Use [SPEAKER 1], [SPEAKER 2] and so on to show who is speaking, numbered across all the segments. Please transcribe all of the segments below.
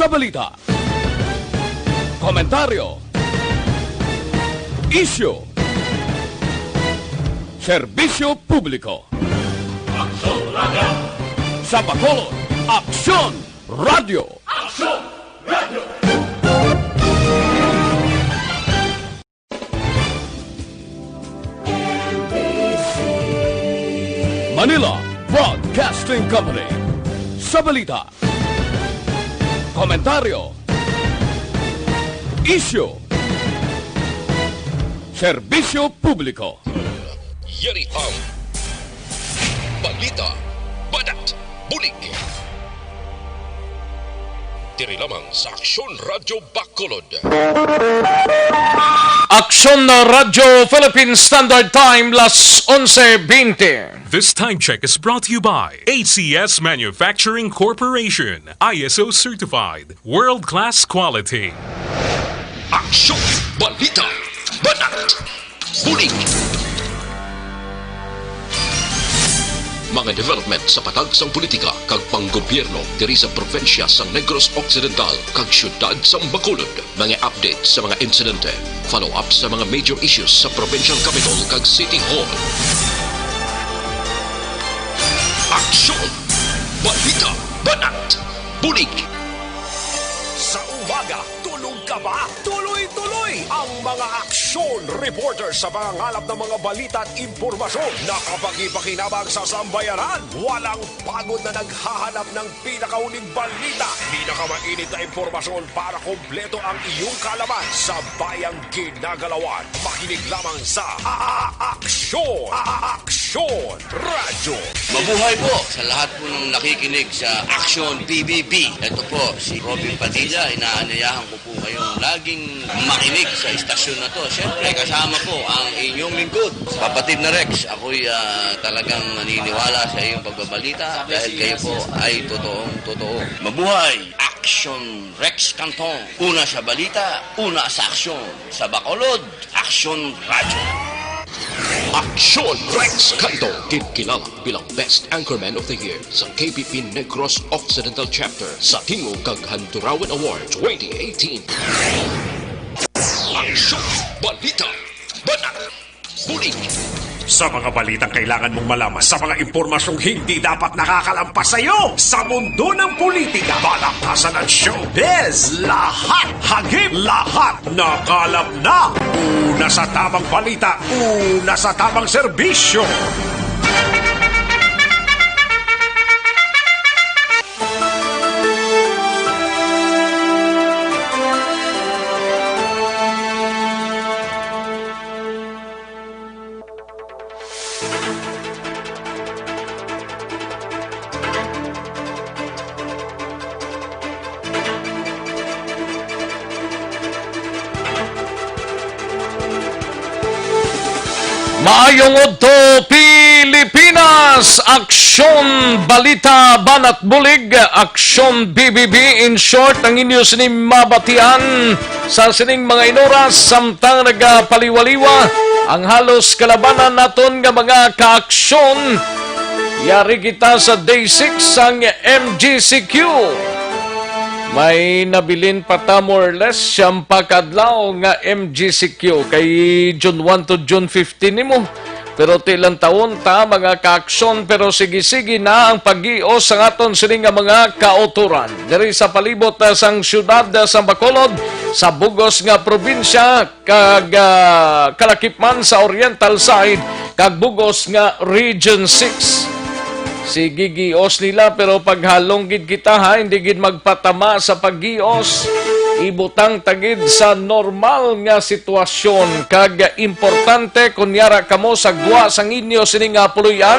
[SPEAKER 1] sa balita, komentaryo, isyu, serbisyo publiko.
[SPEAKER 2] Aksyon Radio!
[SPEAKER 1] Sa Bacolod, Aksyon Radio!
[SPEAKER 2] Aksyon Radio!
[SPEAKER 1] Manila Broadcasting Company. Sa balita, komentaryo, isyu, serbisyo publiko.
[SPEAKER 3] Yari ang balita, badat, bulig. Diri lamang sa Aksyon Radio Bacolod.
[SPEAKER 4] Aksyon na Radyo Philippine Standard Time, las 11:20.
[SPEAKER 5] This time check is brought to you by ACS Manufacturing Corporation, ISO certified, world-class quality.
[SPEAKER 3] Aksyon, balita, badat, bulig. Mga development sa patag sang politika kag panggobyerno diri sa probinsya sang Negros Occidental kag syudad sang Bacolod. Mga update sa mga insidente, follow up sa mga major issues sa provincial capital kag City Hall. Aksyon, balita, banat, bulig.
[SPEAKER 6] Sa umaga, tulog ka ba? Tuloy-tuloy ang mga aksyon reporter sa pangangalap ng mga balita at impormasyon na kapag-ipakinabang sa sambayanan. Walang pagod na naghahanap ng pinakauling balita, pinakamainit na impormasyon para kompleto ang iyong kalaman sa bayang ginagalawan. Makinig lamang sa Aksyon! Aksyon Radio!
[SPEAKER 7] Mabuhay po sa lahat po ng nakikinig sa Aksyon PBB. Ito po si Robin Padilla. Inaanayahan ko po kayong laging makinig sa istasyon na to. Siyempre, kasama po ang inyong lingkod. Kapatid na Rex, ako'y talagang naniniwala sa iyong pagbabalita dahil kayo po ay totoong-totoo. Mabuhay! Aksyon Rex Canton. Una sa balita, una sa aksyon. Sa Bacolod, Aksyon Radio.
[SPEAKER 3] Aksyon Rex Canto, kilala bilang Best Anchorman of the Year sa KBP Negros Occidental Chapter sa Tingog kag Handurawan Award 2018. Aksyon, balita, banat, bulig.
[SPEAKER 6] Sa mga balitang kailangan mong malaman, sa mga impormasyong hindi dapat nakakalampas sa iyo, sa mundo ng politika, balakasan ng showbiz, lahat, hagip, lahat, nakalap na. Una sa tamang balita, una sa tamang serbisyo.
[SPEAKER 4] Maayong Udto, Pilipinas! Aksyon, balita, banat, bulig, Aksyon BBB. In short, ang inyo sining mabatian sa sining mga inoras samtang nagpaliwaliwa ang halos kalabanan naton nga mga kaaksyon. Yari kita sa Day 6 ang MGCQ. May nabilin pa ta more or less siyang pakadlaw nga MGCQ kay June 1 to June 15 nimo. Pero tilang taon ta mga kaaksyon pero sige-sige na ang pag-ios sa aton sining nga mga kauturan. Diri sa palibot sang syudad sa Bacolod, sa bugos nga probinsya kag kalakipman sa Oriental side kag bugos nga Region 6. Sige, gios nila pero paghalong gid kita ha, hindi gid magpatama sa paggios. Ibutang tagid sa normal nga sitwasyon kag importante kunyara kamo sa gwa sang inyo sini nga puluyan,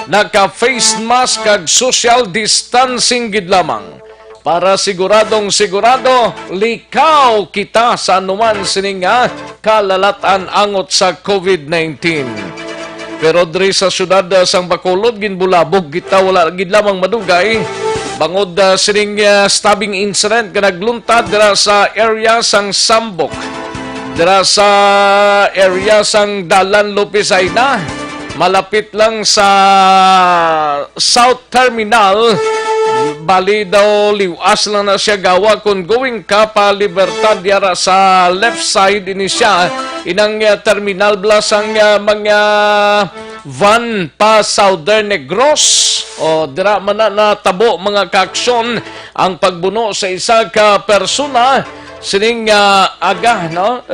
[SPEAKER 4] naka face mask kag social distancing gid lamang. Para siguradong sigurado, likaw kita sa anuman sini nga kalalatan angot sa COVID-19. Pero diri sa syudad sang Bacolod ginbulabog kita wala gid lamang madugay bangod sining stabbing incident nga nagluntad dira sa area sang Sambok, dira sa area sang Dalan Lopezayna, malapit lang sa South Terminal bali daw liwas lang na siya gawa kung going ka pa Libertad yara sa left side ini siya inang terminal blas ang mga van pa Southern Negros o dira man na tabo mga kaaksyon ang pagbuno sa isa ka persona sining aga no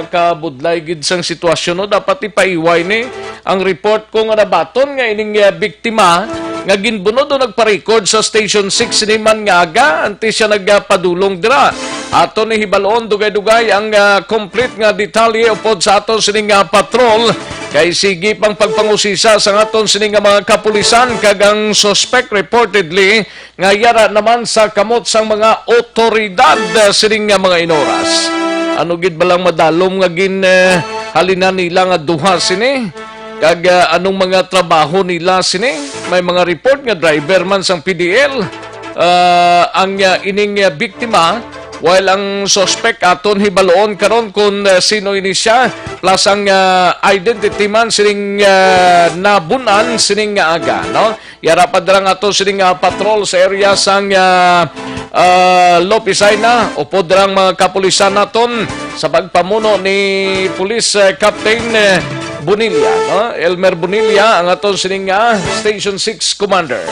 [SPEAKER 4] kabudlay gid sang sitwasyon no dapat ipaiway ni ang report ko nga nabaton nga ining biktima nga ginbuno do nagpa-record sa Station 6 ni man nga aga anti siya nagpadulong dira ato ni hibalon dugay-dugay ang complete nga detalye upod sa aton sining patrol kay sige pang pagpangusisa sa aton sining mga kapulisan kag ang suspect reportedly nga yara naman sa kamot sang mga otoridad sining mga inoras ano gid balang madalom nga gin halinan nila nga duha sini kag anong mga trabaho nila sini may mga report nga driver man sang PDL ang ining biktima while ang suspect aton hibaloon karon kung sino ini siya plus ang identity man sining nabunan sining aga no yara padrang ato sining patrol sa area sang Lopisay na upod drang mga kapulisan naton sa pagpamuno ni Police Captain Bonilla, no? Elmer Bonilla ang aton sining Station 6 Commander.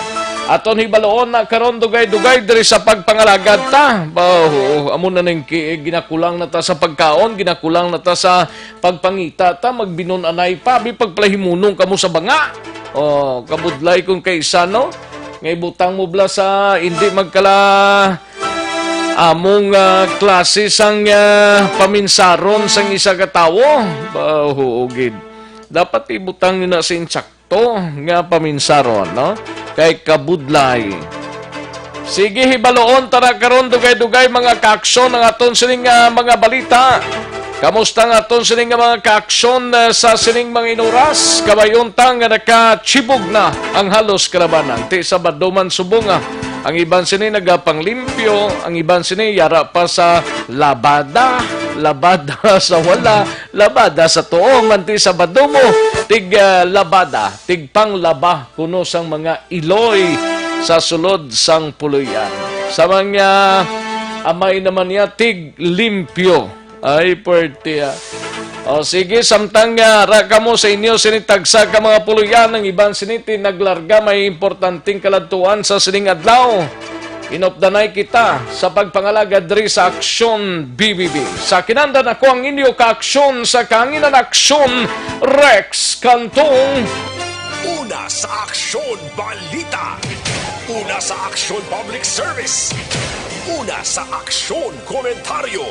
[SPEAKER 4] Aton hibaloon na karon dugay-dugay diri sa pagpangalagad ta. Amo na ning ginakulang na ta sa pagkaon, ginakulang na ta sa pagpangita ta, magbinon anay pa bi pagpalahimunong kamo sa banga. Kabudlay kung kaysa no. Ngay butang mo bla sa hindi magkala among klase sang paminsaron sang isa ka tawo. Gid. Dapat ibutang nyo na sinsakto nga paminsaron, no? Kay kabudlay. Sige, hibaloon, tara karon dugay-dugay mga kaaksyon ng aton sining mga balita. Kamusta nga aton sining mga kaaksyon sa sining mga inuras? Kabayuntang nga nakachibog na ang halos kalabanan. Ti Sabado man subong ang iban sini nagapanglimpyo, ang iban sini yara pa sa labada sa wala, labada sa tuong, anti sa badumo, tig labada, tig panglaba, kuno sang mga iloy sa sulod sang puluyan. Sa mga amay naman niya, tig limpyo. Ay, pwerte sige, samtang raka mo sa inyo sinitagsa ka mga puluyan ng iban siniti naglarga may importanteng kaladtuan sa sining adlaw. Inopdanay kita sa pagpangalaga diri sa Aksyon BBB. Sa kinandan ako ang inyo ka-aksyon sa kanginan aksyon Rex Cantong.
[SPEAKER 6] Una sa Aksyon Balita. Una sa Aksyon Public Service. Una sa Aksyon Komentaryo.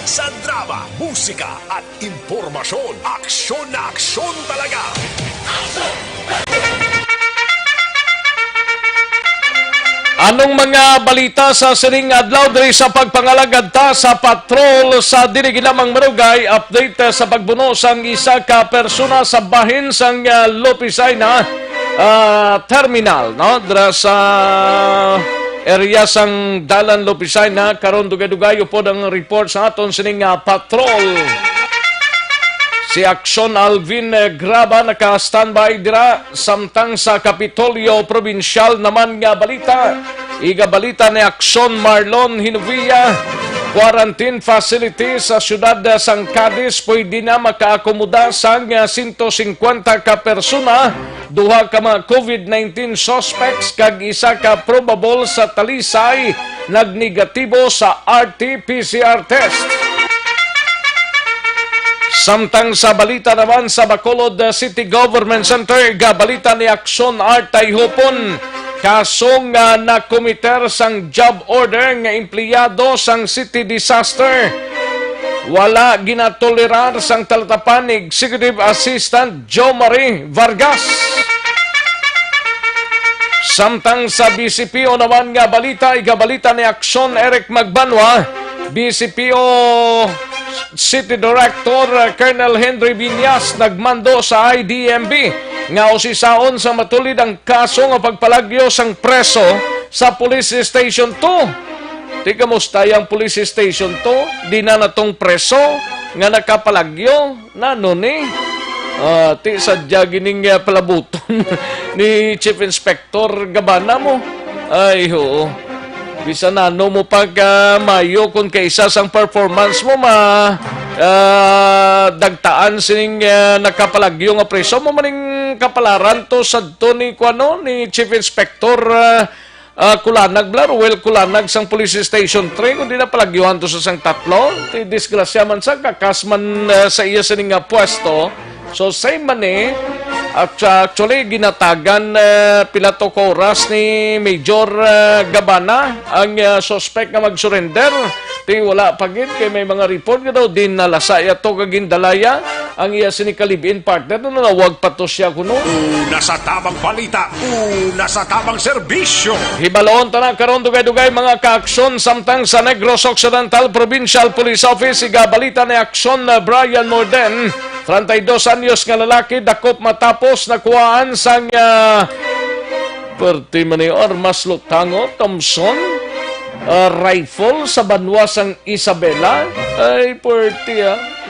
[SPEAKER 6] Sa drama, musika at impormasyon. Aksyon na aksyon talaga.
[SPEAKER 4] Anong mga balita sa sining adlaw diri sa pagpangalagad ta sa patrol sa dili ginamang marugay update sa pagbuno sang isa ka persona sa bahin sang Lopisay na terminal no dira sa area sang Dalan Lopisay na karon dugay-dugay upod ang report sa aton sining patrol. Si Aksyon Alvin Graba naka-standby dira samtang sa Kapitolyo Provincial naman nga balita. Iga balita ni Aksyon Marlon Hinovia. Quarantine facility sa siyudad sang Cadiz pwede na makaakomoda sang 150 ka persona, duha ka mga COVID-19 suspects kag isa ka probable sa Talisay nagnegatibo sa RT-PCR test. Samtang sa balita naman sa Bacolod City Government Center, gabalita ni Aksyon Artay Hupon, kasong na komiter sang job order nga empleyado sang city disaster. Wala ginatolerar sang talatapan ni Executive Assistant Jo Marie Vargas. Samtang sa BCPO naman nga balita, igabalita ni Aksyon Eric Magbanwa, BCPO City Director Colonel Henry Viñas nagmando sa IDMB nga usisaon sa matulid ang kaso nga pagpalagyo sang preso sa Police Station 2. Di kamusta yung Police Station 2? Di na natong preso nga nakapalagyo na ni. Ti sadya gining palabuton ni Chief Inspector Gabana mo. Ay, oo. Bisan na, no mo pag mayo kung kaisa sang performance mo dagtaan sining nakapalagyo nga preso mo maning kapalaran to sadto ni kuano ni Chief Inspector Kulanag Ruel Kulanag sang Police Station 3 kundi na palagyuhan to sa sang tatlo ti disgrasya man sa kakasman sa iya sining pwesto. So say man actually ginatagan pila to ka oras ni Major Gabana ang suspect nga mag-surrender. Ti wala pagin kay may mga report nga daw din nalasaya to kagindalaya ang iya sinikalibin partner no nawag pa to siya kuno.
[SPEAKER 6] Una sa tamang balita, una sa tamang serbisyo.
[SPEAKER 4] Hibaloon ta na karon dugay-dugay mga kaaksyon samtang sa Negros Occidental Provincial Police Office igabalita ni aksyon na Brian Morden 32 anyos nga lalaki dakop matapos nakuhaan sang perti man armas lutango Thompson rifle sa banwa sang Isabela. Ay perti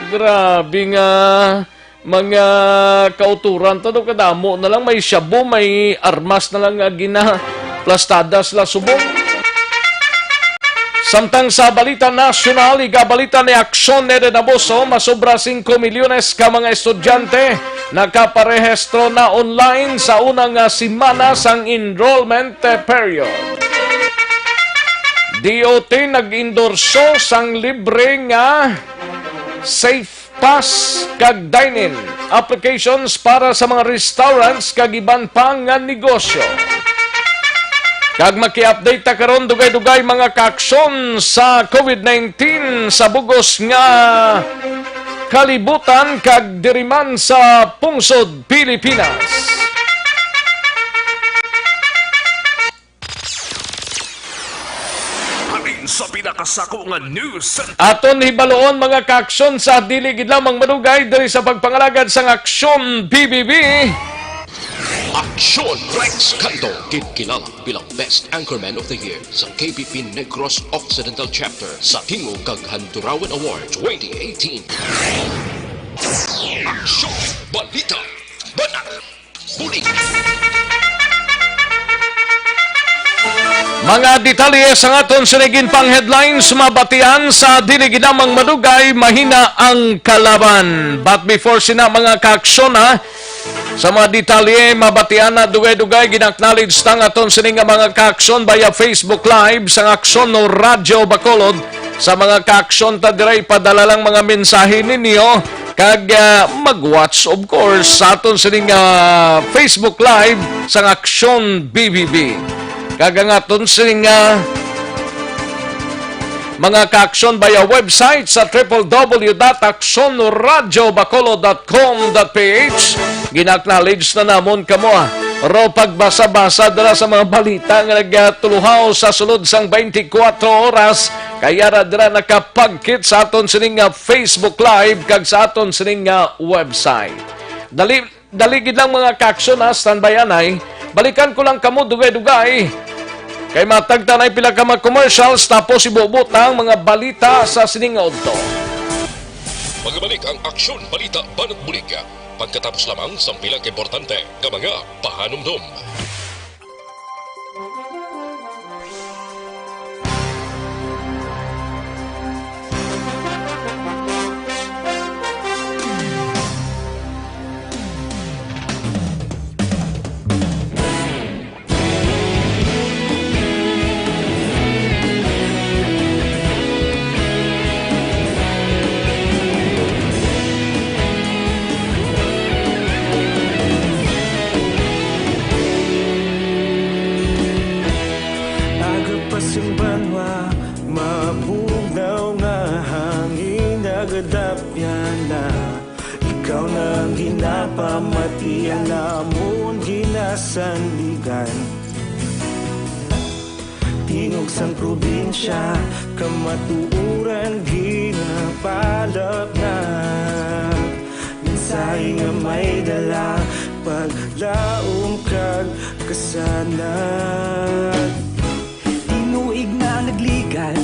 [SPEAKER 4] grabe nga mga kauturan to kadamo na lang may shabu may armas na lang gina plastadas la subong. Samtang sa balita nasyonal, igabalita ni Aksyon ni Renaboso, masobra 5 milyones ka mga estudyante nakaparehistro na online sa unang simana sang enrollment period. DOT nag-endorso sang libre nga Safe Pass kag dine-in applications para sa mga restaurants kag iban pang nga negosyo. Kag maki-update ta karon dugay-dugay mga kaaksyon sa COVID-19 sa bugos nga kalibutan kag diriman sa pungsod Pilipinas.
[SPEAKER 6] Halin sa pinakasako nga news.
[SPEAKER 4] Aton hibaloon mga kaaksyon sa dili gid lamang madugay diri sa pagpangalagad sang Aksyon BBB.
[SPEAKER 3] Aksyon Rex Canto, kilala bilang Best Anchorman of the Year sa KBP Negros Occidental Chapter sa Tingog kag Handurawan Award 2018. Aksyon Balita Banat Huli.
[SPEAKER 4] Mga detalye sa aton sinigin pang headlines mabatian sa diliginamang madugay mahina ang kalaban. But before sina mga kaaksyon sa mga detalye mabatian na dugay-dugay ginaknowledge tang aton sining mga kaaksyon via Facebook Live sa Aksyon no Radyo Bacolod. Sa mga kaaksyon ta diray padala lang mga mensahe ninyo kag mag-watch of course sa aton sining Facebook Live sa Aksyon BBB. Kagangaton sining mga kaaksyon via website sa www.aksyonoradyobacolod.com.ph. Ginaknowledge na namon kamo ro pagbasa-basa dala sa mga balita nga nagtuluhaw sa sulod sang 24 oras kaya ra dira nakapagkit sa aton sining Facebook Live kag sa aton sining website. Dali gid lang mga kaaksyon standby balikan ko lang kamo dugay-dugay kay matagtanay pila ka mga commercials tapos ibubutang mga balita sa siningod to.
[SPEAKER 3] Magbalik ang Aksyon Balita Banat Bulig pagkatapos lamang sa pilang importante nga mga pahanumdum.
[SPEAKER 8] Pamatian namon ginasandigan Tingog sang probinsya kamatuuran ginapalap na Minsay nga may dala paglaom kag kasanag Tinuig na nagligan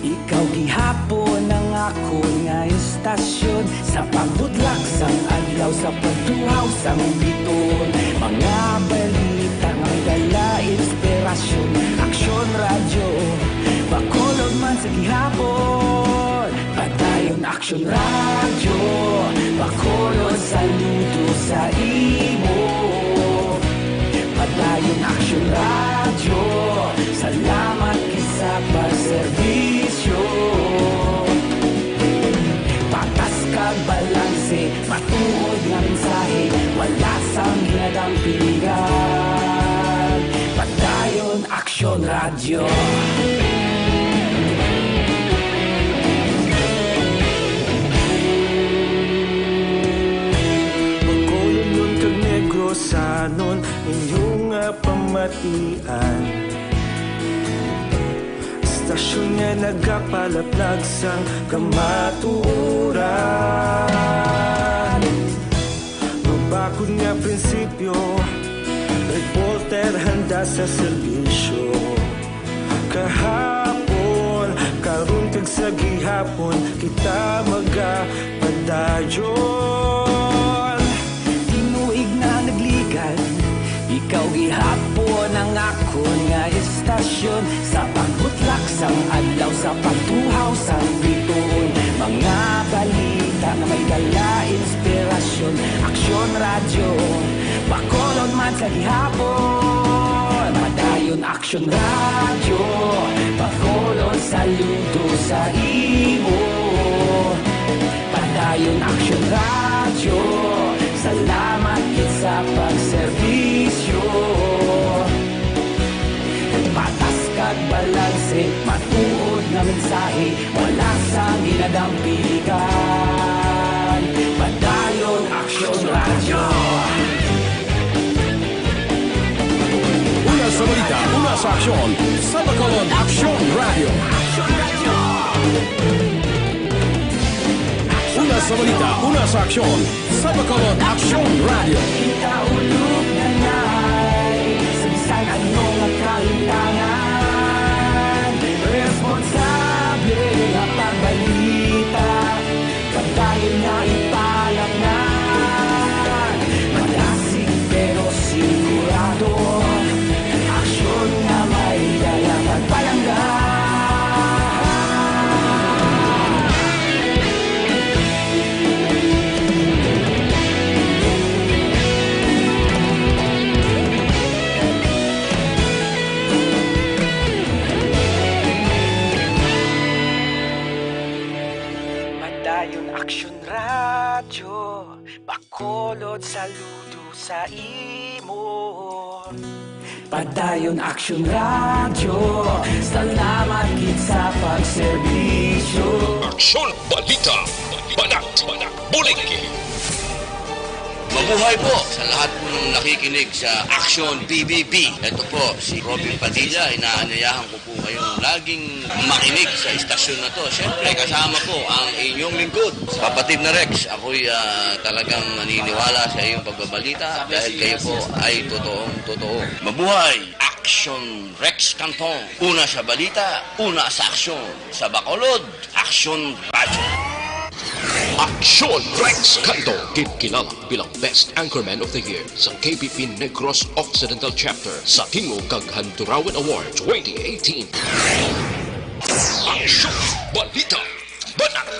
[SPEAKER 8] ikaw gihapon ang ako nga istasyon sa pagbutlak sang adlaw sa pagtuhaw sang biton mga balita nga dala inspirasyon aksyon radyo, bakulog man sa gihapon. Padayon aksyon radyo, bakulog saludo sa imo. Padayon aksyon radyo, salamat kisa pagserbisyo. Patas kag balanse, matuod nga mensahe, wala sang ginadang piligan. Padayon aksyon radyo. Magkulong nun kag negrosanon, inyong pamatian. Istasyon nga nagapalaplag sang kamatuuran. Magbakod nga prinsipyo, reporter handa sa serbisyo. Kahapon, karun kag sa gihapon, kita magapadayon. Tinuig na nagligan, ikaw gihapon ang akon nga istasyon. Sa pagbutlak sang adlaw, sa pagtuhaw sang bituon, mga balita na may dala inspirasyon. Aksyon radyo, bakolon man sa gihapon. Padayon aksyon radyo, bakolon saludo sa imo. Padayon aksyon radyo, salamat kit sa pagserbisyo. Patas kag balanse, matuod nga mensahe, wala sang ginadang piligan. Padayon aksyon radyo.
[SPEAKER 1] Una sa balita, una sa aksyon, sa Bacolod Aksyon Radio. Una sa balita, una sa aksyon, sa Bacolod Aksyon Radio.
[SPEAKER 8] Kita ulog na na'y sa bisan anong nakahintangan. Responsable nga pagbalita, pagdayon na ipalaknan. Malasig pero sigurado, aksyon nga may dalang magpalanggan. Padayon aksyon radyo, bakolod saludo sa imo. Padayon aksyon radyo, salamat kit sa pagserbisyo.
[SPEAKER 3] Aksyon Balita, Banat, Buliki.
[SPEAKER 7] Mabuhay po sa lahat po ng nakikinig sa Action PBB. Ito po si Robin Padilla. Inaanyayahan ko po kayong laging makinig sa istasyon na to. Siyempre, kasama po ang inyong lingkod. Kapatid na Rex, ako'y talagang naniniwala sa iyong pagbabalita dahil kayo po ay totoong-totoo. Mabuhay! Action Rex Canton. Una sa balita, una sa aksyon. Sa Bacolod, Action Radio.
[SPEAKER 3] Aksyon Rex Canto, kilala bilang Best Anchorman of the Year sa KBP Negros Occidental Chapter sa Tingog kag Handurawan Award 2018. Aksyon Balita, Banat,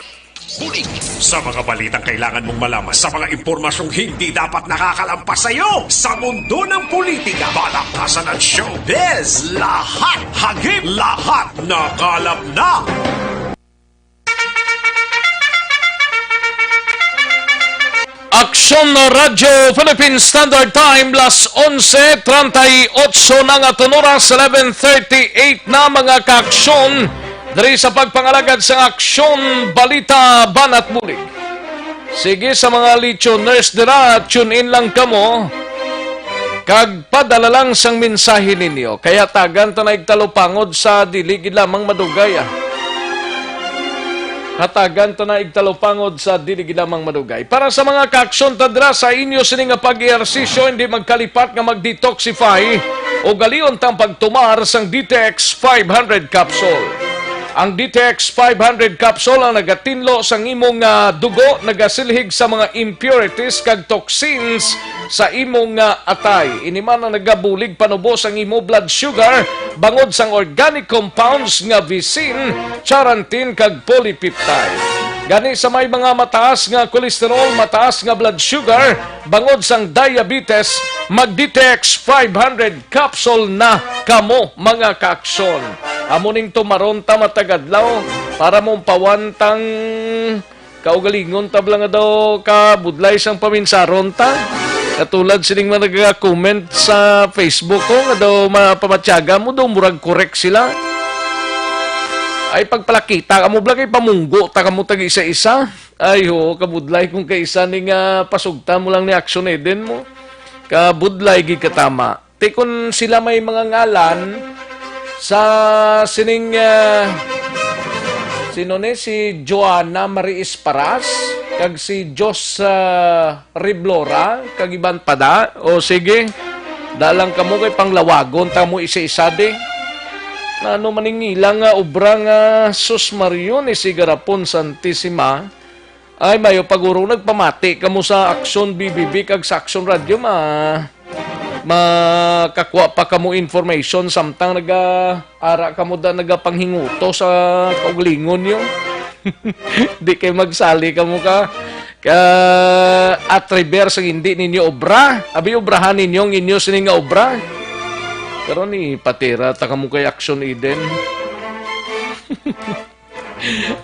[SPEAKER 3] Bulig.
[SPEAKER 6] Sa mga balitang kailangan mong malaman, sa mga impormasyong hindi dapat nakakalampas sa iyo, sa mundo ng politika, balakasan at showbiz, lahat hagip, lahat nakalap na.
[SPEAKER 4] Aksyon Radio Philippine Standard Time, las 11:38 na nga oras, 11:38 na mga kaaksyon dari sa pagpangalagad sa Aksyon Balita Banat Bulig. Sige sa mga listeners dira, tune in lang kamo kag padala lang sang mensahe ninyo. Kaya tagan to na igtalupangod sa diligid lamang madugay. Hatagan to na igtalupangod sa dilig lamang madugay. Para sa mga kaaksyon tadra sa inyo sini nga pag-ehersisyo, hindi magkalipat nga mag-detoxify o galion tang pagtumar sang DTX 500 capsule. Ang DTX 500 capsule ang nagatinlo sa imong dugo, nagasilhig sa mga impurities kag toxins sa imong atay. Iniman ang nagabulig panubos ang imo blood sugar bangod sang organic compounds nga visin, charantin kag polypeptide. Gani sa may mga mataas nga kolesterol, mataas nga blood sugar, bangod sang diabetes, mag-DTX 500 capsule na kamo mga kaaksyon. Amuning tumaronta matagadlaw para mong pawantang kaugalingon tabla nga daw kabudlay sang paminsaron ta. Katulad sining mga nag-comment sa Facebook ko nga daw mapamatyaga mo daw murag correct sila. Ay pagpalakita ka mo bla kay pamunggo ta kamo tag isa-isa. Ay ho, kabudlay kung kaisa ning pasugta mo lang ni action eden mo. Kabudlay gid katama. Te kun sila may mga ngalan sa sining sino ni si Joanna Marie Esparas kag si Jos Riblora kag iban pada o sige dalang kamo kay panglawagon ta mo isa-isa de. Ano maningilang obra nga sus Mario ni Sigarapon Santissima ay mayo paguro nagpamati kamo sa Aksyon BBB kag sa Aksyon Radio makakuha pa kamo information samtang naga-ara kamo da nagapanghinguto sa kauglingon yo. Di kay magsali kamo ka at reverse ang hindi ninyo obra. Abi obrahan ninyo inyo sining nga obra. Pero ni patira ta kamo kay Action Eden.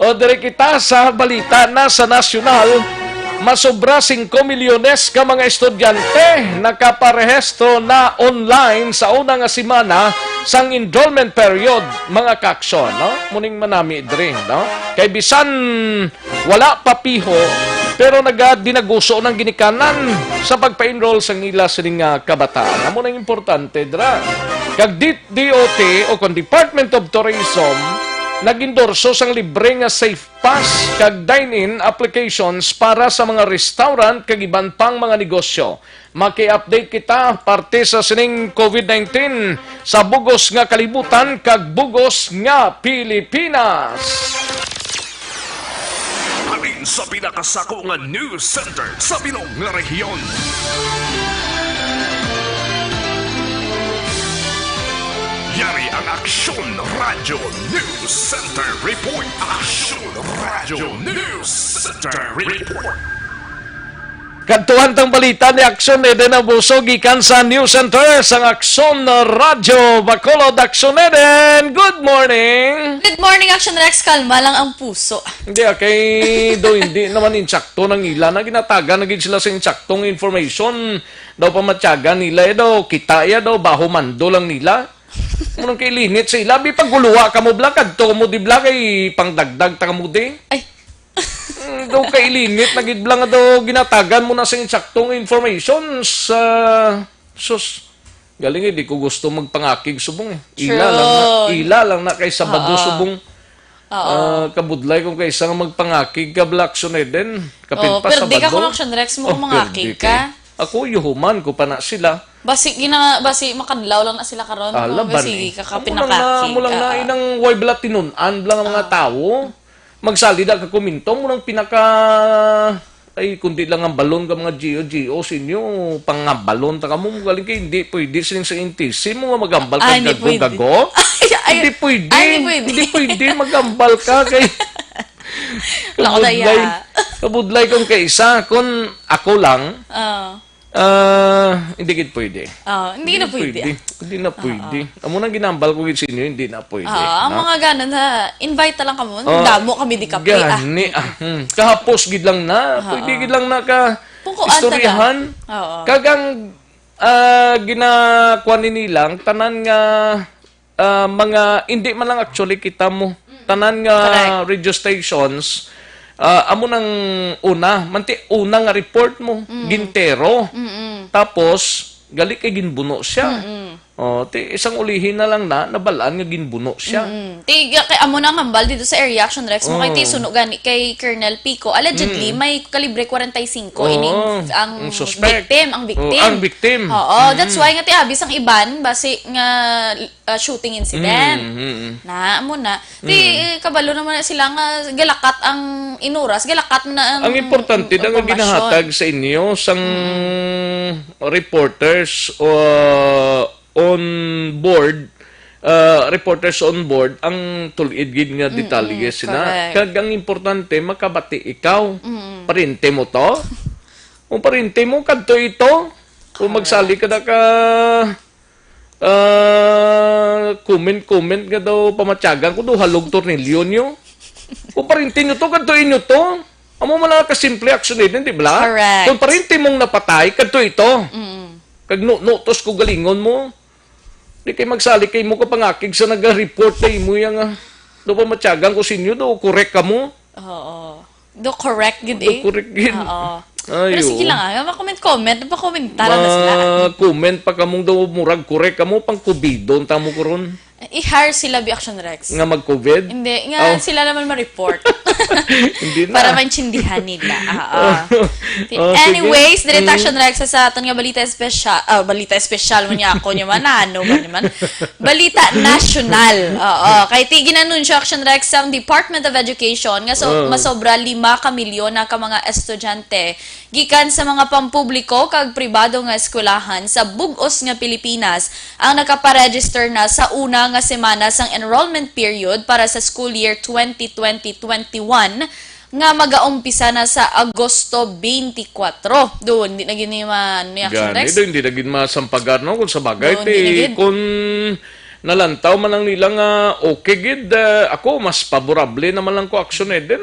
[SPEAKER 4] O dire kita sa balita na sa nasyonal, masobra 5 milyones ka mga estudyante nakaparehistro na online sa unang nga semana sang enrollment period mga kaaksyon, no? Muning manami dire, no? Kay bisan wala pa piho pero dinaguso ng ginikanan sa pagpa-enroll sa ila sining kabataan. Amo nang importante dra. Kag DOT o kon Department of Tourism nagindorso sang libre nga safe pass kag dine-in applications para sa mga restaurant kag iban pang mga negosyo. Maki-update kita parte sa sining COVID-19 sa bugos nga kalibutan kag bugos nga Pilipinas.
[SPEAKER 6] Halin sa pinakasako nga news center sa Bilog nga rehiyon. Yari ang Aksyon Radio News Center Report. Aksyon Radio News Center Report.
[SPEAKER 4] Kantuhan tang balita ni Aksyon Eden Abuso gikan sa News Center sa Aksyon Radio Bacolod. Aksyon Eden, good morning!
[SPEAKER 9] Good morning, Action Rex. Kalma lang ang puso.
[SPEAKER 4] Hindi, kay do hindi naman insakto ng ila na ginataga na sila sa insaktong information daw pamatyaga nila daw kita daw baho mando lang nila. Munang kay linit sa ila bi pagguluwa ka mo bla kadto mo di bla kay pangdagdag ta mo di.
[SPEAKER 9] Ay.
[SPEAKER 4] Daw kay linit nagidbla nga daw ginatagan mo na sa insaktong information sa sus. Galing di ko gusto magpangakig subong eh. Ila lang na kay Sabado subong. Kabudlay kung kaysa nga magpangakig ka Black Soneden. Kapit pa
[SPEAKER 9] pero
[SPEAKER 4] Sabado.
[SPEAKER 9] di ka kung Action Rex mo mangakig ka.
[SPEAKER 4] Ako yuhuman ko pa na sila.
[SPEAKER 9] Basi makadlaw lang na sila karon. Basi
[SPEAKER 4] kakapinakaki. Mo lang na inang way bala tinunan lang ang mga tao. Magsalida ka kuminto mo lang pinaka ay kundi lang ang balon ka mga GO sinyo pangabalon ta kamo galing kay hindi pwede sining sa intisi mo nga magambal ka gago. Hindi pwede magambal ka kay kabudlay kung kaysa kun ako lang. Hindi gid pwede.
[SPEAKER 9] Hindi na pwede.
[SPEAKER 4] Hindi na pwede. Amo nang ginambal ko gid sinyo hindi na pwede.
[SPEAKER 9] Ang mga ganon na invite lang kamo. Damo kami di kape.
[SPEAKER 4] Gani kahapos gid lang na. Pwede gid lang na ka istoryahan. Kagang ginakuan nilang tanan nga mga hindi man lang actually kita mo tanan nga radio stations. Amo nang una nga report mo gintero tapos gali kay ginbuno siya Oh, ti isang ulihin na lang na nabalaan nga ginbuno siya.
[SPEAKER 9] Ti kay amo nang hambal dito sa Area Action Rex mo kay ti sunog gani kay Colonel Pico. Allegedly may kalibre 45 ining ang
[SPEAKER 4] suspect.
[SPEAKER 9] victim,
[SPEAKER 4] Ang victim.
[SPEAKER 9] Oo, that's why nga ti abis ang iban base nga shooting incident. Na amo na. Ti kabalo naman na sila nga galakat ang inuras, galakat na
[SPEAKER 4] Ang importante na nga
[SPEAKER 9] impormasyon.
[SPEAKER 4] ginahatag sa inyo sang reporters on board ang tulid gid nga detalye sina.
[SPEAKER 9] correct.
[SPEAKER 4] Kag ang importante makabati ikaw. Parinte mo to. Kung parinte mo kadto ito, kung magsali ka na ka comment nga daw pamatyagan ko daw halog tornilyo nyo. Kung parinte nyo to, kadtoin nyo to. Amo man lang ka-simple action din, di ba?
[SPEAKER 9] Correct.
[SPEAKER 4] Kung parinte mong napatay, kadto ito. Kag nutos ko galingon mo. Di kay magsali kay mo ka pangakig sa nag-report kay mo yang do pa matyagan ko sinyo do correct ka mo.
[SPEAKER 9] Oo. Do correct gid
[SPEAKER 4] Do
[SPEAKER 9] eh.
[SPEAKER 4] correct gid.
[SPEAKER 9] Oo.
[SPEAKER 4] Ayo.
[SPEAKER 9] Pero sige lang ma-comment pa-komentar na sila.
[SPEAKER 4] Comment pa kamong daw murag correct kamo pang kubidon tamo karon
[SPEAKER 9] I-hire sila Action Rex.
[SPEAKER 4] nga mag-COVID.
[SPEAKER 9] Hindi, nga sila naman ma-report.
[SPEAKER 4] Hindi na.
[SPEAKER 9] Para maintindihan nila.
[SPEAKER 4] sige.
[SPEAKER 9] Anyways, Direct Action Rex sa aton nga balita espesyal. Balita espesyal mo niya ako niya man. Ano ba naman? Balita national. Kay ti ginanunsyo Action Rex ang Department of Education nga masobra 5 ka milyon na ka mga estudyante gikan sa mga pampubliko kag pribado nga eskwelahan sa bug-os nga Pilipinas ang nakaparegister na sa una nga semana sang enrollment period para sa school year 2020-21 nga mag-aumpisa na sa Agosto 24. Doon, hindi na giniman ni Action Rex.
[SPEAKER 4] Gani, hindi na gid masampagar no kung sa bagay
[SPEAKER 9] Doon,
[SPEAKER 4] ti
[SPEAKER 9] hindi na gid.
[SPEAKER 4] kung nalantaw man lang nila nga okay gid ako mas favorable naman lang ko action din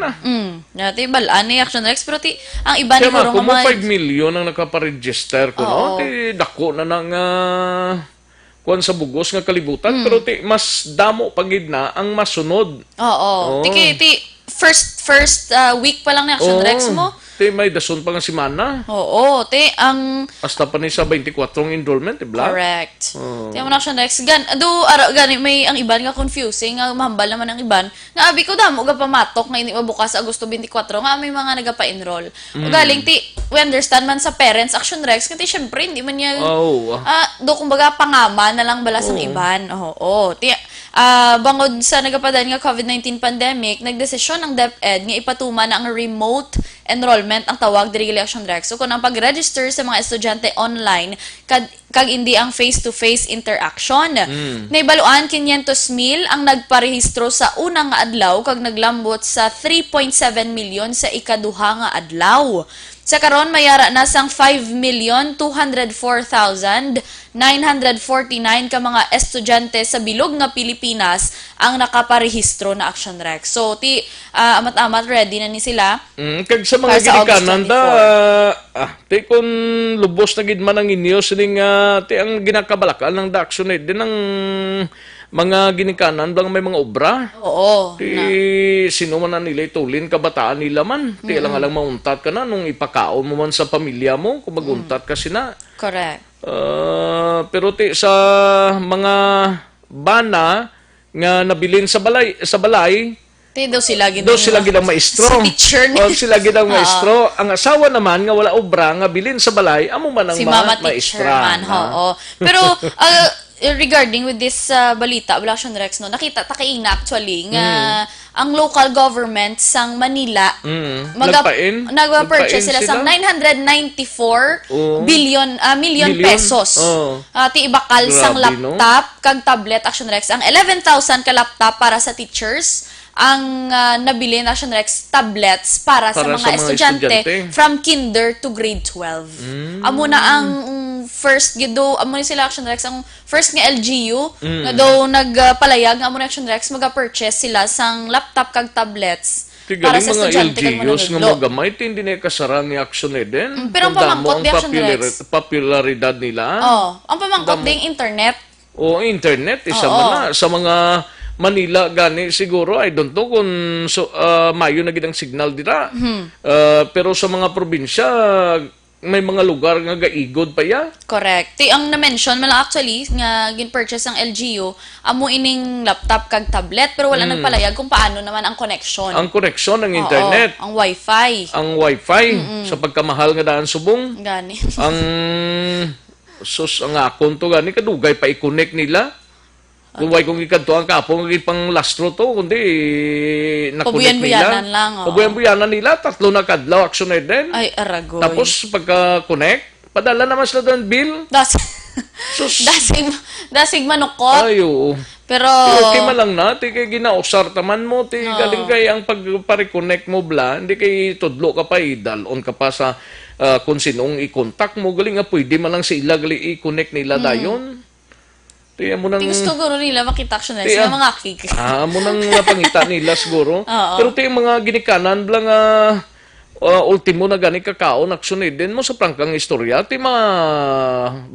[SPEAKER 9] Nati balaan ni Action Rex pero ti ang iba ni
[SPEAKER 4] Kaya
[SPEAKER 9] Gurong
[SPEAKER 4] kung mo
[SPEAKER 9] mga
[SPEAKER 4] 5 million ang nakaparegister ko no ti dako na nang kuan sa bugos nga kalibutan pero ti mas damo pagid na ang masunod.
[SPEAKER 9] Oo. Ti first week pa lang ni Action Rex mo.
[SPEAKER 4] Ti may dason pa nga semana.
[SPEAKER 9] Oo, ti ang
[SPEAKER 4] Hasta pa ni sa 24 ang enrollment, bla?
[SPEAKER 9] correct. Ti mo na Action Rex gani may ang iban nga confusing nga mahambal naman ang iban. Nga abi ko damo ga pamatok nga hindi mabukas Agosto 24 nga may mga nagapa-enroll. O galing ti we understand man sa parents Action Rex kasi syempre hindi man niya do kumbaga pangama na lang balas ang iban. Oo. Ti bangod sa nagapadan nga COVID-19 pandemic, nagdesisyon ang DepEd nga ipatuman na ang remote enrollment ang tawag diri Action Rex. So kung ang pag-register sa mga estudyante online kag hindi ang face-to-face interaction. Naibaluan 500,000 ang nagparehistro sa unang nga adlaw kag naglambot sa 3.7 million sa ikaduha nga adlaw. Sa karon mayara na sang 5,204,949 ka mga estudyante sa bilog nga Pilipinas ang nakaparehistro na Action Rex. So ti amat-amat ready na ni sila.
[SPEAKER 4] Kag sa mga
[SPEAKER 9] Para sa August
[SPEAKER 4] ginikanan da ti kung lubos na gid man ang inyo sining ti ang ginakabalakan ng action din ang mga ginikanan bang may mga obra.
[SPEAKER 9] Oo.
[SPEAKER 4] Ti sino man na nila itulin kabataan nila man. Ti lang mauntat ka na nung ipakaon mo man sa pamilya mo kung maguntat ka sina.
[SPEAKER 9] Correct.
[SPEAKER 4] Pero ti sa mga bana nga nabilin sa balay
[SPEAKER 9] Ti daw sila gid
[SPEAKER 4] do sila gid ang maestro.
[SPEAKER 9] Sa teacher ni.
[SPEAKER 4] O sila gid ang maestro. Ang asawa naman nga wala obra nga bilin sa balay amo man ang
[SPEAKER 9] Si Mama Teacher
[SPEAKER 4] maestra.
[SPEAKER 9] man, oo. Pero regarding with this balita, Action Rex, no, nakita takiina actually nga ang local government sang Manila nagpa-purchase sila sang 994 million pesos. Ti ibakal sang
[SPEAKER 4] Grabe, no?
[SPEAKER 9] laptop kag tablet Action Rex. Ang 11,000 ka laptop para sa teachers, ang nabili na Action Rex tablets para sa mga estudyante from kinder to grade 12. Amo na ang first gido amo ni sila Action Rex ang first nga LGU nga do nagpalayag nga amo na Action Rex maga-purchase sila sang laptop kag tablets para sa estudyante kag
[SPEAKER 4] LGUs nga magamay hindi na kasara ni Action din.
[SPEAKER 9] Pero ang pamangkot di Action Rex
[SPEAKER 4] popularidad nila.
[SPEAKER 9] ang pamangkot ding internet.
[SPEAKER 4] Internet isa man na sa mga Manila gani siguro I don't know kung mayo na gid ang signal dira. Pero sa mga probinsya may mga lugar nga gaigod pa ya.
[SPEAKER 9] Correct. Ti ang na-mention man lang actually nga gin-purchase ang LGU amo ining laptop kag tablet pero wala nagpalayag kung paano naman ang connection.
[SPEAKER 4] Ang connection ng
[SPEAKER 9] Oo,
[SPEAKER 4] internet,
[SPEAKER 9] ang wifi.
[SPEAKER 4] ang wifi sa pagkamahal nga daan subong,
[SPEAKER 9] Gani.
[SPEAKER 4] ang ang akon to gani kadugay pa i-connect nila. Kung way kung ikadto ang kapong pang lastro to kundi na-connect nila.
[SPEAKER 9] Pabuyan-buyanan lang, oo.
[SPEAKER 4] Pabuyan-buyanan nila, tatlo na kadlaw action din.
[SPEAKER 9] Ay, aragoy.
[SPEAKER 4] Tapos pagka-connect, padala naman sila doon bill. Sus.
[SPEAKER 9] Dasig manukot.
[SPEAKER 4] Ay, oo.
[SPEAKER 9] Pero
[SPEAKER 4] Okay malang na, ti kay ginausar taman mo, ti galing kay ang pagpare-connect mo bla, hindi kay tudlo ka pa, idalon ka pa sa kung sinong i-contact mo, galing nga pwede man lang sila, galing i-connect nila dayon. Ti mo nang...
[SPEAKER 9] Ti gusto guro nila makita action
[SPEAKER 4] Ti,
[SPEAKER 9] sila mga kik.
[SPEAKER 4] mo nang napangita nila siguro.
[SPEAKER 9] Oo.
[SPEAKER 4] Pero ti mga ginikanan bla nga ultimo na gani kakaon action din mo sa prangkang istorya, ti mga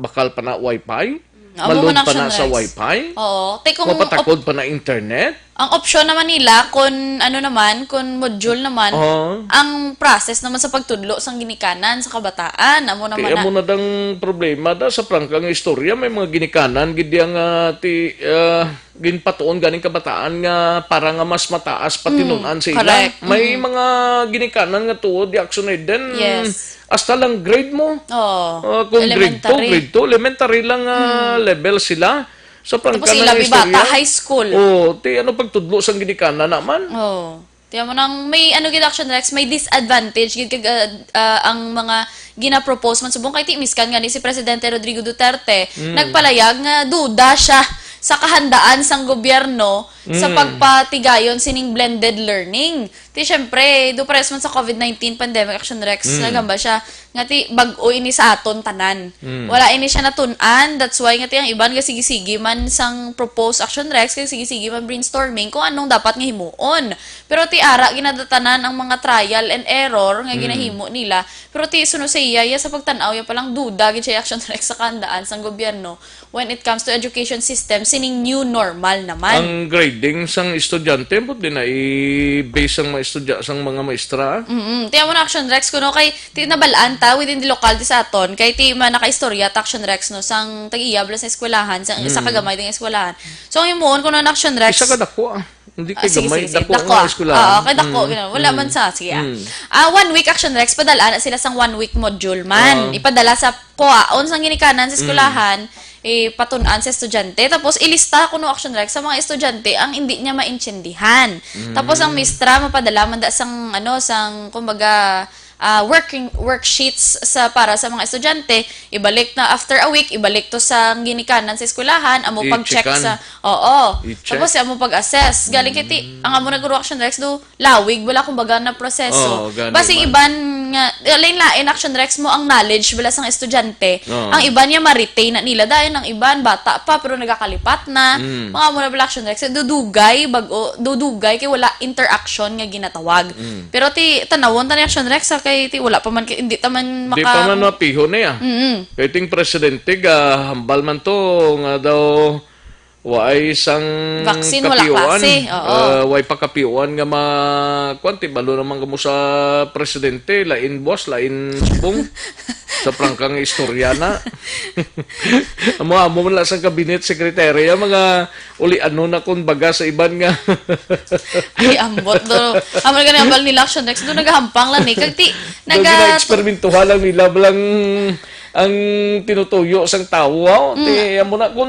[SPEAKER 4] bakal pa na wifi.
[SPEAKER 9] Amo
[SPEAKER 4] Malod
[SPEAKER 9] man
[SPEAKER 4] pa
[SPEAKER 9] action
[SPEAKER 4] na sa
[SPEAKER 9] Rex.
[SPEAKER 4] wifi.
[SPEAKER 9] Oo. Ti kung
[SPEAKER 4] Mapatakod pa na internet.
[SPEAKER 9] ang option naman nila kung ano naman, kung module naman,
[SPEAKER 4] Oo.
[SPEAKER 9] ang process naman sa pagtudlo sa ginikanan sa kabataan, amo naman
[SPEAKER 4] Kaya mo na dang problema da sa prangkang istorya may mga ginikanan gid yang ginpatuon ganing kabataan nga para nga mas mataas patinunan sa ila.
[SPEAKER 9] correct.
[SPEAKER 4] May mga ginikanan nga tuod di action din.
[SPEAKER 9] Yes.
[SPEAKER 4] Hasta lang grade mo.
[SPEAKER 9] Oo.
[SPEAKER 4] Kung grade 2,
[SPEAKER 9] Elementary.
[SPEAKER 4] grade 2, elementary lang level sila. Sa
[SPEAKER 9] Tapos
[SPEAKER 4] prangkang
[SPEAKER 9] ilabi
[SPEAKER 4] istorya.
[SPEAKER 9] bata, high school.
[SPEAKER 4] Oh, ti ano pagtudlo sa ginikanan naman.
[SPEAKER 9] Oh. Tiyan mo nang may ano gid action Rex, may disadvantage gid kag ang mga gina-propose man subong kay ti miskan nga ni si Presidente Rodrigo Duterte nagpalayag nga duda siya sa kahandaan sang gobyerno sa pagpatigayon sining blended learning. Ti syempre, do pares man sa COVID-19 pandemic action Rex, nagamba siya nga ti bag-o ini sa aton tanan. Wala ini siya natun-an, that's why nga ti ang iban nga sige-sige man sang propose action Rex, kay sige-sige man brainstorming kung anong dapat nga himuon. Pero ti ara ginadatanan ang mga trial and error nga ginahimo nila. Pero ti suno sa iya sa pagtan-aw ya palang duda gid siya action Rex sa kahandaan sang gobyerno when it comes to education system sining new normal naman.
[SPEAKER 4] Ang grading sang estudyante mo din na i-base ang sang mga maestra.
[SPEAKER 9] Tiyan mo na action Rex kuno kay ti nabalaan ta within the locality sa aton kay ti man naka-istorya ta action Rex no sang tag-iyabla sa eskwelahan sa kagamay ding eskwelahan. So ang imuon kuno na action Rex.
[SPEAKER 4] Isa ka dako Hindi kay
[SPEAKER 9] Sige,
[SPEAKER 4] gamay.
[SPEAKER 9] sige, sige.
[SPEAKER 4] Dako
[SPEAKER 9] Dako,
[SPEAKER 4] nga eskwelahan.
[SPEAKER 9] Oo, kay dako. Ganun. Wala man sa, sige. 1 week action Rex, padala na sila sang 1 week module man. Ipadala sa kuhaon sang ginikanan sa eskwelahan, patunan sa estudyante. Tapos, ilista ko no action Rex sa mga estudyante ang hindi niya maintindihan. Tapos, ang mistra, mapadala man da sang, kumbaga, worksheets para sa mga estudyante, ibalik na after a week, ibalik to sa ginikanan sa eskwelahan, amo pag-check
[SPEAKER 4] I-checkan.
[SPEAKER 9] sa oo.
[SPEAKER 4] I-check.
[SPEAKER 9] Tapos amo pag-assess. Galing kiti ang amo nag action Rex do lawig wala kumbaga na proseso.
[SPEAKER 4] Oo, gani
[SPEAKER 9] Basing
[SPEAKER 4] man.
[SPEAKER 9] iban nga lain-lain action Rex mo ang knowledge bala sang estudyante.
[SPEAKER 4] Oo.
[SPEAKER 9] Ang iban niya ma-retain na nila dahil ang iban bata pa pero nagakalipat na. Mga amo na bala action Rex dudugay kay wala interaction nga ginatawag. Pero ti tanawon ta ni action Rex kay ti wala pa man hindi ta man
[SPEAKER 4] Di pa man mapiho na ya. Kaya ting presidente hambal man to nga daw way isang
[SPEAKER 9] Vaccine, wala klase. Oo.
[SPEAKER 4] way pakapiuan nga kwanti balo naman kamo sa presidente lain boss lain subong sa prangkang istorya na. amo man lang sa cabinet secretary mga uli ano na kun baga sa iban nga.
[SPEAKER 9] Ay ambot do. Amo gani ambal nila action Rex do nagahampang lang ni kag ti
[SPEAKER 4] Nag-experimentuhan lang nila lang ang tinutuyo sang tawo. Amo na kung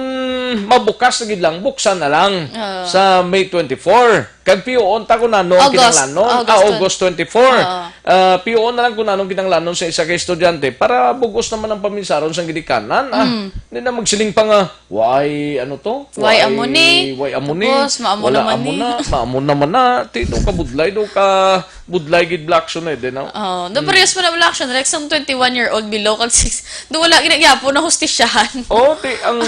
[SPEAKER 4] mabukas na gid lang, buksan na lang sa May 24. Kag piuon ta kung anong kinanglanon. August 24. Piuon na lang kung anong kinanglanon sa isa ka estudyante para bugos naman ang paminsaron sa gidikanan. Hindi na magsiling pa nga, why ano to?
[SPEAKER 9] Why amo ni?
[SPEAKER 4] Why amo ni?
[SPEAKER 9] Tapos, maamo
[SPEAKER 4] Wala
[SPEAKER 9] naman
[SPEAKER 4] amo
[SPEAKER 9] ni.
[SPEAKER 4] na. Maamo naman na. Tino ka budlay do ka budlay gid black so na din.
[SPEAKER 9] Oh, do parehas mo na wala action Rex ang 21-year-old below kag 6. Do wala ginagyapo na hustisyahan.
[SPEAKER 4] Ang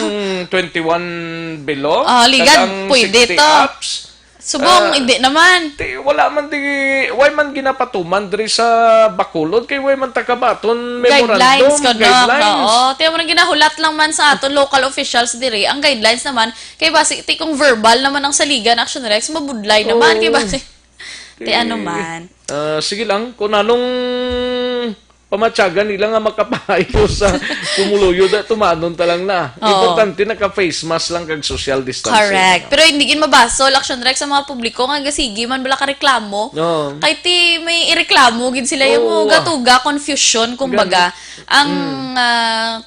[SPEAKER 4] 21 below.
[SPEAKER 9] Ligan,
[SPEAKER 4] kag ang
[SPEAKER 9] pwede
[SPEAKER 4] 60
[SPEAKER 9] to.
[SPEAKER 4] ups.
[SPEAKER 9] Subong hindi naman.
[SPEAKER 4] Wala man way man ginapatuman diri sa Bacolod kay way man takabaton memorandum
[SPEAKER 9] Guidelines ko no. Oo, tiyan mo nang ginahulat lang man sa aton local officials diri. Ang guidelines naman kay basi ti kung verbal naman ang saligan action Rex mabudlay naman kay basi. Ti ano man.
[SPEAKER 4] Sige lang kung anong pamatyagan nila nga makapayo sa pumuluyo da tumanon talang na. Importante naka-face mask lang kag social distancing.
[SPEAKER 9] Correct. Pero hindi gin mabasol action rek sa mga publiko nga gasigi man bala ka reklamo.
[SPEAKER 4] No.
[SPEAKER 9] Kay ti may ireklamo gid sila yung
[SPEAKER 4] Oo,
[SPEAKER 9] gatuga confusion kumbaga ang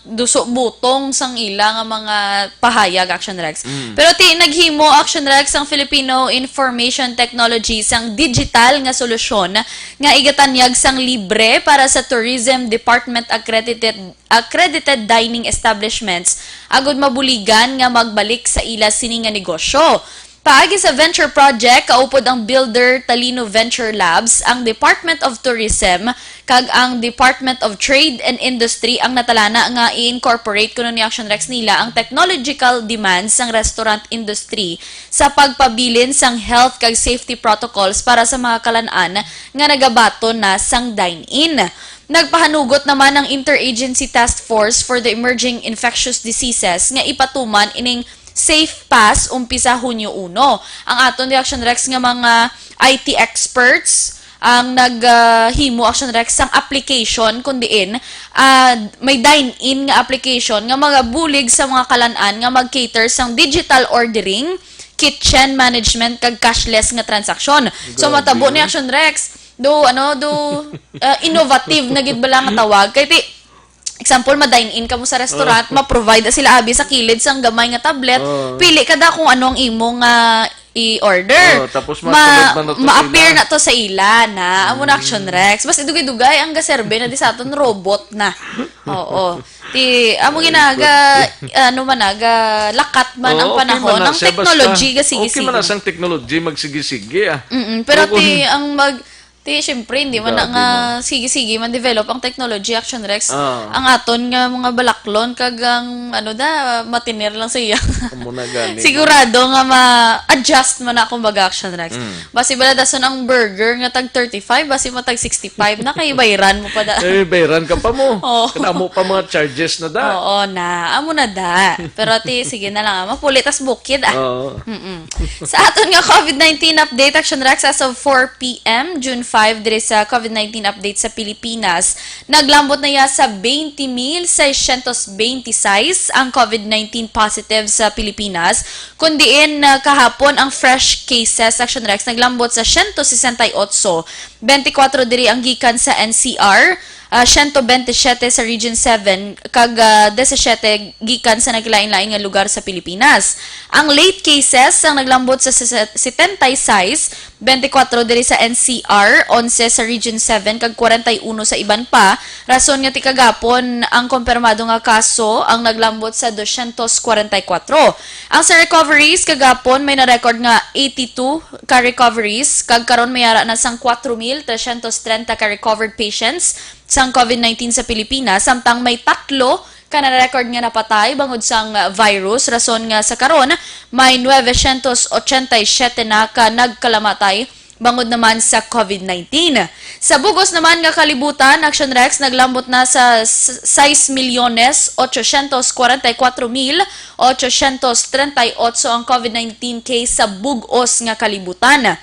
[SPEAKER 9] duso butong sang ila nga mga pahayag action rex. Pero ti naghimo action rex ang Filipino Information Technology sang digital nga solusyon nga igatanyag sang libre para sa Tourism Department accredited dining establishments agud mabuligan nga magbalik sa ila sini nga negosyo. Paagi sa venture project, kaupod ang Builder Talino Venture Labs, ang Department of Tourism, kag ang Department of Trade and Industry ang natalana nga i-incorporate kuno ni Action Rex nila ang technological demands sang restaurant industry sa pagpabilin sang health kag safety protocols para sa mga kalan-an nga nagabato na sang dine-in. Nagpahanugot naman ang Interagency Task Force for the Emerging Infectious Diseases nga ipatuman ining Safe Pass umpisa Hunyo 1. Ang aton di Action Rex nga mga IT experts ang naghimo Action Rex sang application kundiin may dine-in nga application nga magabulig sa mga kalan-an nga mag-cater sang digital ordering, kitchen management kag cashless nga transaksyon. So matabo ni Action Rex innovative na gid bala nga tawag kay ti example, ma-dine-in ka mo sa restaurant, ma-provide sila abi sa kilid sang gamay nga tablet, pili ka da kung ano ang imong i-order.
[SPEAKER 4] Tapos ma-appear
[SPEAKER 9] na to sa ila na. Amo na Action Rex. Bas idugay-dugay ang gaserbe na di sa aton robot na. Oo. Ti amo ginaga lakat man ang panahon ng technology gasigi-sige.
[SPEAKER 4] Okay man sang technology magsigi-sige
[SPEAKER 9] pero ti ang syempre, hindi man nga sige-sige man develop ang technology Action Rex. Ang aton nga mga balaklon kag ang matinir lang sa iya. Sigurado nga ma-adjust man akong baga Action Rex. Basi bala dason ang burger nga tag 35, basi matag 65 na kay bayran mo pa da.
[SPEAKER 4] Bayran ka pa mo. Kana mo pa mga charges na da.
[SPEAKER 9] Oo na, amo na da. Pero sige na lang mapulit as bukid Sa aton nga COVID-19 update Action Rex as of 4 p.m. June 5 dire sa COVID-19 update sa Pilipinas. Naglambot na ya sa 20,626 ang COVID-19 positive sa Pilipinas. Kundiin kahapon ang fresh cases Action Rex naglambot sa 168. 24 diri ang gikan sa NCR. 127 sa Region 7 kag 17 gikan sa naglain-lain nga lugar sa Pilipinas. Ang late cases ang naglambot sa 76, 24 diri sa NCR, 11 sa Region 7 kag 41 sa iban pa. Rason nga ti kagapon ang kumpirmado nga kaso ang naglambot sa 244. Ang sa recoveries kagapon may na-record nga 82 ka recoveries kag karon mayara na sang 4,330 ka recovered patients sang COVID-19 sa Pilipinas, samtang may 3 ka na-record nga napatay bangod sang virus. Rason nga sa karon may 987 na ka nagkalamatay bangod naman sa COVID-19. Sa bugos naman nga kalibutan, Action Rex naglambot na sa 6,844,838 ang COVID-19 case sa bugos nga kalibutan.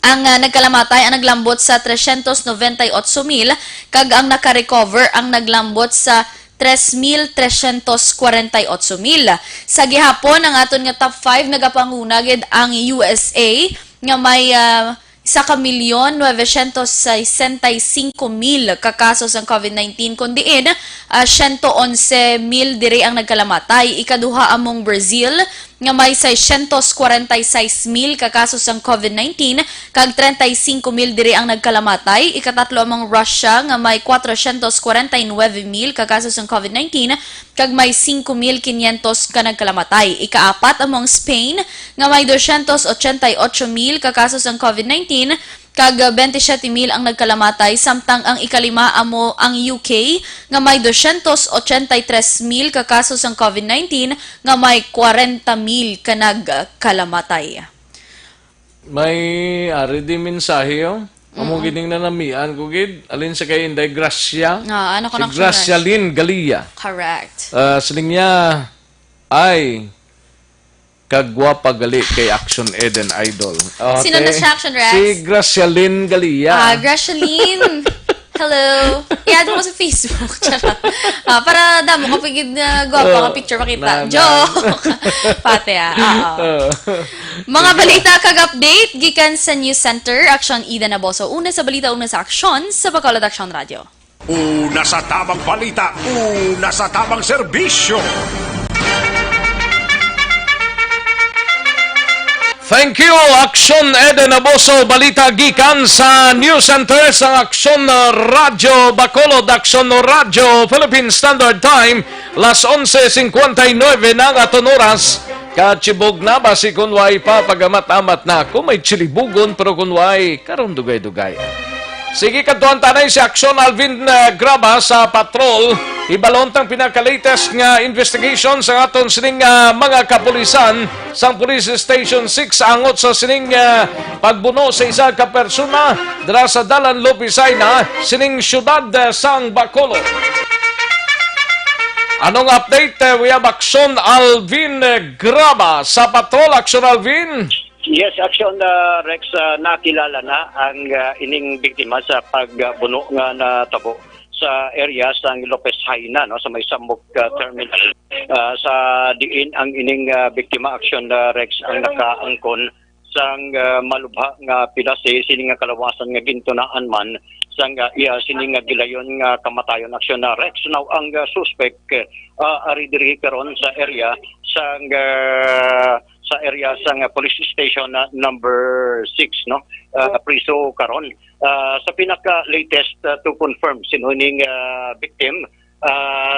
[SPEAKER 9] Ang nagkalamatay ang naglambot sa 398,000 kag ang naka-recover ang naglambot sa 3,348,000. Sa gihapon ang aton nga top 5 nagapanguna gid ang USA nga may 1,965,000 kakasos ang COVID-19 kundiin 111,000 diri ang nagkalamatay. Ikaduha among Brazil nga may 646,000 kakasos ang COVID-19 kag 35,000 diri ang nagkalamatay. Ikatatlo among Russia nga may 449,000 kakasos ang COVID-19 kag may 5,500 ka nagkalamatay. Ikaapat among Spain nga may 288,000 kakasos ang COVID-19 kag 27,000 ang nagkalamatay, samtang ang ikalima amo ang UK nga may 283,000 kakasos ang COVID-19 nga may 40,000 ka nagkalamatay.
[SPEAKER 4] May ari di mensahe amo gining nanamian ko gid alin sa kay Inday Gracia.
[SPEAKER 9] Ano ko
[SPEAKER 4] si Gracia Lynn Galia.
[SPEAKER 9] Correct.
[SPEAKER 4] Siling niya ay kagwapa gali kay Action Eden Idol.
[SPEAKER 9] Sino na siya, Action Rex?
[SPEAKER 4] Si Gracia Lynn Galia.
[SPEAKER 9] Gracia Lynn. Hello. I-add mo sa Facebook. Charot. Para damo kapag gwapa ka picture makita. Joke. Pate Oo. Mga balita kag update gikan sa News Center Aksyon Ida Naboso. Una sa balita, una sa aksyon sa Bacolod Aksyon Radio.
[SPEAKER 6] Una sa tamang balita, una sa tamang serbisyo.
[SPEAKER 4] Thank you, Aksyon Eden Naboso. Balita gikan sa News Center sa Aksyon Radio Bacolod, Aksyon Radio Philippine Standard Time, las 11:59 na nga oras. Kachibog na ba si kunway pa pagamat-amat na ako may chilibugon pero kunway karon dugay-dugay. Sige kadtuan tanay si Aksyon Alvin Graba sa patrol. Ibalontang pinaka-latest nga investigation sa aton sining mga kapulisan sang Police Station 6 angot sa sining pagbuno sa isa ka persona dira sa Dalan Lopisay na sining syudad sang Bacolod. Anong update? We have Aksyon Alvin Graba sa patrol. Aksyon Alvin?
[SPEAKER 10] Yes, Aksyon Rex, nakilala na ang ining biktima sa pagbuno nga natabo sa area sa Lopez Haina, no, sa may Samok Terminal. Sa diin ang ining biktima, Aksyon Rex, ang nakaangkon sang malubha nga pilase sining nga kalawasan nga gintunaan man sang iya sining nga gilayon nga kamatayon, Aksyon Rex. Now ang suspect ari diri karon sa area sang police station number 6, no, priso karon. Sa pinaka latest to confirm sinuning victim,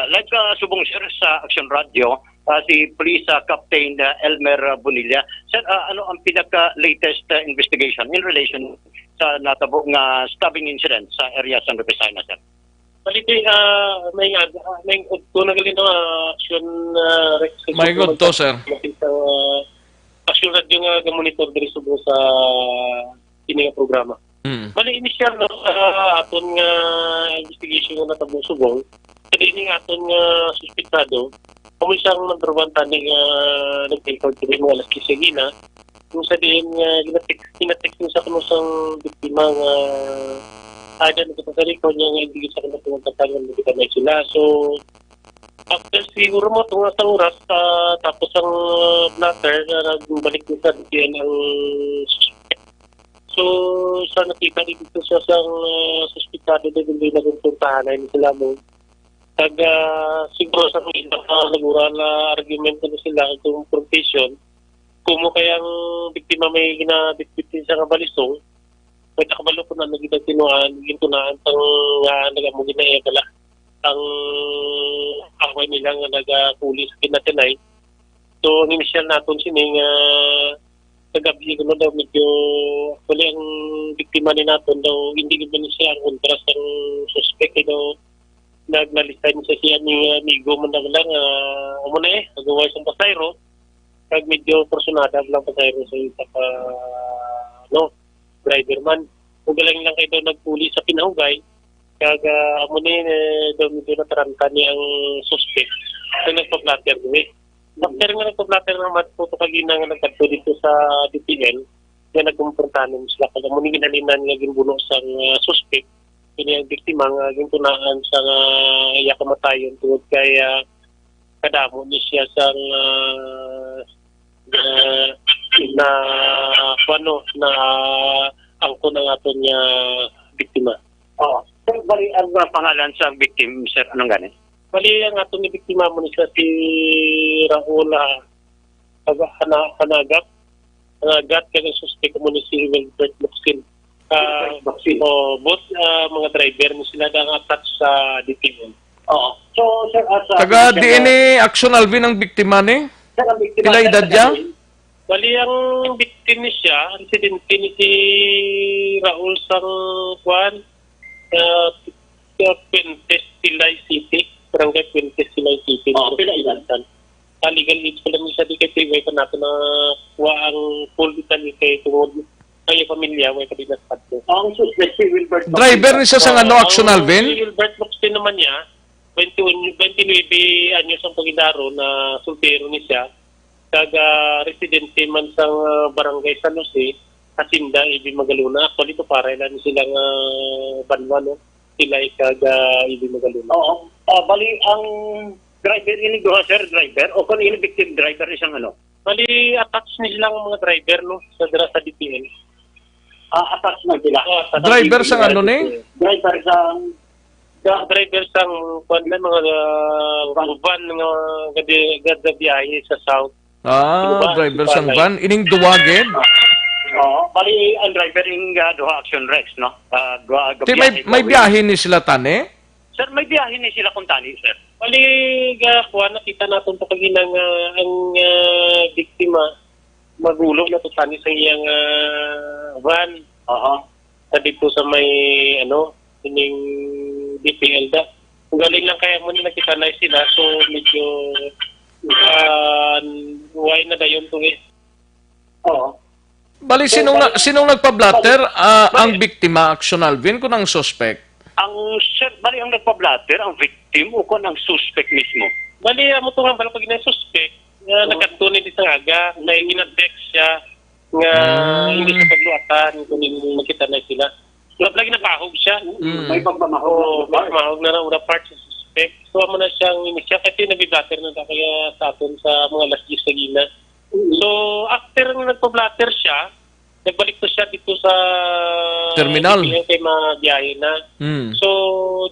[SPEAKER 10] like subong sir sa Aksyon Radio, si Police Captain Elmer Bonilla. Sir, ano ang pinaka latest investigation in relation sa natabo nga stabbing incident sa area sa Lopez-Haina, sir?
[SPEAKER 11] Baliti, may tunagalin na Aksyon Rex.
[SPEAKER 4] May good to, sir.
[SPEAKER 11] Aksyon Radio nga monitor diri subong sa kini nga programa. Bali inisyal no aton nga investigation nga natabo subong. Kini nga aton nga suspetado kung siyang number 1 tani nga nag-take out diri mga alas 15 gina. Kung sa diin nga ginatext sa kuno sang biktima nga ada nito sa record niya nga hindi sa kanila tumatatagan ng kita na sila. So after siguro mo tunga sa oras tapos ang blatter na nagbalik din sa diyan ang suspect. So sa nakita dito sa sang suspetado na hindi naguntuntahan ay sila mo tag siguro sa nagura na argument na sila itong confession kung kayang biktima may ginabitbitin sa kabalisong may nakabalo ko na nagitatinuan gintunaan tang nagamo ginaegala ang away nila nga nagapulis kinatinay. So ang initial naton sining kagabi ko daw medyo actually ang biktima ni naton daw hindi gid siya ang kontras ang suspect daw nagnalisay niya siya ni amigo man lang umuna nagaway sa pasayro kag medyo personada lang pasayro sa isa pa driver man ug galing lang kay daw nagpulis sa pinahugay kag amo ni daw medyo nataranta ni ang suspect so nagpa-blatter ni after nga nagpa-blatter ng matputo kagina nga nagkadto dito sa DPN nga nagkumprontanon sila kag amo ni ginalinan nga ginbuno sang suspect kini ang biktima nga gintunaan sa iya kamatayon tungod kay kadamo ni siya sang na angko ng aton nga biktima.
[SPEAKER 10] Sir, bali ang pangalan sa victim, sir, anong gani?
[SPEAKER 11] Bali ang aton ni biktima mo ni siya si Raul Hanagat kaya suspect mo ni si Wilbert Luxin. Both mga driver ni sila ang attach sa DPN.
[SPEAKER 10] So, sir,
[SPEAKER 4] taga DNA Aksyon Alvin ang biktima ni?
[SPEAKER 10] Sir, ang biktima.
[SPEAKER 4] Pila edad niya?
[SPEAKER 11] Bali ang biktima siya, residente ni si Raul sang Juan, Puentes, Silay City, Barangay Puentes, Silay City.
[SPEAKER 10] Pila edad?
[SPEAKER 11] Legal age ko lang siya di kay Tiway pa natin na kuha ang full detalye kay tungod kay pamilya, way pa din natin.
[SPEAKER 10] Ang suspect si Wilbert.
[SPEAKER 4] Driver ni siya sa Aksyon Alvin?
[SPEAKER 11] Si Wilbert Luxin naman niya, 29 anyos ang pagidaro na soltero ni siya. Kaga residente man sa Barangay San Jose, Hacienda, Ibi Magaluna. Actually, ito para ilan silang banwa, no? sila ikag hindi magaluna.
[SPEAKER 10] Oo. Bali, ang driver, ini duha, sir, driver, o kung ini victim driver, isang ano?
[SPEAKER 11] Bali, attached na silang mga driver, no? Sa DPL.
[SPEAKER 10] Attached na sila.
[SPEAKER 4] Driver sa ano ni?
[SPEAKER 10] Driver sa...
[SPEAKER 11] Driver sa mga van, mga gadabiyahe sa south.
[SPEAKER 4] Driver sa van. Ining duwagin?
[SPEAKER 10] Oo. Bali, ang driver yung duha action Rex, no?
[SPEAKER 4] May biyahe ni sila tani?
[SPEAKER 10] Sir, may biyahe ni sila kung tani, sir.
[SPEAKER 11] Bali, nakita natin ito kaginang ang biktima magulong na tutani sa iyang van. Sabi po sa may, ining DPL da. Kung galing lang kaya mo na nakita na sila, so medyo why na dayon to eh.
[SPEAKER 10] Oo.
[SPEAKER 4] Bali, sinong nagpa-blatter? Ang biktima, Action Alvin, kung ang suspect?
[SPEAKER 10] Bali, ang nagpa-blatter, ang victim, o kung ang suspect mismo?
[SPEAKER 11] Bali, mo ito nga, pag na suspect, nga nagkatunay di sa aga, na gina-text siya, nga hindi sa pagluatan, kung makita na sila. Lagi napahog siya.
[SPEAKER 10] May pagmamahog.
[SPEAKER 11] Pagmamahog na una part sa suspect. So, mo na siyang inisya, kasi nag-blatter na kaya sa atin sa mga last years sa gina. So, after nagpa-blatter siya, nagbalik to siya dito sa
[SPEAKER 4] terminal.
[SPEAKER 11] Kay mabiyahe na. So,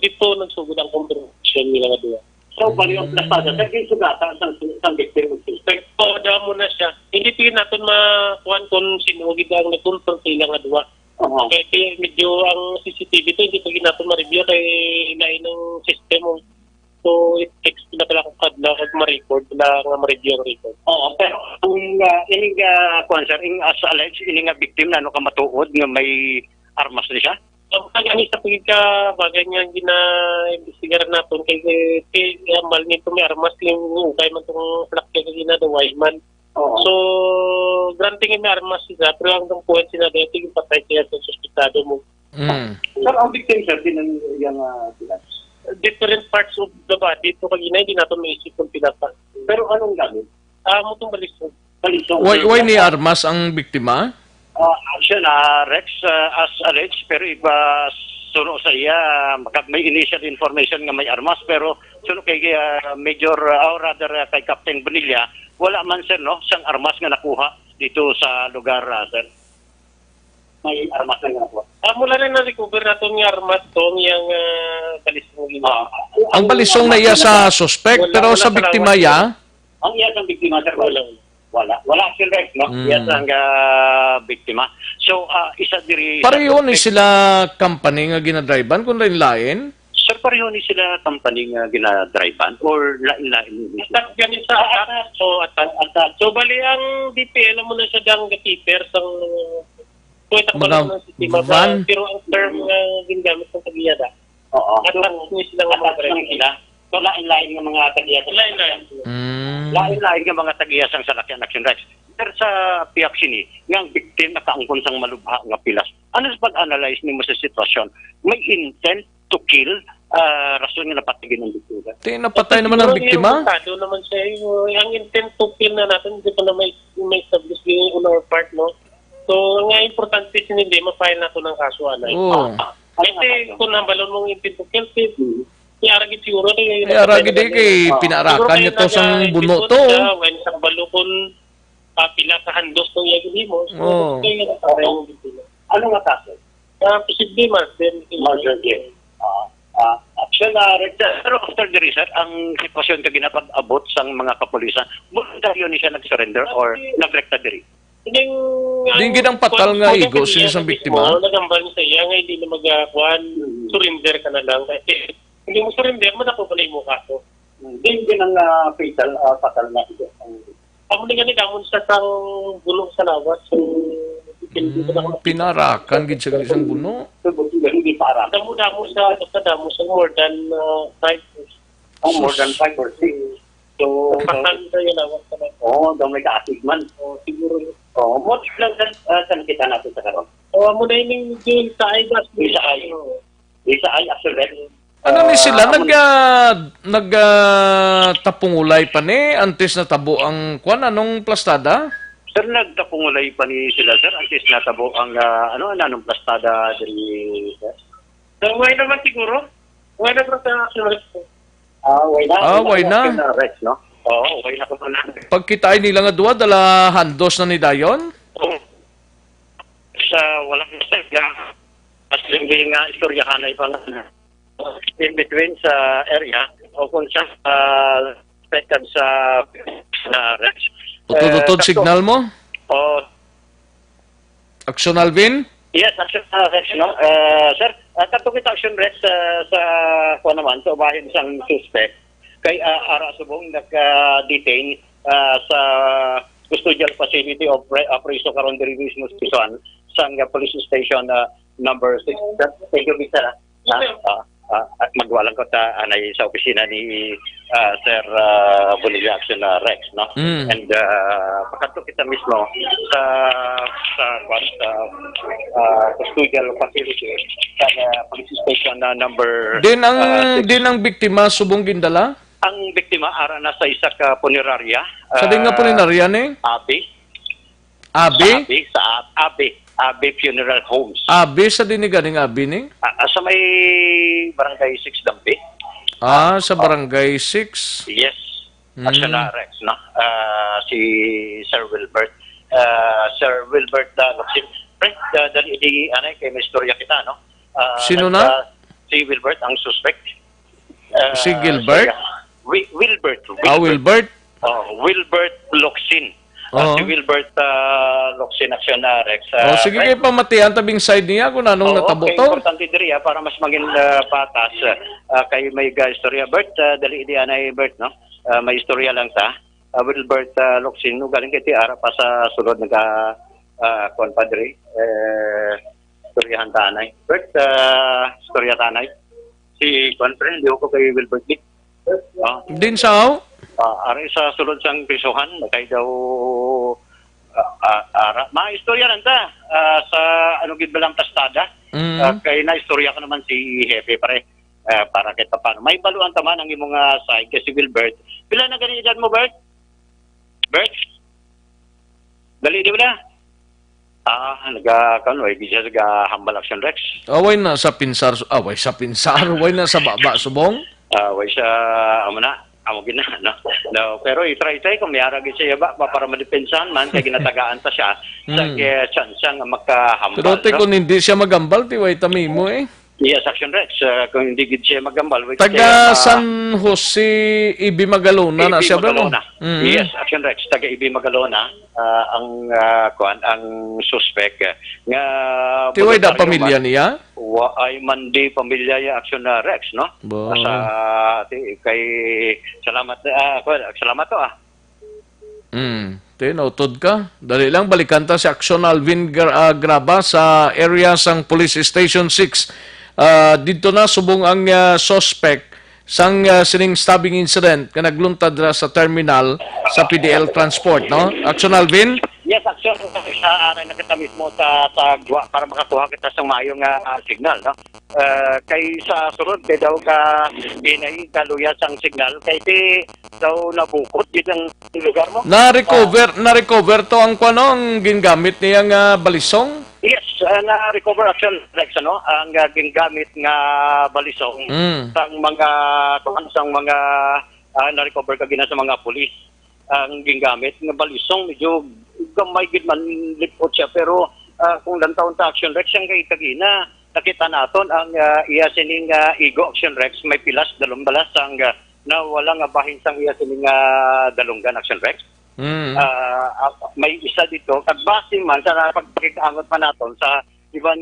[SPEAKER 11] dito nagsugod ang confirmation nila nga doon.
[SPEAKER 10] So, bali ang plastada, sa kayo sugata ang victim ng suspect.
[SPEAKER 11] Damo na siya. Hindi tingin natin makuhan kung sinugid ang nag-confirm sila nga doon. Kaya medyo ang CCTV to, hindi tingin natin ma-review kay lain ng system. So, it takes na pala kung kadla kag ma-record na nga ma-review ang record.
[SPEAKER 10] Oo, pero kung ining sir, as alleged, ining victim na kamatuod nga may armas na siya?
[SPEAKER 11] Ang isa pagig ka bagay nga gina-investigar natin kay amal nito may armas yung ukay man itong plakya ka gina the Wiseman. So, granting may armas siya, pero hanggang point sila dito yung patay siya sa suspitado mo.
[SPEAKER 10] Sir, ang victim, sir, din ang yung
[SPEAKER 11] different parts of the body. Ito kagina, hindi natin maisip kung pinapa.
[SPEAKER 10] Pero anong gamit?
[SPEAKER 11] Mutong balisong.
[SPEAKER 4] Why ni armas ang biktima?
[SPEAKER 10] Action, Rex, as alleged, pero iba suno sa iya, may initial information nga may armas, pero suno kay Major, or rather kay Captain Bonilla, wala man, sir, no? Siyang armas nga nakuha dito sa lugar, sir. May armas na nga nakuha.
[SPEAKER 11] Mula na na-recover na itong armas itong yung balisong ginawa.
[SPEAKER 4] Ang balisong na iya sa suspect, pero sa biktima ya?
[SPEAKER 10] Ang iya sa biktima, sir, wala sila, Rex, no? Iya sa biktima. So, isa diri...
[SPEAKER 4] Pareho ni sila company nga ginadriban kung lain-lain?
[SPEAKER 10] Sir, pareho ni sila company nga ginadriban or lain-lain?
[SPEAKER 11] Attack ganun sa attack. So, bali ang DPL mo na siya dang gatiper sa
[SPEAKER 4] mga van?
[SPEAKER 11] Pero ang term nga ginagamit ng tagiyada. Attack niya sila nga mga
[SPEAKER 10] So, lain-lain ng mga tagiyasang. Lain-lain ng mga tagiyasang sa Lakyan Action Rex. Pero sa piyak sini, nga ang victim nakaangkon sang malubha nga pilas. Ano sa pag-analyze nimo sa sitwasyon? May intent to kill, rason nga napatigin ng biktima.
[SPEAKER 4] Napatay naman ang biktima?
[SPEAKER 11] Naman siya, ang intent to kill na natin, hindi pa na may establish yung unang part, no? So, nga importante sinindi, ma-file na ito ng kaso, anay. Kasi kung nabalon mong intent to kill, iaragid siguro
[SPEAKER 4] iaragid kay pinarakan niya to sa buno to.
[SPEAKER 11] When sa balukon pila sa handos to yagid mo.
[SPEAKER 10] Ano nga kaso?
[SPEAKER 11] Posible
[SPEAKER 10] murder. Action pero after the research, ang sitwasyon ka ginapag-abot sa mga kapulisan, voluntaryo ni siya nag-surrender or nag-rekta diri?
[SPEAKER 4] Hindi ginang patal nga igo sa isang biktima.
[SPEAKER 11] Nagambal sa iya nga hindi na mag-akuan, surrender ka na lang. Hindi mo surrender, manakukulay mo kaso.
[SPEAKER 10] Hindi ang fatal na ito.
[SPEAKER 11] Ako na ganit, amon sa sang bulong sa lawas. So,
[SPEAKER 4] pinarakan gid sa isang buno.
[SPEAKER 10] Hindi para.
[SPEAKER 11] Damo sa more than 5 years.
[SPEAKER 10] More than 5 or 6.
[SPEAKER 11] So, patal sa yung lawas.
[SPEAKER 10] Daw may kaasig man.
[SPEAKER 11] Siguro.
[SPEAKER 10] Mo lang saan kita natin sa karon.
[SPEAKER 11] Muna yung sa ay.
[SPEAKER 10] Isa ay actually.
[SPEAKER 4] Ano ni sila? Nagtapungulay pa ni? Antes na tabo ang kwan? Anong plastada?
[SPEAKER 10] Sir, nagtapungulay pa ni sila, sir. Antes na tabo ang anong plastada diri, sir?
[SPEAKER 11] Way naman siguro. Way na sa action rex.
[SPEAKER 10] Way na.
[SPEAKER 4] Way na.
[SPEAKER 10] Action arrest, no? Oo, way na ko na.
[SPEAKER 4] Pagkitain nila nga duwa, dala handos na ni dayon?
[SPEAKER 10] Oo. Sa walang nasagya, as hindi nga istoryahan ay pang in between sa area o kung siya expected sa Rex.
[SPEAKER 4] Utod-utod signal mo?
[SPEAKER 10] Oh,
[SPEAKER 4] Action Alvin?
[SPEAKER 10] yes, action Rex, no? Sir, katong kita action Rex sa kuha naman, sa ubahin isang suspect kay Ara Subong nag-detain sa custodial facility of Preso karon diri mismo sa police station number 6. Thank you, Mr. Magwalang ko anay sa opisina ni Sir Bonilla Action Rex, no? And pagkato kita mismo sa custodial facility sa police station number
[SPEAKER 4] Din ang biktima subong gindala?
[SPEAKER 10] ang biktima ara na sa isa ka punerarya.
[SPEAKER 4] Sa din nga punerarya ni?
[SPEAKER 10] Abi. Sa Abi Funeral Homes.
[SPEAKER 4] Abi sa diniganing Abi ni?
[SPEAKER 10] Sa may Barangay 6 Dampi.
[SPEAKER 4] Sa Barangay 6.
[SPEAKER 10] Yes. Action Rex, no? Si Sir Wilbert. Sir Wilbert Locsin. Dali anay kay may istorya kita, no?
[SPEAKER 4] Sino na?
[SPEAKER 10] Si Wilbert ang suspect.
[SPEAKER 4] Si Gilbert?
[SPEAKER 10] Wilbert.
[SPEAKER 4] Wilbert?
[SPEAKER 10] Wilbert Locsin. Si Wilbert Locsin Action Rex.
[SPEAKER 4] Sige kayo pamatihan tabing side niya kung anong natabo to.
[SPEAKER 10] Importante diri para mas maging patas kay may istorya. Bert, dali di anay Bert, no? May istorya lang ta. Wilbert Locsin, no, galing kay Tiara pa sa sulod konpadre. Istoryahan tanay. Bert, istorya tanay. Si konfren, di ko kay Wilbert Dick.
[SPEAKER 4] Din sao?
[SPEAKER 10] Ari sa sulod sang prisuhan, kay daw istorya lang ta sa gid balang pastada. Kay na istorya ka naman si Hepe pare para kita paano. May baluan taman ang imong side kay si Wilbert. Pila na gani edad mo, Bert? Bert? Dali di wala? Nagkanoy, di siya hambal Action Rex.
[SPEAKER 4] Away na sa pinsar, away na sa baba subong.
[SPEAKER 10] Way siya, amo gina, no? Pero i-try kung mayara gid siya ba para madepensahan man kay ginatagaan ta siya sa chance nga makahambal.
[SPEAKER 4] Pero kung hindi siya magambal, tiway tamimo eh.
[SPEAKER 10] Yes, Action Rex. Kung hindi gid siya magambal.
[SPEAKER 4] Taga San Jose, Ibi Magalona na siya ba mo?
[SPEAKER 10] Yes, Action Rex. Taga Ibi Magalona ang suspect. Nga
[SPEAKER 4] tiway da pamilya niya?
[SPEAKER 10] Ay mandi pamilya ya Action Rex, no? Sa kay salamat to
[SPEAKER 4] Nautod ka. Dali lang, balikan ta si Action Alvin Graba sa area sang Police Station 6. Dito na subong ang suspect sang sining stabbing incident ka nagluntad sa terminal sa PDL Transport, no? Action Alvin?
[SPEAKER 10] Yes, Action. Aray na kita mismo sa GWA para makakuha kita sa mayong signal, no? Kay sa sunod, kay daw ka kaluya sang signal, kay di daw nabukot dito ang lugar mo.
[SPEAKER 4] Na-recover to ang ang gingamit niyang balisong?
[SPEAKER 10] Yes, na-recover Action Rex, ano? Ang gingamit nga balisong sang mga na-recover ka gina sa mga pulis. Ang gingamit nga balisong medyo gamay gid man lipot siya pero kung lantaon ta Action Rex ang kay kagina nakita naton ang iya sining Igo Action Rex may pilas dalumbalas ang na wala nga bahin sang iya sining dalunggan Action Rex. May isa dito kagbase man sa pagpakikaangot pa naton sa ibang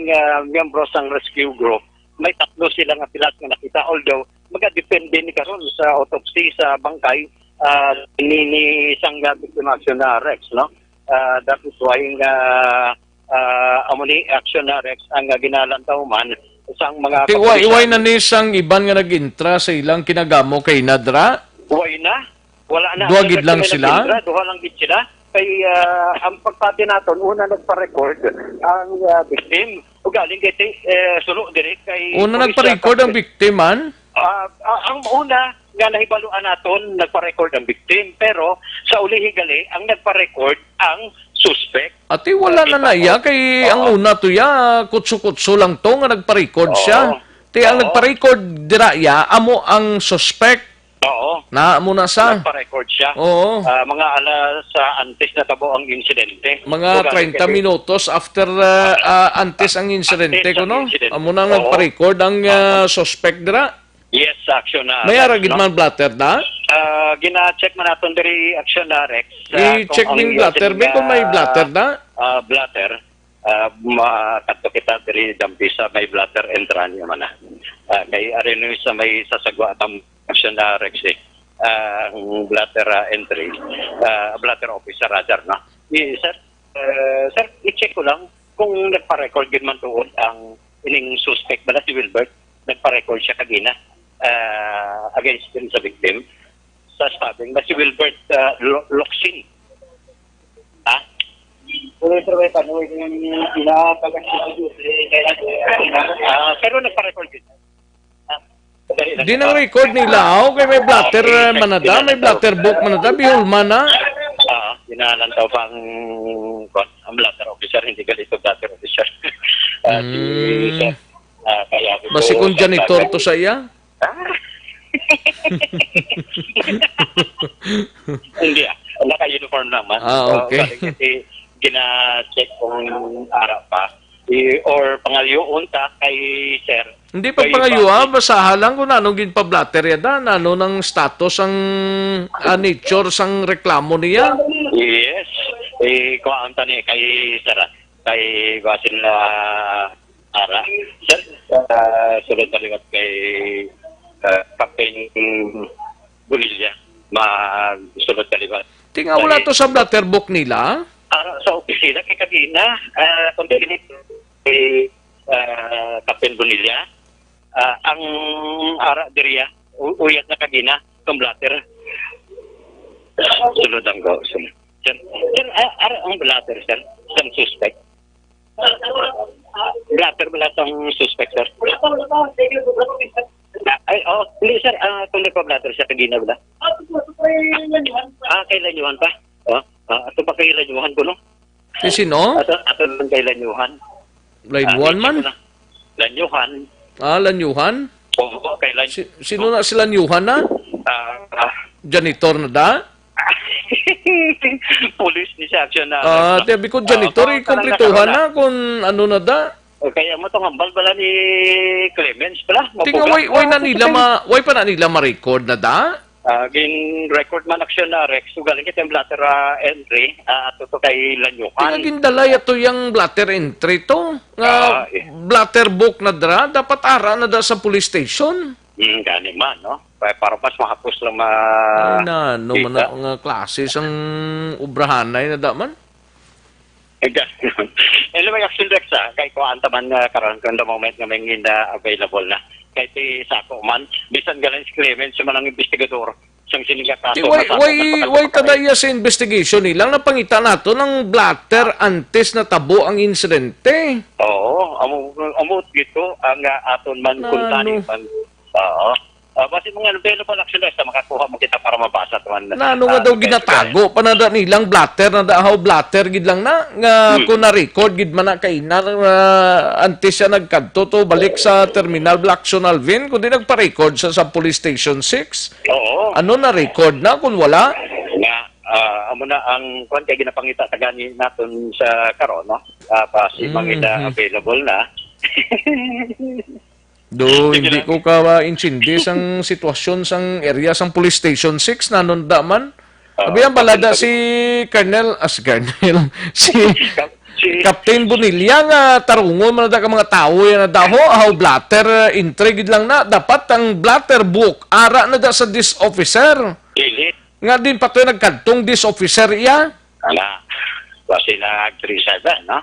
[SPEAKER 10] miyembro sang rescue group may tatlo sila nga pilas nga nakita although magadepende ni karon sa autopsy sa bangkay ni isang biktima Action Rex, no? That is why amuni Action Rex ang ginalantaw man sang mga
[SPEAKER 4] iway na ni sang iban nga nag-intra sa ilang kinagamo kay Nadra?
[SPEAKER 10] Iway na. Wala na.
[SPEAKER 4] Duha gid lang sila?
[SPEAKER 10] Duha lang gid sila. Kay ang pagpati naton una nagpa-record ang victim. O galing kay sulo dire kay
[SPEAKER 4] una nagpa-record ang biktiman?
[SPEAKER 10] Ang una nga nahibaluan naton nagpa-record ang victim pero sa uli higali ang nagpa-record ang suspect.
[SPEAKER 4] Ati wala na naya kay ang una to ya kutso-kutso lang to nga nagpa-record siya. Ti ang nagpa-record dira ya amo ang suspect.
[SPEAKER 10] Oo.
[SPEAKER 4] Na mo na sa.
[SPEAKER 10] Nagpa-record siya.
[SPEAKER 4] Oo.
[SPEAKER 10] Mga alas antes na tabo ang insidente.
[SPEAKER 4] Mga 30 minutos after antes ang insidente ko, no? Amo na nagpa-record ang suspect dira.
[SPEAKER 10] Yes, action na.
[SPEAKER 4] May aragid man blatter na?
[SPEAKER 10] Gina-check man natin diri action na, Rex.
[SPEAKER 4] I-check min blatter. May kung may blatter na?
[SPEAKER 10] Blatter. Makato kita diri dampi sa may blatter entran yung mana. Kay areno sa may sasagwa at action na, Rex ang blatter entry. Blatter officer radar, no? Sir, i-check ko lang kung nagpa-record din man tuon ang ining suspect bala si Wilbert. Nagpa-record siya kagina against din sa victim sa stabbing ba si Wilbert Locsin. Pero nagpa-record din.
[SPEAKER 4] Di nang record nila kay may blatter manada, may blatter book manada, bihol mana.
[SPEAKER 10] Dinalantaw pa ang blatter officer, hindi ganito blatter officer.
[SPEAKER 4] Basi kung janitor to sa iya?
[SPEAKER 10] Hindi naka-uniform naman.
[SPEAKER 4] Okay.
[SPEAKER 10] Kasi gina-check kung ara pa. Or pangalyuon ta kay sir.
[SPEAKER 4] Hindi pa pangayuha, basahan lang kung anong ginpa-blatter yada, ano ng status ang nature sang reklamo niya.
[SPEAKER 10] Yes. Kung ang tani kay sir, kay basin na ara. Sir, sulod taliwat kay Captain Bonilla. Sulod taliwat.
[SPEAKER 4] Tinga wala to sa blatter book nila?
[SPEAKER 10] Sa opisina kay Kabina, kung dili kay Captain Bonilla, ang ara diriya, uyat na Kabina, kung blatter. Sulod ang go. Sir, ara ang blatter, sir, sa suspect. Blatter bala ang suspect, sir. Hindi, sir, kung nagpa-blatter siya Kabina bala. Kailan yun pa? Ato pa kay Lanyuhan ko, no?
[SPEAKER 4] Sino?
[SPEAKER 10] Ato lang kay Lanyuhan.
[SPEAKER 4] Lanyuhan man?
[SPEAKER 10] Lanyuhan.
[SPEAKER 4] Lanyuhan?
[SPEAKER 10] Oo, kay Lanyuhan.
[SPEAKER 4] Sino na si Lanyuhan na? Janitor na da?
[SPEAKER 10] Police ni siya action na.
[SPEAKER 4] Tiyabi ko janitor, ikomplituhan na kung ano na da.
[SPEAKER 10] Kaya mo itong hambal bala ni Clemens pala.
[SPEAKER 4] Tinga, way pa na nila ma-record na da?
[SPEAKER 10] Gin-record man action na, Rex. So, galing kita yung blatter entry at ito kay Lanyuhan.
[SPEAKER 4] Tinga gindalay ito yung blatter entry to. Blatter book na dra, dapat ara na da sa police station.
[SPEAKER 10] Gani man, no? Para pas mahapos lang
[SPEAKER 4] ano man ang klase sang ubrahanay na da man?
[SPEAKER 10] Anyway, action, Rex, kay ko antaman karon kung the moment nga may available na. Kahit sako man, bisan galing si Clemens, yung manang investigador, siyang sinigatato.
[SPEAKER 4] Way tadaya sa investigation nilang napangita nato ng blatter antes na tabo ang insidente.
[SPEAKER 10] Oo, amot gito ang aton man kuntani man. Oo. Basi mga available action na makakuha mo kita para mabasa tuan.
[SPEAKER 4] Ano nga daw ginatago panada nilang blatter na dahaw blatter gid lang na nga kung na-record gid man na kay antes siya nagkadto to balik sa Terminal Blackson Alvin kundi nagpa-record sa police station 6.
[SPEAKER 10] Oo.
[SPEAKER 4] Ano na-record na kung wala?
[SPEAKER 10] Nga amo na ang kung kay ginapangita tagani naton sa karon, no? Basi mangita available na.
[SPEAKER 4] Hindi ko ka intindi sang sitwasyon sang area sang police station 6 nanon da man. Abi ang balada si Captain Bonilla nga tarungon man da ka mga tawo yan na daho how blatter intrigue lang na dapat ang blatter book ara na da sa this officer. Nga din patoy nagkadtong this officer iya.
[SPEAKER 10] Kasi nag-37, no?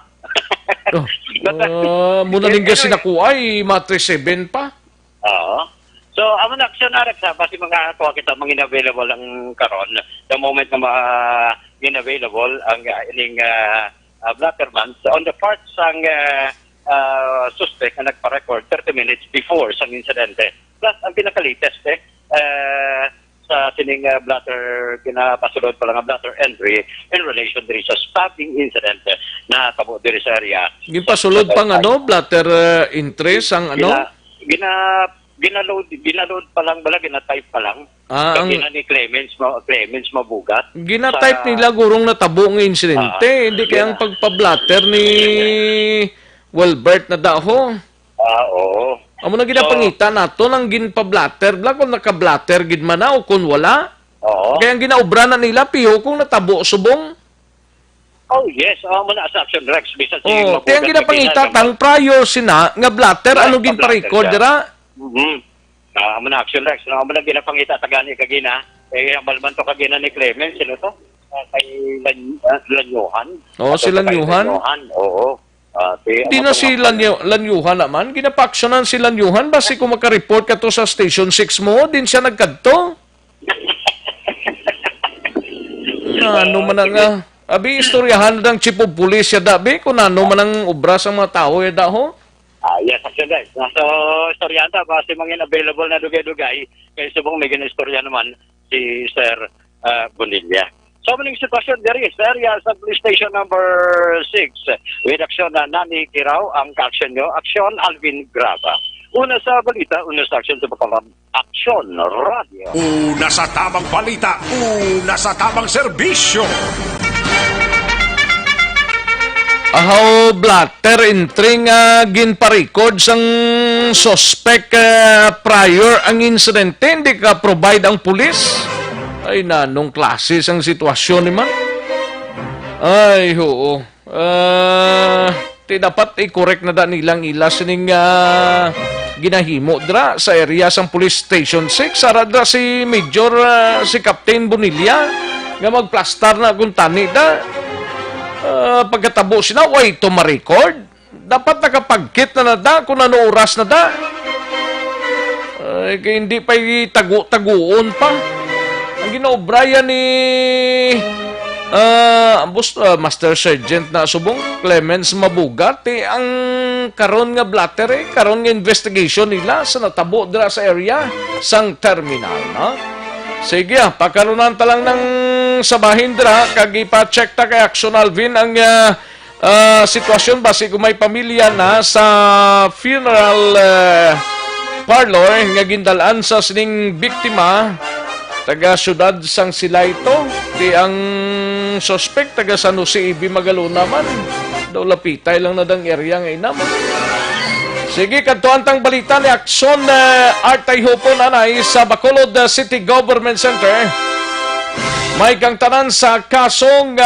[SPEAKER 4] Muna ning gasi nakuha matre 7 pa.
[SPEAKER 10] Oo. So, amo na action na sa basi mga kuha kita mga available ang karon. The moment na available ang ining Blatterman on the part sang suspect na nagpa-record 30 minutes before sang insidente. Plus ang pinaka-latest sa sining blatter kinapasulod pa lang ang blatter entry in relation diri sa stabbing incident na tabo diri sa area.
[SPEAKER 4] Gipasulod pang blatter entry sang
[SPEAKER 10] ginaload pa lang bala, gina-type pa lang.
[SPEAKER 4] Ang
[SPEAKER 10] ni Clemens Mabugat.
[SPEAKER 4] gina-type nila gurong natabo ng insidente, hindi kaya ang pagpa-blatter ni Wilbert na daho.
[SPEAKER 10] Oo.
[SPEAKER 4] Amo na ginapangita nato nang ginpa-blatter, bla kung naka-blatter gid man na o kung wala.
[SPEAKER 10] Oo.
[SPEAKER 4] Kaya ang ginaobra na nila piho kung natabo subong.
[SPEAKER 10] Oh, yes. Muna sa Action Rex. Bisa
[SPEAKER 4] Oh, kaya ang ginapangita tang prior sina nga blatter ano ginpa-record dira.
[SPEAKER 10] Muna Action Rex. Muna ginapangita tagani kagina. Ang balman to kagina ni Clemens. Sino to? Kay Lanyuhan.
[SPEAKER 4] Oh, si Lanyuhan.
[SPEAKER 10] Oo.
[SPEAKER 4] Hindi na si Lanyuhan naman. Ginapaksyonan si Lanyuhan. Basi kung makareport ka to sa Station 6 mo, din siya nagkadto. Ano man nga. Abi, istoryahan ng chief of police ya dabi. Kung ano man ang obra sa mga tao ya daho.
[SPEAKER 10] Yes, actually guys. So, istoryahan ta. Basi mga available na dugay-dugay. Kaya subong may istorya naman si Sir Bonilla. So, maning sitwasyon diri sa area sa police station number 6. With aksyon na Nani Kiraw, ang ka-aksyon nyo, aksyon Alvin Grava. Una sa balita, una sa aksyon sa pagkalam, Aksyon Radio.
[SPEAKER 6] Una sa tamang balita, una sa tamang serbisyo.
[SPEAKER 4] Ahaw, blatter entry nga ginpa-record sang suspect prior ang insidente, hindi ka provide ang pulis. Ay, nanong klase sang sitwasyon ni man? Ay, oo. Dapat i-correct na da nilang ilas ning ginahimo dra sa area sang Police Station 6. Ara dra si Major, si Captain Bonilla nga magplastar na kung tani da. Pagkatabo sila, why ito ma-record? Dapat nakapagkit na da kung ano oras na da. Kaya hindi pa taguon pa. Ang ginaobra yan ni Master Sergeant na subong Clemens Mabugat ang karon nga blatter karon nga investigation nila sa natabo dira sa area sang terminal na. Sige, pakaronan ta lang ng sabahin dira kag ipa-check ta kay Action Alvin ang sitwasyon basi kung may pamilya na sa funeral parlor nga gindalaan sa sining biktima taga syudad sang Silayto. Di ang suspect taga San Jose Ibi Magalona man. Daw lapitay lang na dang area nga inam. Sige, kantuan tang balita ni Aksyon Artay Hupon anay sa Bacolod City Government Center. May kang tanan sa kasong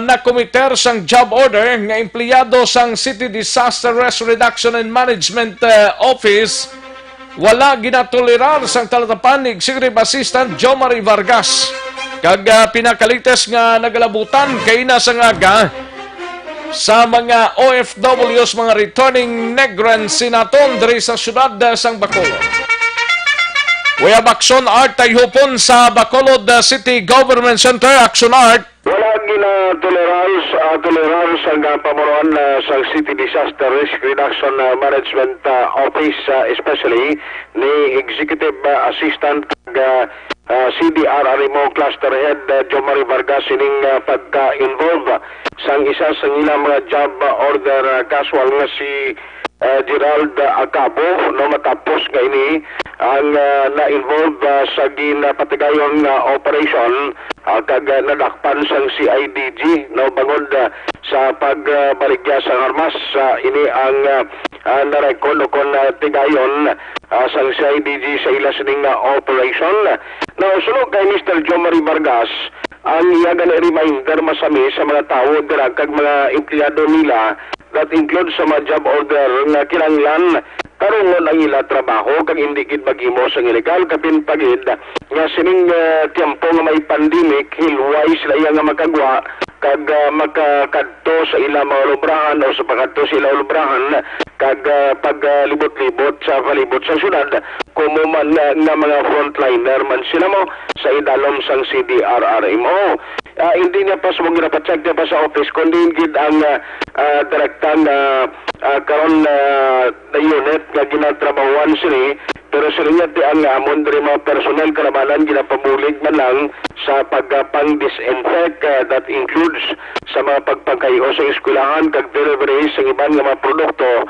[SPEAKER 4] nakomiter sang job order nga empleyado sang City Disaster Risk Reduction and Management Office. Wala ginatolerar sang talatapan ni Executive Assistant Jomari Vargas. Kag pinakalites nga nagalabutan kay na sang aga sa mga OFWs, mga returning migrants sinaton diri sa syudad sang Bacolod. Wayab Aksyon Art tay hupon sa Bacolod City Government Center. Aksyon Art.
[SPEAKER 12] Wala tolerar sa pamunuan sa City Disaster Risk Reduction Management Office, especially ni Executive Assistant CDRRMO Cluster Head Jomari Vargas ining pagka-involve sang isa sa ilang mga job order casual nga si Gerald Acabo no matapos nga ini ang na-involve sa ginapatigayon operation kag nadakpan sang CIDG no bangod sa pagbaligya sa armas ini ang narekod o kon tigayon sang CIDG sa ila sining operation. Now sulod kay Mr. Jomari Vargas ang iyagan reminder masami sa mga tao dira kag mga empleyado nila that include sa mga job order nga kinahanglan karon ang ila trabaho kag hindi gid maghimo sang illegal kapin pagid nga sining tiempo nga may pandemic hilway sila iya nga makagwa kag makakadto sa ila mga lubrahan o sa pagkadto sa ila lubrahan kag paglibot-libot sa palibot sa syudad kumo man nga mga frontliner man sila mo sa idalom sang CDRRMO. Hindi niya pa sa mga ginapacheck niya pa sa office kundi gid ang direktan karon na unit nga ginatrabahuan sila pero sila niya di ang amon diri mga personel karabanan ginapabulig man lang sa pagpang-disinfect that includes sa mga pagpagkayo sa eskwelahan kag delivery sa iban nga mga produkto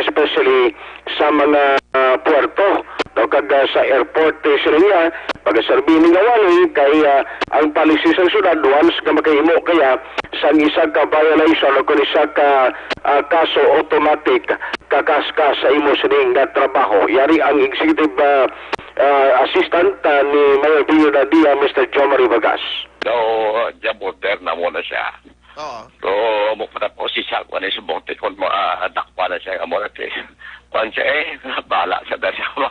[SPEAKER 12] especially sa mga puerto daw kag sa airport sila niya pagaserbi ni ngawali kay ang policy sa syudad once nga makahimo kaya sa isa ka violation o kung isa ka kaso automatic kakaska sa imo sining trabaho. Yari ang executive assistant ni Mayor Pio Nadia, Mr. Jomari Vargas.
[SPEAKER 13] So, jaboter na muna siya. So, mukha na po si Salwa ni Subonte kung dakpa na siya ang muna kung siya bahala sa dahil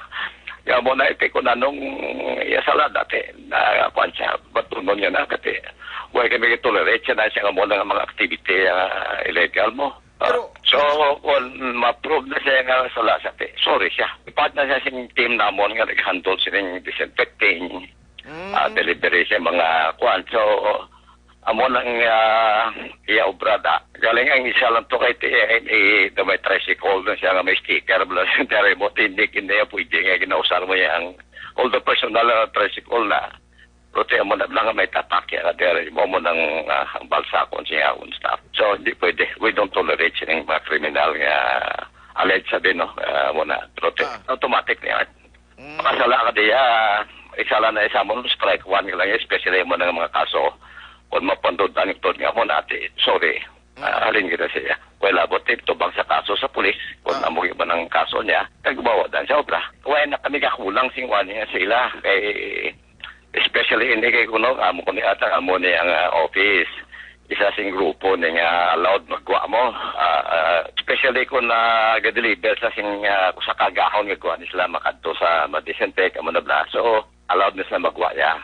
[SPEAKER 13] kaya muna ko na nung yasala dati na kung siya batunon niya na kasi huwag kami tolerate siya na siya muna ng mga activity illegal mo. So, kung ma-prove na siya nga sala sa sorry siya. Ipat na siya siyang team namon nga nag-handle siya ng disinfecting delivery siya mga kwan. So, amo nang iaubrada. Galing ang isa lang to kay TNA may tricycle na siya nga may sticker bala siya dari mo tindik hindi pwede nga ginausar mo yang all the personal tricycle na rote amo na lang may tatak ya dari mo nang balsa kon siya on staff. So hindi pwede. We don't tolerate ng mga criminal nga alleged sabi no mo na rote automatic na yan. Makasala ka diya isala na isa mo strike one lang especially mo ng mga kaso kung mapandod ang ito nga mo natin, sorry, halin kita siya. Wala abot ito bang sa kaso sa pulis, kung amoy ba ng kaso niya, nagbawa dan siya obra. Kaya na kami kakulang singwan niya sila, kay, especially hindi kay kuno, amo ko ni ata, amo niya ang office, isa sing grupo niya allowed magwa mo, especially kung nag-deliver sa sing sa kagahon nga kuha sila makadto sa madisinfect, amo na bla. So, allowed na sila magwa niya.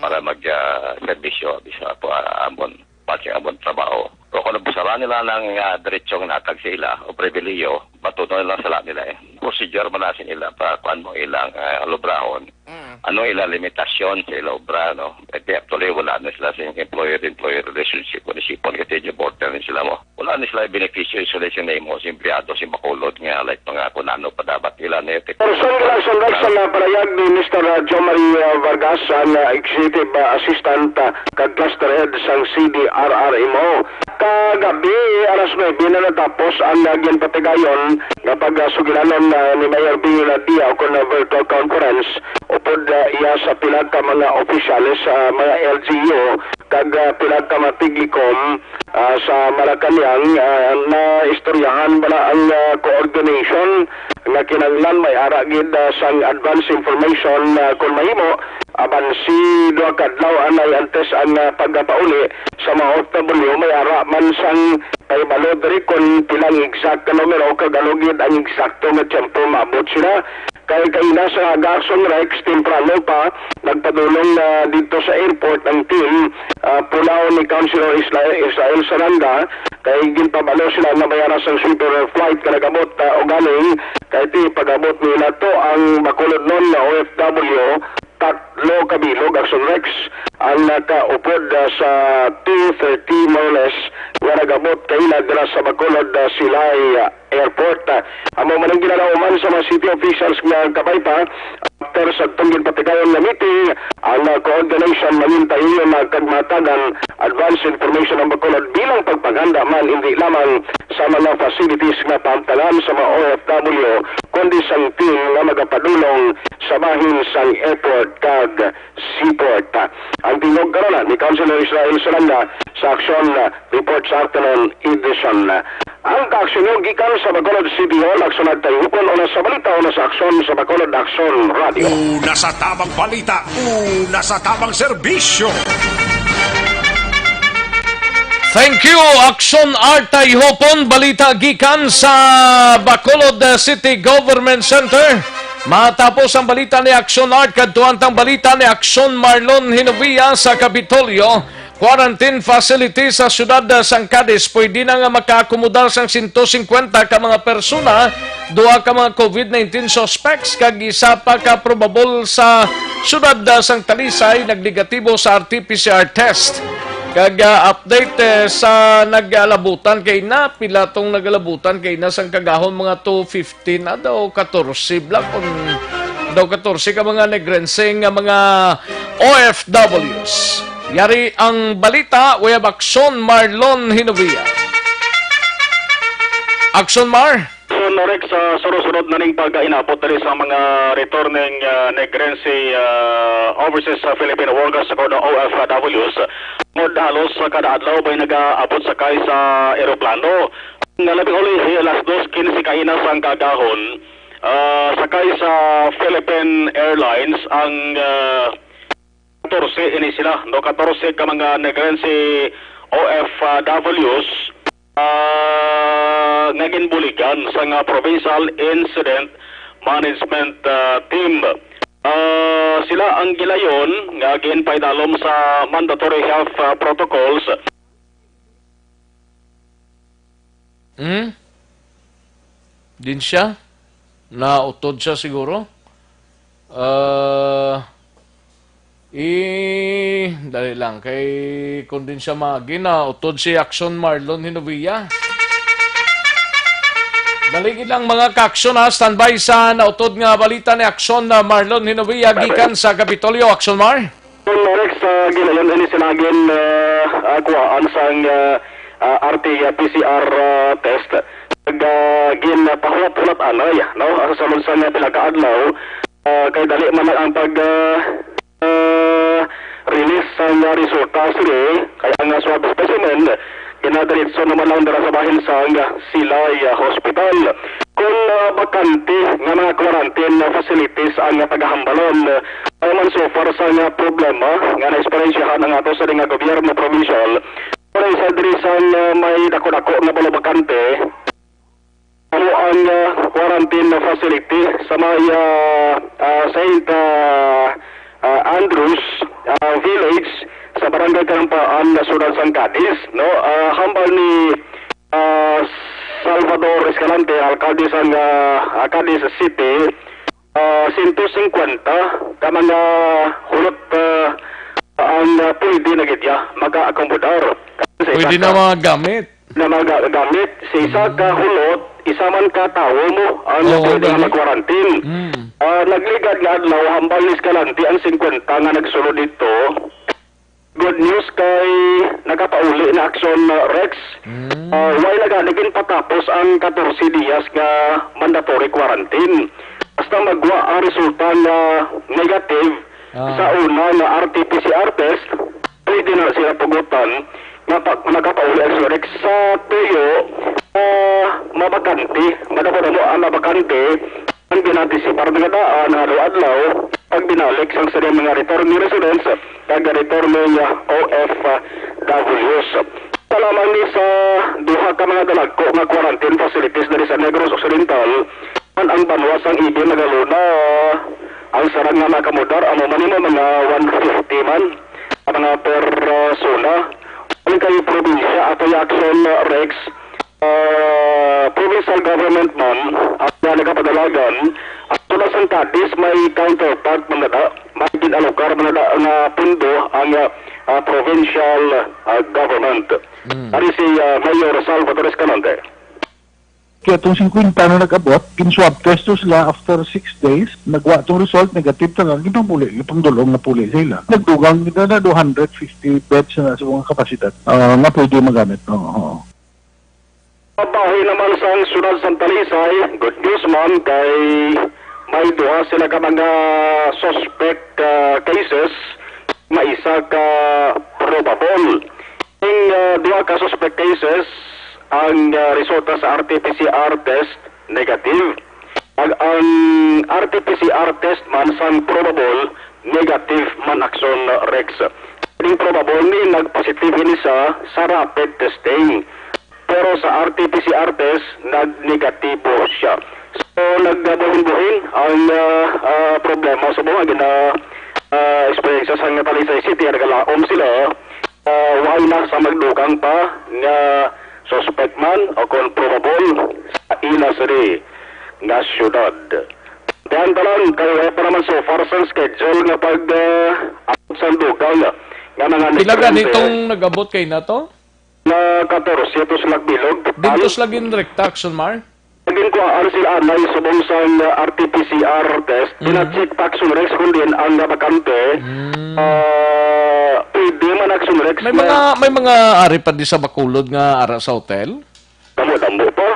[SPEAKER 13] Para mag-servisyo bisa po amon pati amon trabaho. O kung nabusara nila ng diretsong natag sila o pribiliyo, matuto nila sala nila procedure manasin nila para kuan mo ilang lubrahon. Ano ilang limitasyon sa ilang obra, no? At actually, wala na sila sa employer-employer relationship. Kung isipon kasi yung border na sila mo. Wala na sila beneficio isolation na mo, si empleyado, si makulod nga, like mga kunano pa dapat nila na yung
[SPEAKER 12] Person sa parayag ni Mr. Jomari Vargas, ang Executive Assistant kag Cluster Head sang CDRRMO. Kagabi, alas 9 na natapos ang ginpatigayon kapag sugilanon ni Mayor Pio Nadia o kung virtual conference upod iya sa pilag ka mga opisyalis sa mga LGU kag pilag ka matiglicom sa Malacanang na istoryahan bala ang coordination nga kinahanglan may ara gid sang advance information kung mahimo aban si duha kadlaw anay antes ang pagpauli sa mga OFW may ara man sang paibalo diri kung pilang exact ka numero kag alugid ang eksakto nga tiyempo maabot sila. Kaya kaina sa Garson Rex, temprano pa, nagpadulong na dito sa airport ang team, pulaw ni Councilor Israel Saranda, kaya ginpabalo sila na mayara sa super flight kanagabot o galing, kaya iti pagabot nila to ang makulod nun na OFW, tatlo kabilog, Garson Rex, ang nakaupod sa 2:30 more or less, nga nagabot kaila dira sa makulod Silay Airport. Amo man ang ginalauman sa mga city officials nga kabay pa after sa tunggin patigayon na meeting ang coordination manintayon na kagmatagan advance information ang Bacolod bilang pagpaghanda man hindi lamang sa mga facilities nga pamtalan sa mga OFW kundi sang team nga magapadulong sa bahin sang airport kag seaport. Ang tingog karon ni Councilor Israel Saranda sa Aksyon Report sa Afternoon Edition. Ang kaaksyon yung gikan sa Bacolod City Hall, agsunad tayo hukon o sa balita o sa aksyon sa Bacolod Aksyon Radio.
[SPEAKER 6] Una sa tamang balita, una sa tamang serbisyo.
[SPEAKER 4] Thank you, Aksyon Artay Hopon, balita gikan sa Bacolod City Government Center. Matapos ang balita ni Aksyon Art, kadtuan tang balita ni Aksyon Marlon Hinovia sa Kapitolyo. Quarantine facility sa siyudad sang Cadiz pwede na nga makaakomodar sang 150 ka mga persona, duha ka mga COVID-19 suspects kag isa pa ka probable sa siyudad sang Talisay nagnegatibo sa RT-PCR test. Kag update sa nagalabutan kay na pila tong nagalabutan kay na sang kagahon mga 215 na daw 14 black on daw 14 ka mga negrensing mga OFWs. Yari ang balita, we have Aksyon Marlon Hinovia. Aksyon Mar?
[SPEAKER 12] Son Kon Rex sa sunod-sunod na ning pag-inabot diri sa mga returning Negrense overseas Filipino workers sa kono OFWs, mod halos kada adlaw bay nag-aabot sakay sa eroplano. Nga labing uli alas 2:15 kaina sang kagahon, sakay sa Philippine Airlines ang 14 ini sila, no 14 ka mga Negrense OFWs naging bulikan sa nga Provincial Incident Management Team. Sila ang gilayon nga ginpaydalom sa mandatory health protocols.
[SPEAKER 4] Din siya? Nautod siya siguro? Dali lang. Kay kung din siya nautod si Action Marlon Hinovia. Daligid lang mga ka-aksyon ha. Standby sa nautod nga balita ni Action Marlon Hinovia gikan sa Kapitolyo. Action Mar?
[SPEAKER 12] Rex, gilayon ini sinagin kuhaan sang RT-PCR test. Ginpahulat-hulat anay, no? Sa lunsan nga pinakaadlaw, kay dali man ang release sa resulta sila, kaya ang swab specimen, ginadiritso naman lang dara sa bahin sa Silay Hospital. Kung bakante nga mga quarantine facilities ang tagahambalon, man so far sa nga problema nga na-experiensyahan ang ato sa nga gobyerno provincial, para sa diri sa may dako-dako nga balo bakante, ano ang quarantine facility sa may St. Andrews Village sa barangay Karampaan na Sudan San Cadiz, no? Hambal ni Salvador Escalante, alcalde sa Cadiz City, 150 ka mga hulot ang pwede na gitya mag-akomodar.
[SPEAKER 4] Pwede na mga gamit.
[SPEAKER 12] Na mga gamit. Sa isa ka hulot, isa man ka tao mo ang pwede na mag-quarantine. Nagligad nga adlaw, hambal ni Escalante ang 50 nga nagsulod dito. Good news kay nagapauli na Action Rex. Why nagin patapos ang 14 dias nga mandatory quarantine. Basta magwa ang resulta na negative sa una na RT-PCR test, pwede na sila pugutan na nagapauli Action Rex sa tuyo mabakante. Madapod mo ang mabakante ang ginantisipar ng daan adlaw pag binalik sa mga returning residents taga-returning OFWs. Salamat ni sa duha ka mga dalagko nga quarantine facilities dari sa Negros Occidental, ang banwas ang ibig nagaluna ang sarang nga makamudar amo man mga 150 man mga persona. Ang kayo probinsya ato Action Rex, provincial government man at nagapadalagan at tula sa Cadiz may counterpart may ginalokar na pundo ang provincial government. Ari si Mayor Salvador Escalante.
[SPEAKER 14] Kaya itong 50 na nag-abot, kin-swab test sila after 6 days, nagwa itong result, negative na lang, ginapuli, itong dulong na puli sila. Nagdugang na 250 beds na sa mga kapasidad na pwede magamit.
[SPEAKER 12] Bahay naman sa Sunod Santa Lisay, good news man kay may duha sila ka mga suspect cases, maisa ka probable. Ang duha ka suspect cases, ang resulta sa RT-PCR test negative. Ang RT-PCR test man sang probable, negative man Action Rex. Ang probable ni nag-positive ini sa rapid testing. Pero sa RT-PCR test, nag-negatibo siya. So, nagbuhin-buhin ang problema sa mga experience sa Talisay City. Nagalaom sila, why na sa magdukang pa nga suspect man o kung probable sa Inasri nga syudad. Dahan talang, kaya pa naman so far sa schedule nga pag-abot sa dugang nga mga
[SPEAKER 4] Ilaga nitong nag-abot kay na to?
[SPEAKER 12] Na 14, ito silang bilog.
[SPEAKER 4] Dito silang rekta, Action Mar?
[SPEAKER 12] Naging ko ang sila anay subong sa RT-PCR test. Pina-check Action Rex kung din ang nabakante. Pwede man Action Rex.
[SPEAKER 4] May mga ari pa di sa Bacolod nga ara sa hotel?
[SPEAKER 12] Damo-damo pa.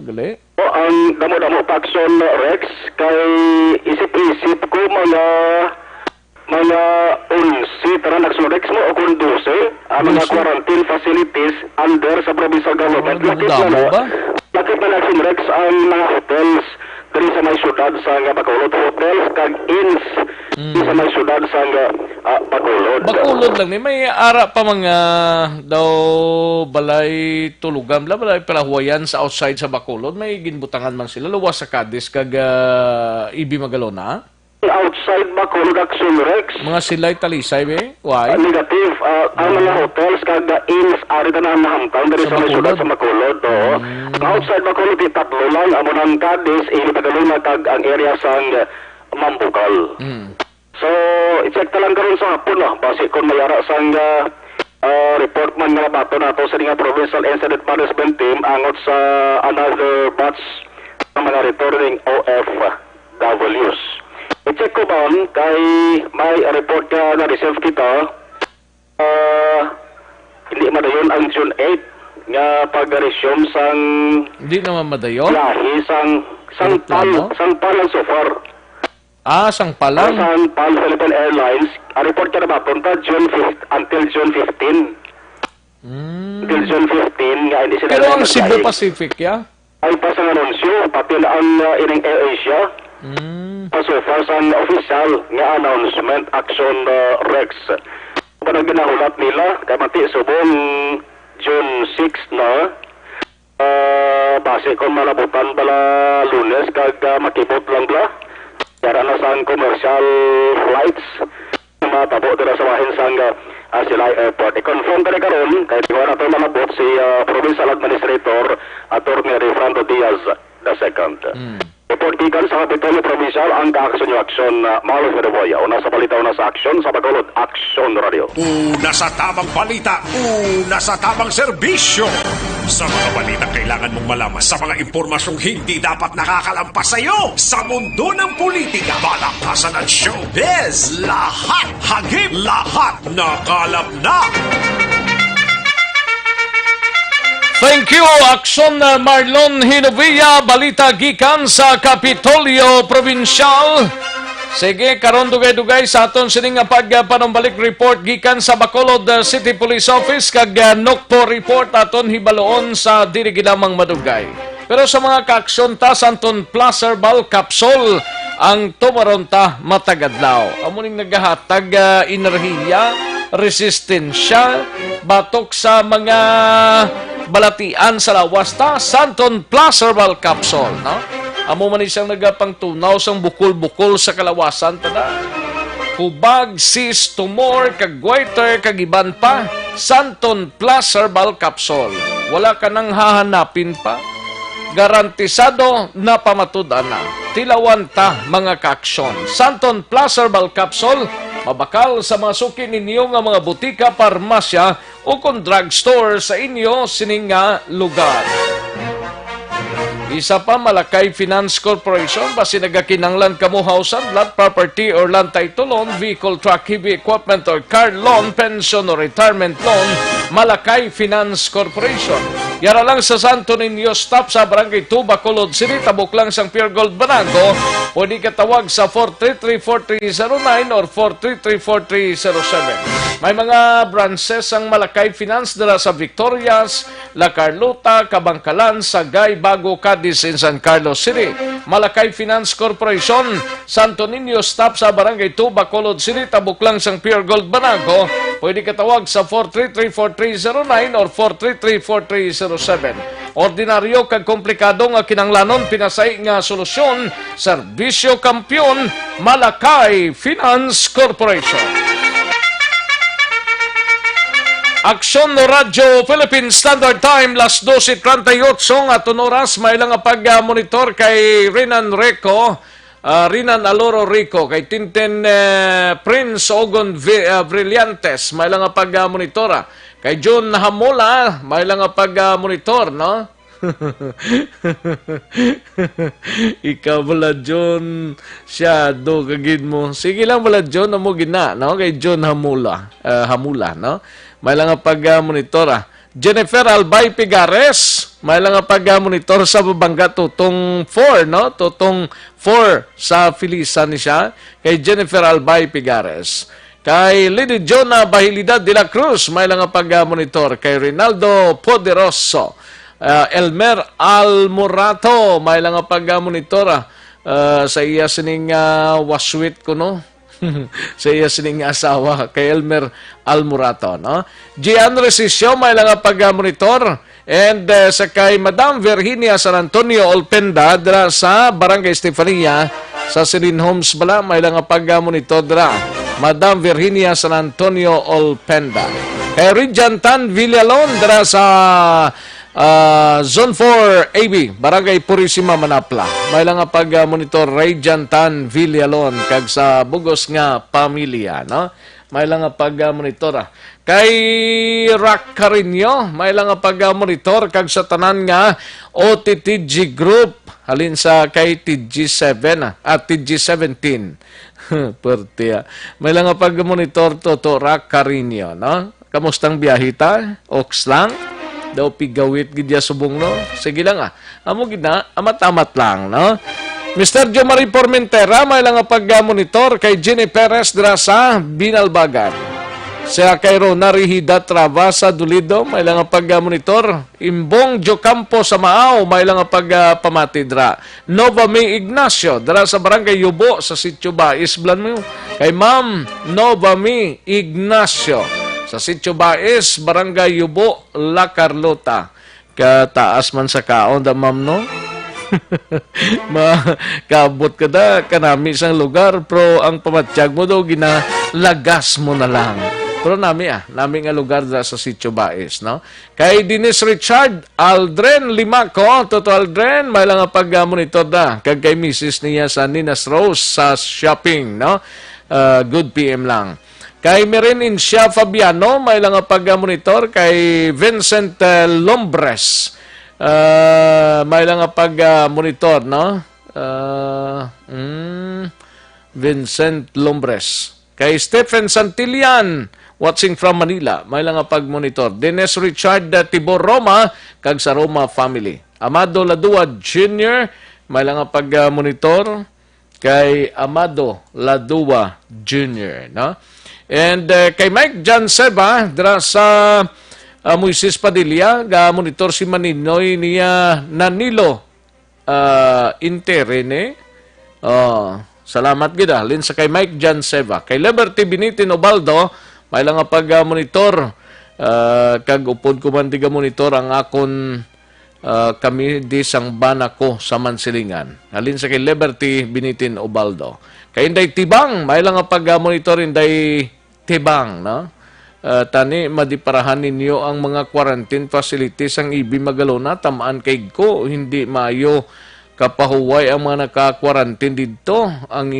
[SPEAKER 4] Gali.
[SPEAKER 12] Ang damo-damo pakson Rex kay isip-isip ko mga 11 tara nagsurex mo o kung 12 ang mga quarantine facilities under sa provincial government. Lakit na nagsurex ang mga hotels diri sa may syudad sa Bacolod, hotels kag inns sa may syudad sa Bacolod.
[SPEAKER 4] Bacolod lang ni may ara pa mga daw balay tulugan bla balay palahuayan sa outside sa Bacolod, may ginbutangan man sila luwas sa Cadiz kag Ibi Magalona.
[SPEAKER 12] Outside Bacolod Action Rex.
[SPEAKER 4] Mga sila'y talisay be? Why?
[SPEAKER 12] Negative. Ang mga hotels kag inns ari na nahamtang diri sa may syudad sa Bacolod. Outside Bacolod tatlo lang amo nang Cadiz, Ibi Magalona kag ang area sa Mambucal. So, i-check talang karon sa hapon base kung mayara sang report man nga bato nato sa nga Provincial Incident Management Team angot sa another batch ng mga returning OFWs. I-check ko ba kay may report ka na receive kita hindi madayon ang June 8 nga pag-resume sang
[SPEAKER 4] hindi naman madayon?
[SPEAKER 12] Lahi sang PAL so far.
[SPEAKER 4] Sangpalang?
[SPEAKER 12] Ang PAL Philippine Airlines, ang report ka na ba, punta until June 15. Until June 15, nga hindi sila...
[SPEAKER 4] Pero ang Cebu Pacific,
[SPEAKER 12] ay pa sa anunsyo, pati na ang ining AirAsia. So far sa official nga announcement, Action Rex. Parang ginahulat nila, kaya mati subong June 6 na, base kung malabutan pala Lunes, kag makibot lang bla. Kaya na sa commercial flights na matabo dira sa bahin sa Silay Airport. I-confirm ka na karon kahit di ko na ito malabot si Provincial Administrator Atty. Refrando Diaz II. Report gikan sa Kapitolyo Provincial ang ka-action yung action Malo Federboya. Una sa balita, una sa action sa Bacolod Action Radio.
[SPEAKER 6] Una sa tamang balita, una sa tamang serbisyo. Sa mga balita kailangan mong malaman sa mga impormasyong hindi dapat nakakalampas sa iyo. Sa mundo ng politika, balakasan at showbiz, lahat hagip, lahat nakalap na.
[SPEAKER 4] Thank you, Action Marlon Hinovia, balita gikan sa Kapitolyo Provincial. Sige, karon dugay-dugay sa aton sining pagpanumbalik report gikan sa Bacolod City Police Office kag Nokpo report aton hibaloon sa diri ginamang madugay. Pero sa mga ka-aksyon ta sa Anton Placer Bal Capsule ang tumaronta matagadlaw. Amo ning nagahatag enerhiya, resistensya, batok sa mga balatian sa lawas ta Santon Plus Herbal Capsule, no? Amo man isang nagapangtunaw sang bukol-bukol sa kalawasan tada. Hubag, cyst, tumor, kag goiter, kag iban pa. Santon Plus Herbal Capsule. Wala ka nang hahanapin pa. Garantisado na pamatud-an na. Tilawan ta mga kaaksyon. Santon Plus Herbal Capsule, mabakal sa mga suki ninyo nga mga butika, parmasya o kung drugstore sa inyo sining nga lugar. Isa pa, Malakay Finance Corporation, basi nagakinanglan kamo housean, lot property or land title loan, vehicle, truck, heavy equipment or car loan, pension or retirement loan, Malakay Finance Corporation. Yara lang sa Santo Niño stop sa Barangay 2, Bacolod City, tabok lang sang Pure Gold Banango. Pwede ka tawag sa 433-4309 or 433-4307. May mga branches ang Malakay Finance dala sa Victorias, La Carlota, Kabangkalan, Sagay, Bago, Cadiz, in San Carlos City. Malakay Finance Corporation, Santo Niño stop sa Barangay 2, Bacolod City, tabok lang sang Pure Gold Banango. Pwede ka tawag sa 433-4309 or 433-4307. Ordinaryo kag komplikado nga kinanglanon, pinasay nga solusyon, serbisyo kampyon, Malakay Finance Corporation. Aksyon no Radyo Philippine Standard Time, las 12:38 at oras, may lang pag-monitor kay Rinan Rico, Rinan Aloro Rico, kay Tintin Prince Ogon Brillantes, may lang pag-monitora. Kay John Hamula, may lang pag-monitor, no? Ikaw wala John, siyado kagid mo. Sige lang wala John, amo gina, no? Kay John Hamula, no? May lang pag-monitora. Jennifer Albay Pigares, may lang pag-monitor sa babangga tutong 4, no? Tutong 4 sa Filisan ni siya. Kay Jennifer Albay Pigares. Kay Lady Jonah Bahilidad de la Cruz, may lang pag-monitor. Kay Rinaldo Poderoso. Elmer Almorato, may lang pag-monitor sa iya sining waswit ko, no? sa iya sining asawa kay Elmer Almorato, no? Gian Resisyo, may lang pag-monitor. And sa kay Madam Virginia San Antonio Olpenda dra sa Barangay Estefania sa Silin Homes bala, may lang pag-monitor dra. Madam Virginia San Antonio Olpenda. Kay Regent Tan Villalon dra sa Zone 4 AB, Barangay Purisima, Manapla. May lang pag-monitor Regent Tan Villalon kag sa Bugos nga pamilya, no? May lang pag-monitor. Kay Rock Carino, may lang pag-monitor kag sa tanan nga OTTG Group halin sa kay TG7 at TG17. Pertia. May lang pag-monitor Toto Rock Carino, no? Kamustang biyahita? Ox lang? Daw pigawit gidya subong, no? Sige lang amo gid na amat-amat lang, no? Mr. Jomari Formentera, may lang pag-monitor kay Jenny Perez dra sa Binalbagan. Sa kay Rona Rihida Trava sa Dulido, may lang pag-monitor. Imbong Jocampo sa Maaw, may lang pag-pamati dra. Nova May Ignacio dra sa Barangay Yubo sa Sitio Bais, blan mo. Kay Ma'am Nova May Ignacio sa Sitio Bais, Barangay Yubo, La Carlota. Kataas man sa kaon da, ma'am, no? Makabot ka da, kanami isang lugar, pero ang pamatsyag mo daw, ginalagas mo na lang. Pero nami nga lugar da sa Sitio Bais, no? Kay Dennis Richard Aldren Limaco, Toto Aldren, may lang pag-monitor da. Kag kay Mrs. niya sa Ninas Rose sa shopping, no? Good PM lang. Kay Merin Insya Fabiano, may lang pag-monitor. Kay Vincent Lombres, may lang pag-monitor, no? Vincent Lombres. Kay Stephen Santillan, watching from Manila, may lang pag-monitor. Dennis Richard Tibor Roma, kag sa Roma family. Amado Ladua Jr., may lang pag-monitor. Kay Amado Ladua Jr., no? And kay Mike Jan Seba, dra sa Moises Padilla, ga-monitor si Maninoy niya Nanilo Interene. Salamat gida. Lin sa kay Mike Jan Seba. Kay Liberty Binitin Obaldo, may lang pag-monitor. Kag upod ko man diga monitor ang akon kami di sang bana ko sa Mansilingan. Halin sa kay Liberty Binitin Obaldo. Kay Inday Tibang, may lang pag-monitor Inday Tibang, no? Tani, madiparahan ninyo ang mga quarantine facilities ang Ibi Magalona, tamaan kay ko, hindi mayo kapahuway ang mga naka-quarantine dito. Ang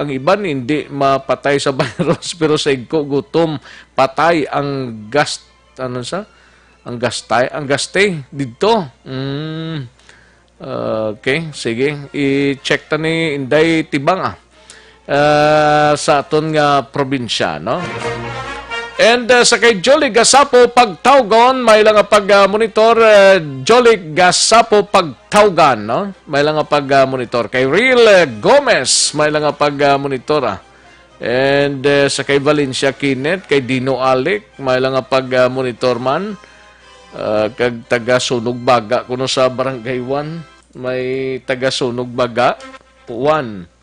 [SPEAKER 4] iban hindi mapatay sa virus, pero sa igko gutom patay ang ang gaste dito. Okay, sige, i-check ta ni Inday Tibang sa aton nga probinsya, no? And sa kay Jolly Gasapo Pagtawgon, may lang pag-monitor. Jolly Gasapo Pagtawgan, no? May lang pag-monitor. Kay Real Gomez, may lang pag-monitor. And sa kay Valencia Kinet, kay Dino Alec, may lang pag-monitor man. Kag taga-sunog baga kuno sa Barangay 1. May taga-sunog baga. 1.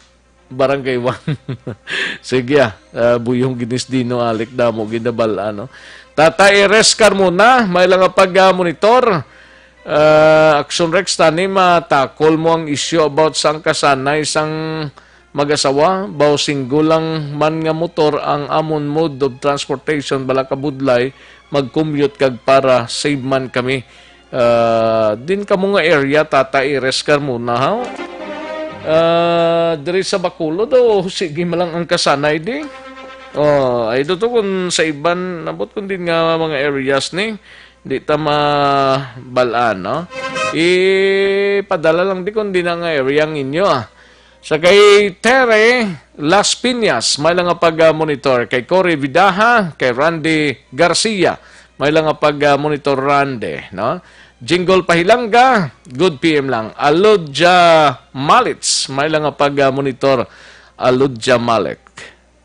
[SPEAKER 4] Barangay 1. Sige buyong ginis Dino Alec damo ginabal ano. Tata Eres Carmona, may lang pag-monitor. Action Rex tani matakol mo ang issue about sang kasanay sang mag-asawa, baw singgulang man nga motor ang amon mode of transportation bala kabudlay, mag-commute kag para save man kami. Din ka mo nga area, Tata Eres Carmona, ha? Diri sa Bacolod daw, sige malang ang kasanay di. Ay dito kung sa iban, nabot kung din nga mga areas ni, di ta mabalaan, no? Ipadala lang di kung din nga area ang inyo, Sa kay Tere Las Piñas, may lang pag-monitor. Kay Cory Vidaha, kay Randy Garcia, may lang pag-monitor Randy, no? Jingle Pahilanga, good PM lang. Alodja Malits, may lang nga pag-monitor. Alodja Malek.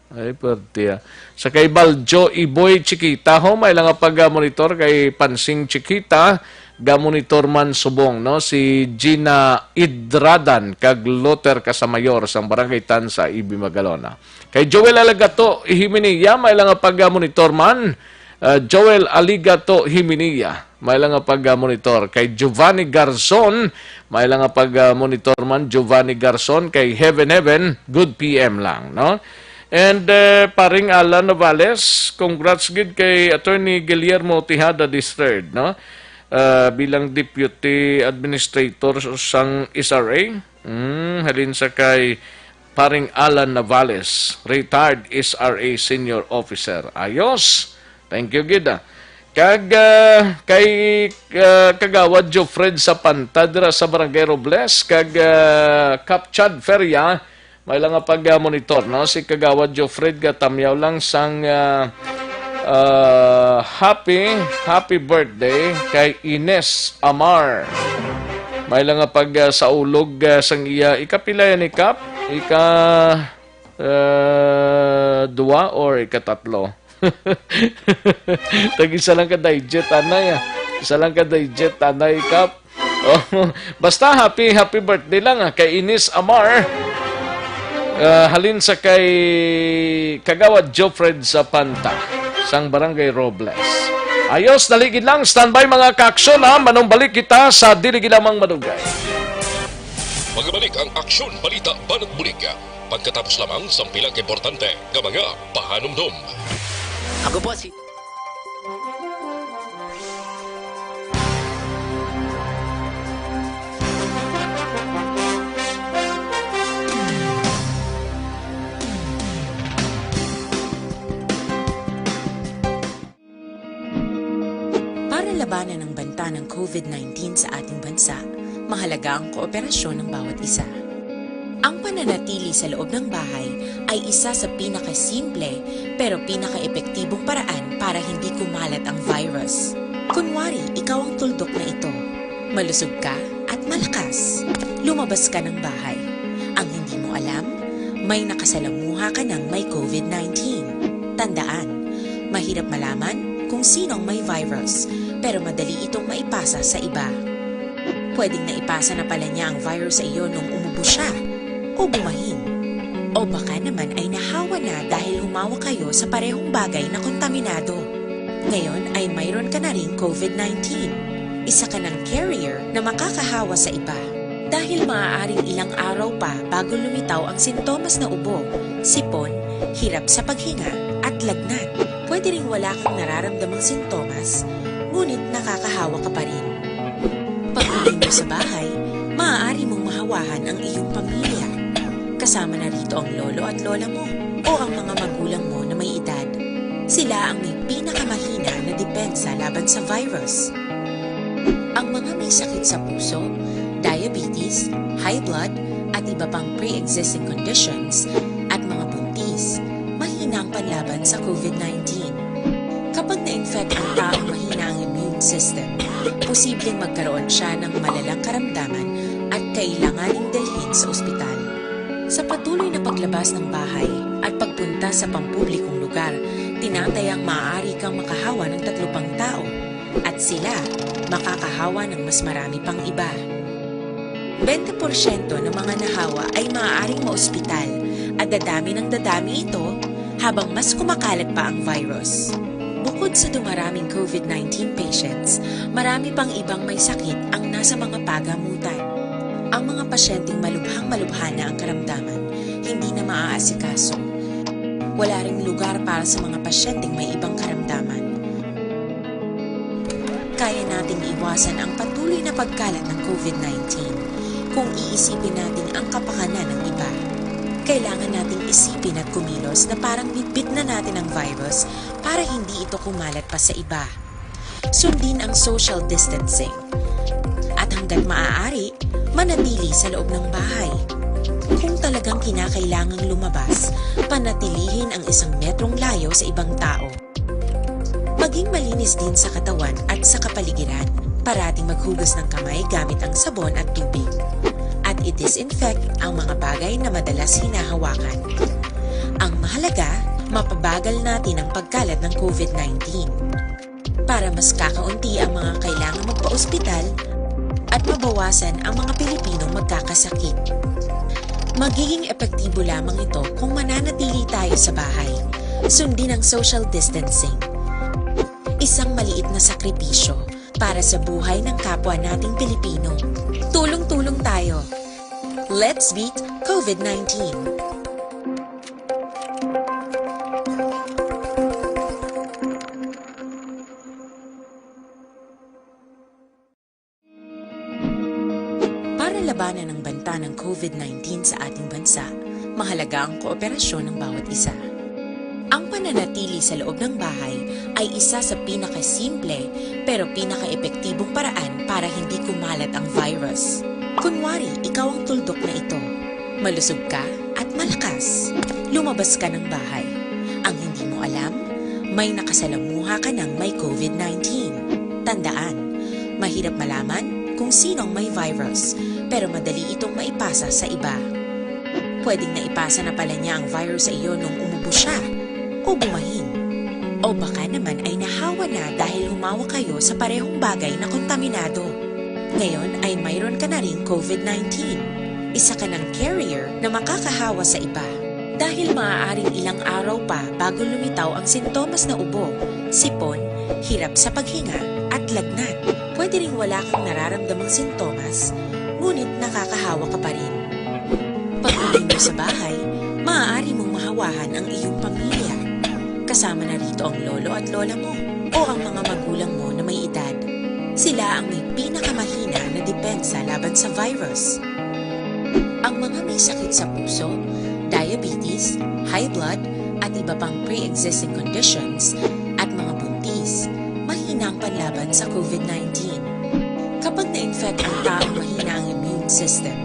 [SPEAKER 4] Ay, pwede. Sa kay Baljo Iboy Chiquita, ho, may lang nga pag-monitor kay Pansing Chiquita, ga-monitor man subong, no? Si Gina Idradan, kag Loter Casamayor, sa Barangay Tansa, Ibi Magalona. Kay Joel Alagato Himinia, may lang nga pag-monitor man. Joel Aligato Himinia, may lang nga pag-monitor. Kay Giovanni Garzon, may lang nga pag-monitor man. Giovanni Garzon, kay Heaven, good PM lang, no? And paring Alan Novales, congrats gid kay Attorney Guillermo Tejada III, no? Bilang Deputy Administrator sang SRA. Halin sa kay paring Alan Novales, retired SRA Senior Officer. Ayos. Thank you, gid. Kag kay Kagawad Jofred sa Pantadra sa Barangay Robles, kag Kapchad Feria, may lang nga pag-monitor, no? Si Kagawad Jofred gatamyaw lang sang happy birthday kay Ines Amar. May lang nga saulog sang iya ikapila yan ikap, dua or ikatatlo. Tag-isa lang ka digit, anay. Isa lang ka digit, anay kap. Oh, basta happy birthday lang kay Ines Amar. Halin sa kay Kagawad Jofred sa Panta, sang Barangay Robles. Ayos, naligid lang. Standby mga kaaksyon, ha? Manong balik kita sa Diligi Lamang Madugay.
[SPEAKER 3] Magbalik ang aksyon, balita, banat bulika. Pagkatapos lamang sa pilang importante ng mga pahanumdum.
[SPEAKER 15] Ako po si...
[SPEAKER 16] Para labanan ang banta ng COVID-19 sa ating bansa, mahalaga ang kooperasyon ng bawat isa. Ang pananatili sa loob ng bahay ay isa sa pinakasimple pero pinaka-epektibong paraan para hindi kumalat ang virus. Kunwari, ikaw ang tuldok na ito. Malusog ka at malakas. Lumabas ka ng bahay. Ang hindi mo alam, may nakasalamuha ka ng may COVID-19. Tandaan, mahirap malaman kung sinong may virus, pero madali itong maipasa sa iba. Pwedeng naipasa na pala niya ang virus sa iyo nung umubo siya o bumahin. O baka naman ay nahawa na dahil humawa kayo sa parehong bagay na kontaminado. Ngayon ay mayroon ka na ring COVID-19. Isa ka ng carrier na makakahawa sa iba. Dahil maaaring ilang araw pa bago lumitaw ang sintomas na ubo, sipon, hirap sa paghinga at lagnat. Pwede ring wala kang nararamdamang sintomas, ngunit nakakahawa ka pa rin. Pag-uwi mo sa bahay, maaari mong mahawahan ang iyong pamilya. Kasama na rito ang lolo at lola mo o ang mga magulang mo na may edad. Sila ang may pinakamahina na depensa laban sa virus. Ang mga may sakit sa puso, diabetes, high blood, at iba pang pre-existing conditions at mga buntis, mahina ang panlaban sa COVID-19. Kapag na-infect ang taong mahina ang immune system, posibleng magkaroon siya ng malalang karamdaman at kailanganing dalhin sa ospital. Sa patuloy na paglabas ng bahay at pagpunta sa pampublikong lugar, tinatayang maaari kang makahawa ng 3 pang tao at sila makakahawa ng mas marami pang iba. 20% ng mga nahawa ay maaaring maospital at dadami ng dadami ito habang mas kumakalat pa ang virus. Bukod sa dumaraming COVID-19 patients, marami pang ibang may sakit ang nasa mga pagamutan. Ang mga pasyenteng malubhang-malubha na ang karamdaman, hindi na maaasikaso. Wala ring lugar para sa mga pasyenteng may ibang karamdaman. Kaya nating iwasan ang patuloy na pagkalat ng COVID-19 kung iisipin natin ang kapakanan ng iba. Kailangan nating isipin at kumilos na parang bitbit na natin ang virus para hindi ito kumalat pa sa iba. Sundin ang social distancing. At hanggat maaari, manatili sa loob ng bahay. Kung talagang kinakailangang lumabas, panatilihin ang 1 metrong layo sa ibang tao. Maging malinis din sa katawan at sa kapaligiran. Parating maghugas ng kamay gamit ang sabon at tubig. At i-disinfect ang mga bagay na madalas hinahawakan. Ang mahalaga, mapabagal natin ang pagkalat ng COVID-19. Para mas kakaunti ang mga kailangang magpa-ospital at mabawasan ang mga Pilipinong magkakasakit. Magiging epektibo lamang ito kung mananatili tayo sa bahay. Sundin ang social distancing. Isang maliit na sakripisyo para sa buhay ng kapwa nating Pilipino. Tulong-tulong tayo. Let's beat COVID-19. Para labanan ang banta ng COVID-19 sa ating bansa, mahalaga ang kooperasyon ng bawat isa. Ang pananatili sa loob ng bahay ay isa sa pinakasimple pero pinaka-epektibong paraan para hindi kumalat ang virus. Kunwari, ikaw ang tuldok na ito. Malusog ka at malakas. Lumabas ka ng bahay. Ang hindi mo alam, may nakasalamuha ka ng may COVID-19. Tandaan, mahirap malaman kung sinong may virus, pero madali itong maipasa sa iba. Pwedeng naipasa na pala niya ang virus sa iyo nung umubo siya o bumahin. O baka naman ay nahawa na dahil humawa kayo sa parehong bagay na kontaminado. Ngayon ay mayroon ka na rin COVID-19. Isa ka ng carrier na makakahawa sa iba. Dahil maaaring ilang araw pa bago lumitaw ang sintomas na ubo, sipon, hirap sa paghinga at lagnat. Pwede ring wala kang nararamdamang sintomas, ngunit nakakahawa ka pa rin. Pag-uwi mo sa bahay, maaari mong mahawahan ang iyong pamilya. Kasama na rito ang lolo at lola mo o ang mga magulang mo na may edad. Sila ang may pinakamahina na depensa laban sa virus. Ang mga may sakit sa puso, diabetes, high blood, at iba pang pre-existing conditions at mga buntis, mahina ang panlaban sa COVID-19. Kapag na-infect ang taong mahina ang immune system,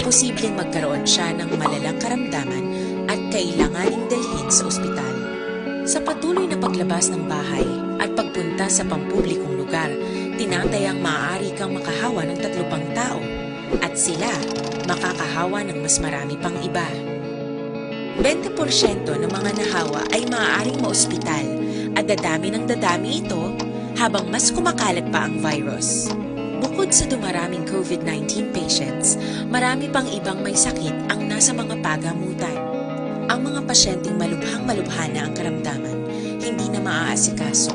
[SPEAKER 16] posibleng magkaroon siya ng malalang karamdaman at kailanganing dalhin sa ospital. Sa patuloy na paglabas ng bahay at pagpunta sa pampublikong lugar, tinatayang maaari kang makahawa ng 3 pang tao at sila makakahawa ng mas marami pang iba. 20% ng mga nahawa ay maaaring maospital at dadami ng dadami ito habang mas kumakalat pa ang virus. Bukod sa dumaraming COVID-19 patients, marami pang ibang may sakit ang nasa mga pagamutan. Ang mga pasyenteng malubhang-malubha na ang karamdaman, hindi na maaasikaso.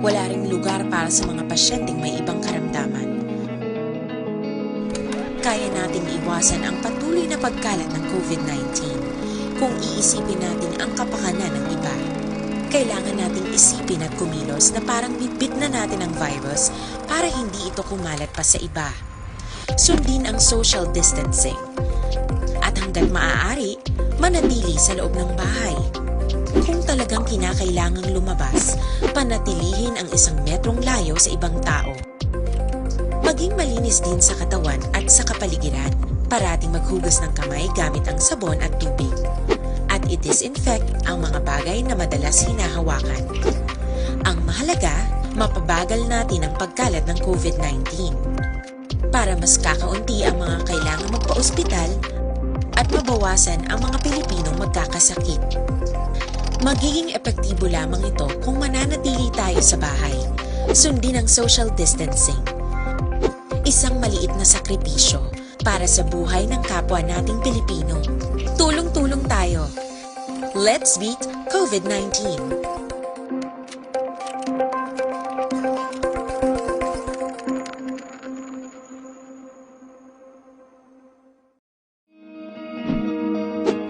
[SPEAKER 16] Wala ring lugar para sa mga pasyenteng may ibang karamdaman. Kaya nating iwasan ang patuloy na pagkalat ng COVID-19 kung iisipin natin ang kapakanan ng iba. Kailangan nating isipin at kumilos na parang bitbit na natin ang virus para hindi ito kumalat pa sa iba. Sundin ang social distancing. At hanggat maaari, manatili sa loob ng bahay. Kung talagang kinakailangang lumabas, panatilihin ang 1 metrong layo sa ibang tao. Maging malinis din sa katawan at sa kapaligiran. Parating maghugas ng kamay gamit ang sabon at tubig. At i-disinfect ang mga bagay na madalas hinahawakan. Ang mahalaga, mapabagal natin ang pagkalat ng COVID-19. Para mas kakaunti ang mga kailangang magpa-ospital at mabawasan ang mga Pilipinong magkakasakit. Magiging epektibo lamang ito kung mananatili tayo sa bahay. Sundin ang social distancing. Isang maliit na sakripisyo para sa buhay ng kapwa nating Pilipino. Tulong-tulong tayo. Let's beat COVID-19.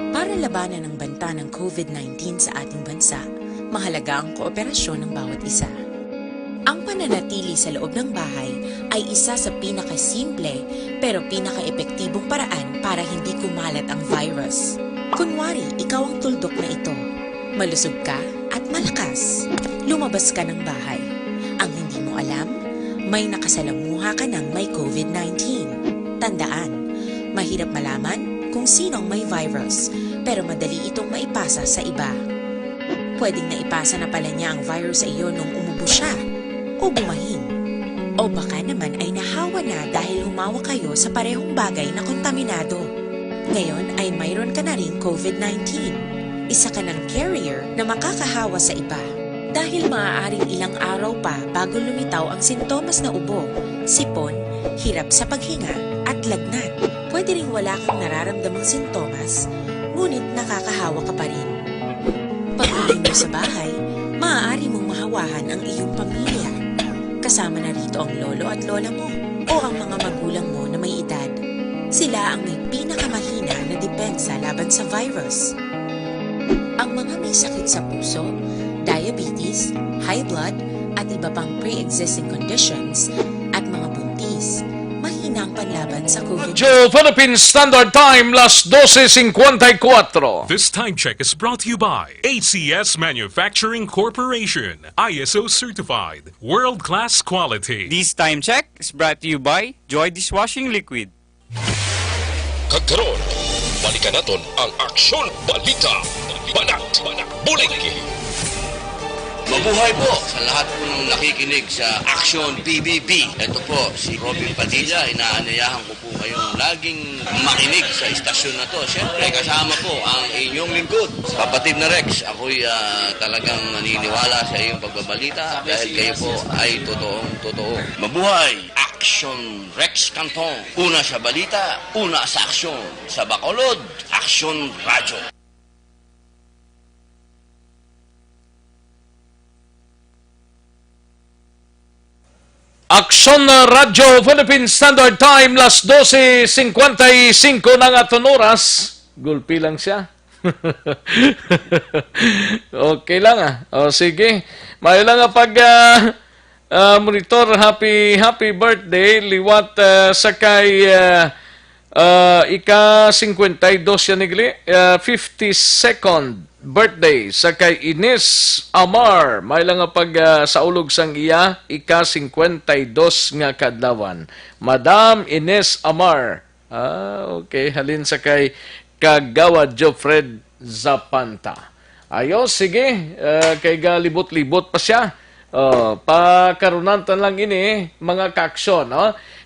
[SPEAKER 16] Para labanan ang banta ng COVID-19 sa ating bansa, mahalaga ang kooperasyon ng bawat isa. Ang pananatili sa loob ng bahay ay isa sa pinakasimple pero pinaka-epektibong paraan para hindi kumalat ang virus. Kunwari, ikaw ang tuldok na ito. Malusog ka at malakas. Lumabas ka ng bahay. Ang hindi mo alam, may nakasalamuha ka ng may COVID-19. Tandaan, mahirap malaman kung sinong may virus, pero madali itong maipasa sa iba. Pwedeng naipasa na pala niya ang virus sa iyo nung umubo siya o bumahin. O baka naman ay nahawa na dahil humawa kayo sa parehong bagay na kontaminado. Ngayon ay mayroon ka na ring COVID-19. Isa ka ng carrier na makakahawa sa iba. Dahil maaaring ilang araw pa bago lumitaw ang sintomas na ubo, sipon, hirap sa paghinga at lagnat. Pwede ring wala kang nararamdamang sintomas, ngunit nakakahawa ka pa rin. Pag-uwi mo sa bahay, maaari mong mahawahan ang iyong pamilya. Kasama na rito ang lolo at lola mo o ang mga magulang mo na may edad. Sila ang may pinakamahina na depensa laban sa virus. Ang mga may sakit sa puso, diabetes, high blood, at iba pang pre-existing conditions at mga buntis, mahina ang panlaban sa COVID.
[SPEAKER 4] Philippine Standard Time, las 12:54.
[SPEAKER 5] This time check is brought to you by ACS Manufacturing Corporation, ISO certified, world-class quality.
[SPEAKER 17] This time check is brought to you by Joy Dishwashing Liquid.
[SPEAKER 3] Kagkaroon, balikan natin ang Aksyon Balita. Banat, bulig.
[SPEAKER 7] Mabuhay po sa lahat po ng nakikinig sa Action PBB. Ito po, si Robin Padilla. Inaanyayahan ko po kayong laging makinig sa istasyon na to. Siyempre, kasama po ang inyong lingkod. Kapatid na Rex, ako'y talagang naniniwala sa iyong pagbabalita dahil kayo po ay totoong-totoo. Mabuhay! Action Rex Canton. Una sa balita, una sa aksyon. Sa Bacolod, Action Radio.
[SPEAKER 4] Aksyon na Radyo Philippine Standard Time, las 12:55 ng aton oras. Gulpi lang siya. Okay lang O sige. May lang pag monitor, happy birthday liwat sakay ika-52 yan nigli, 52nd birthday sa kay Ines Amar. May lang pag sa ulog sang iya ika-52 nga kadlawan. Madam Ines Amar. Okay, halin sa kay Kagawad Jofred Zapanta. Ayos, sige, kay galibot-libot pa siya. Pakarunantan lang ini mga kaaksyon.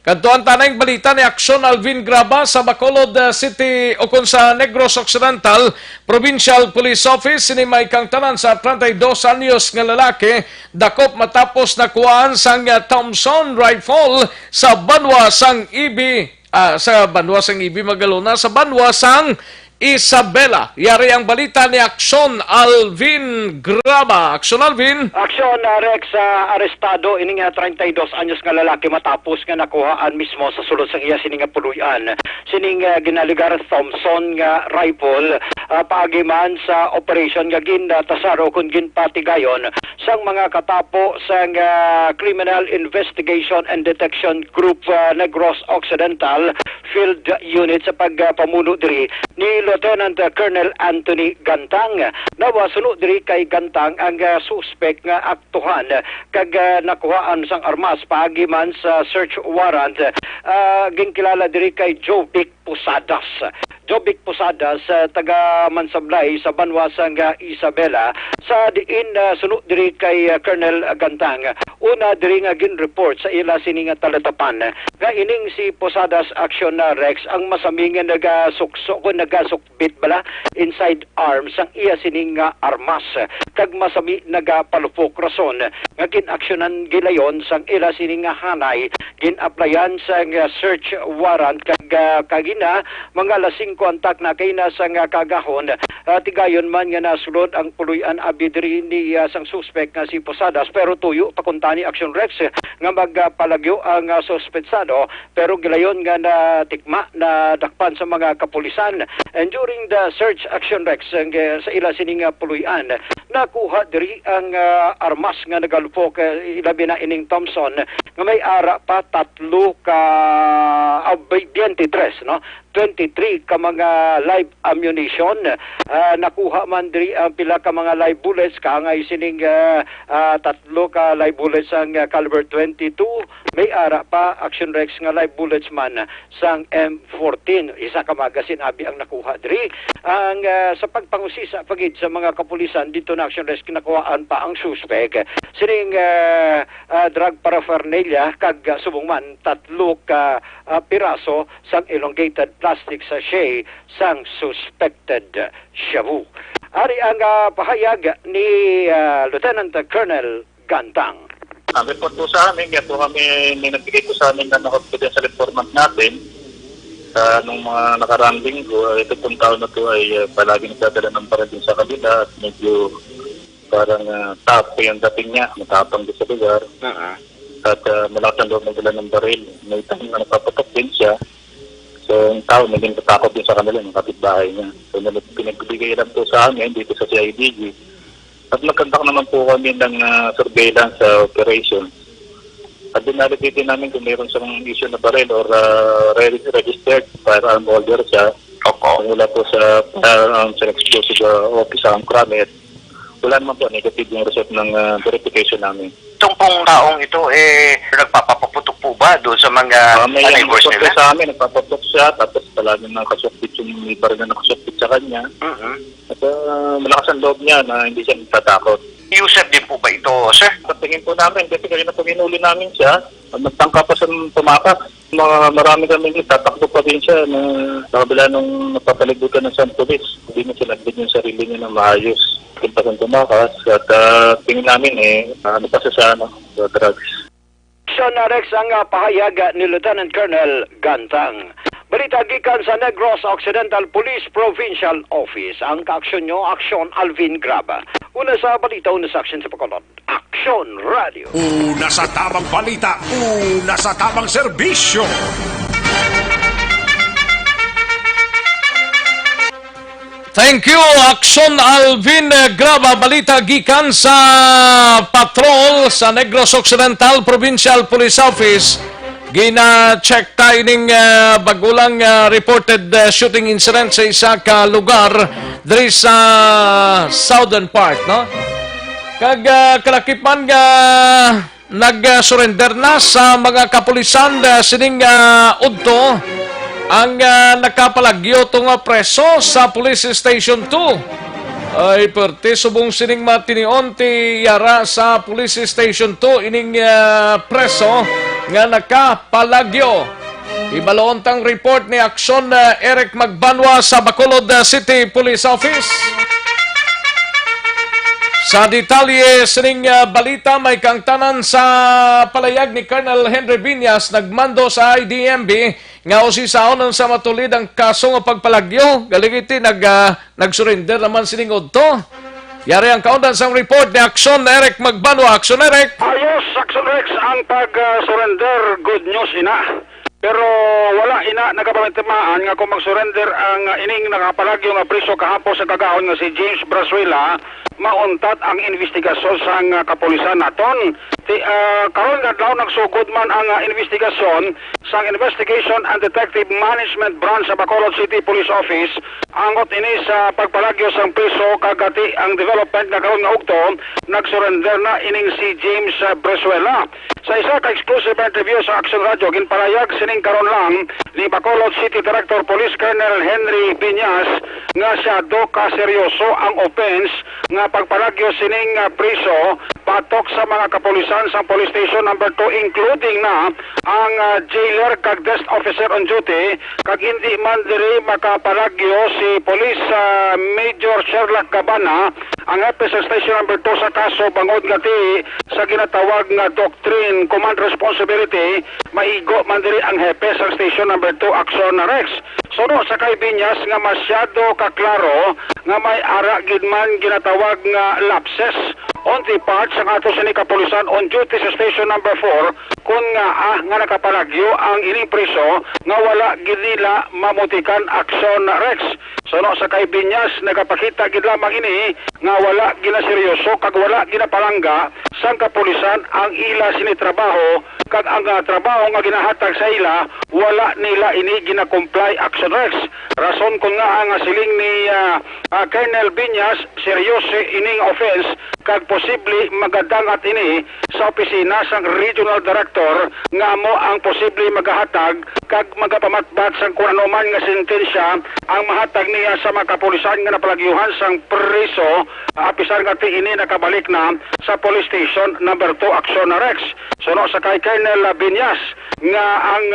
[SPEAKER 4] Kantuan tanay balita ni Aksyon Alvin Graba sa Bacolod City o kung sa Negros Occidental Provincial Police Office. Sini may kang tanan sa 32 anyos nga lalaki dakop matapos nakuhaan sang Thompson rifle sa Banwasang Ibi. Sa Banwasang Ibi Magalona, sa Banwasang Isabela. Yari ang balita ni Aksyon Alvin Graba. Aksyon Alvin.
[SPEAKER 10] Aksyon Rex, arestado ining 32 anyos nga lalaki matapos nga nakuhaan mismo sa sulod sang iya sining puluyan. Sining ginaligar Thompson nga rifle paagiman sa operation nga gintasaro kun ginpatigayon sang mga katapo sang Criminal Investigation and Detection Group Negros Occidental Field Unit sa pagpamuno diri ni Lieutenant Colonel Anthony Gantang. Nawasunod diri kay Gantang ang suspect nga aktuhan kag nakuhaan sang armas paagiman sa search warrant. Ginkilala diri kay Jovic Posadas. Jovic Posadas, taga Mansablay sa Banwasang Isabela. Sa diin sunod diri kay Colonel Gantang. Una diri nga gin-report sa ila sining talatapan nga ining si Posadas Action Rex ang masamingan nagasukbit bala inside arms ang iya sining armas kag masami nagapalupok rason nga ginaksyonan gilayon sang ila sining hanay gin-applyan sa search warrant kag kagina mga lasing kontak na kay na sang kagahon tigayon man nga nasulod ang puluyan abidri ni sang suspect nga si Posadas pero tuyo pakuntani Action Rex nga magpalagyo ang suspetsado pero gilayon nga na tikma na dakpan sa mga kapulisan. And during the search Action Rex sa ila sining puluyan nakuha diri ang armas nga nagalupok ilabi na ining Thompson nga may ara pa 23 no
[SPEAKER 18] 23 ka mga live ammunition. Nakuha man diri ang pila ka mga live bullets, kaangay sining 3 ka live bullets ang caliber 22. May ara pa Action Rex nga live bullets man sang M14. Isa ka magasin abi ang nakuha diri. Ang sa pagpangusisa pagid sa mga kapulisan dito na Action Rex kinakuhaan pa ang suspect. Sining drug paraphernalia kag subong man 3 ka piraso sang elongated plastic sachet sang suspected shabu. Ari ang pahayag ni Lieutenant Colonel Gantang.
[SPEAKER 19] Ang report po sa amin, kaya po kami nagbigay po sa amin na confidential informant natin nung mga nakaraang linggo. Ito pong taon na ito ay palagi nagdadala ng baril sa kabila at medyo parang top yung dating niya, matapang din sa lugar. At malakas ang loob magdala ng baril. May time na napapatok din siya. So, yung tao, naging tatakot din sa kanila, yung kapitbahay niya. So, pinagbigay lang po sa amin dito sa CIDG. At nagkandak naman po kami ng surveillance operation. At dinalitin namin kung mayroon siyang issue na baril or registered firearm holder siya. Mula po sa explosive office ang crime. Wala naman po, negative yung result ng verification namin.
[SPEAKER 20] Itong pong taong ito, nagpapaputok po ba doon sa mga neighbors nila?
[SPEAKER 19] Sa amin, nagpapaputok siya, tapos palagi nakasukpit yung ibar na nakasukpit sa kanya. At malakas ang loob niya na hindi siya nagtatakot.
[SPEAKER 20] User din po ba ito, sir?
[SPEAKER 19] Patingin po namin, kasi kanina po ginuli namin siya, nagtangka pa sa tumakas. Marami kami tatakbo pa din siya na nakabila nung napapalibutan ng San Police. Hindi na sila din yung sarili niya na maayos. Pintasan tumakas at tingin namin ano pa sa drugs.
[SPEAKER 18] Action Rex ang pahayag ni Lieutenant Colonel Gantang. Balita gikan sa Negros Occidental Police Provincial Office. Ang kaaksyon nyo, Aksyon Alvin Graba. Una sa balita, una sa aksyon sa Bacolod. Aksyon Radio.
[SPEAKER 6] Una sa tamang balita, una sa tamang serbisyo.
[SPEAKER 4] Thank you, Aksyon Alvin Graba. Balita gikan sa patrol sa Negros Occidental Provincial Police Office. Gina-check tayo ng bagulang reported shooting incident sa isa ka lugar diri sa southern part, no? Kag kalakipan nga nag-surrender na sa mga kapulisan sining udto ang nakapalagyo tong preso sa Police Station 2. Ay perti subong sining matinion ti yara sa Police Station 2 ining preso nga nakapalagyo. Ibaloon tang report ni Aksyon Eric Magbanwa sa Bacolod City Police Office. Sa detalye sining balita may kangtanan sa palayag ni Colonel Henry Viñas nagmando sa IDMB nga usisaon sa matulid ang kaso nga pagpalagyo. Galigiti nag-surrender naman sining udto. Yari ang kaundan sa report ni Aksyon Eric Magbanwa. Aksyon Eric.
[SPEAKER 21] Ayos, Aksyon Rex, ang pag-surrender, good news ina. Pero wala ina nagapamitimaan nga kung mag-surrender ang ining nakapalagyo nga priso kahapon sa kagahon nga si James Brasuela, mauntat ang investigasyon sa kapulisan naton. Karon nga daw nagsugod man ang investigasyon sa Investigation and Detective Management Branch sa Bacolod City Police Office. Angot ini sa pagpalagyo sang priso kagati ang development nga karon nga ugto nagsurrender na ining si James Brasuela. Sa isa ka exclusive interview sa Action Radio ginpalayag sining karon lang ni Bacolod City Director Police Colonel Henry Viñas nga siya do ka seryoso ang offense nga pagpalagyo sining priso patok sa mga kapulisan sa Police Station number 2 including na ang jailer kag desk officer on duty kag hindi man diri makapalagyo si Police Major Sherlock Cabana ang hepe sa Station number 2 sa kaso bangod ngati sa ginatawag nga Doctrine Command Responsibility maigo man diri ang hepe sa Station number 2 Aksyon Rex. Suno sa kay Viñas nga masyado kaklaro nga may ara gid man ginatawag nga lapses on the part sa ato sa kapulisan on duty sa Station number 4 kung nga nakapalagyo ang ining priso nga wala gid nila mamutikan aksyon Rex. So no, sa kay Binyas nagapakita gid lamang ini nga wala ginaseryoso kag wala ginapalangga sang kapulisan ang ila sinitrabaho kag ang trabaho nga ginahatag sa ila wala nila ini gina-comply action Rex. Rason kung nga ang siling ni Colonel Binyas seryoso ining offense kag posible magadangat ini sa opisina sang regional director nga mo ang posible magahatag kag magapamatbat sang kung ano man nga sentensya ang mahatag niya sa mga kapulisan nga napalagyuhan sang preso apisar nga ti ini nakabalik na sa police station number 2 action Rex. So no, sa kay Colonel Binyas nga ang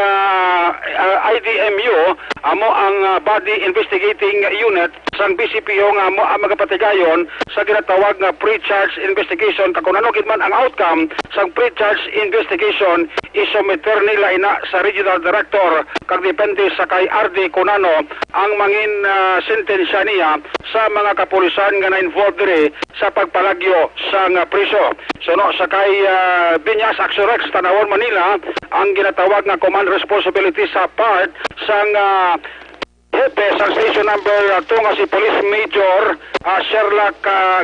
[SPEAKER 21] IDMU amo ang body investigating unit sang BCPO nga mo ang magapatigayon sa ginatawag nga pre-charge investigation kung ano gid man ang outcome sang pre-charge investigation isumiter nila ina sa regional director kag depende sa kay RD Kunano ang mangin sentensya niya sa mga kapulisan nga na-involved diri sa pagpalagyo sang priso. So no, sa kay Binyas Action Rex Tanawon Manila ang ginatawag nga command responsibility sa part sang hepe sa station number 2 nga si Police Major Sherlock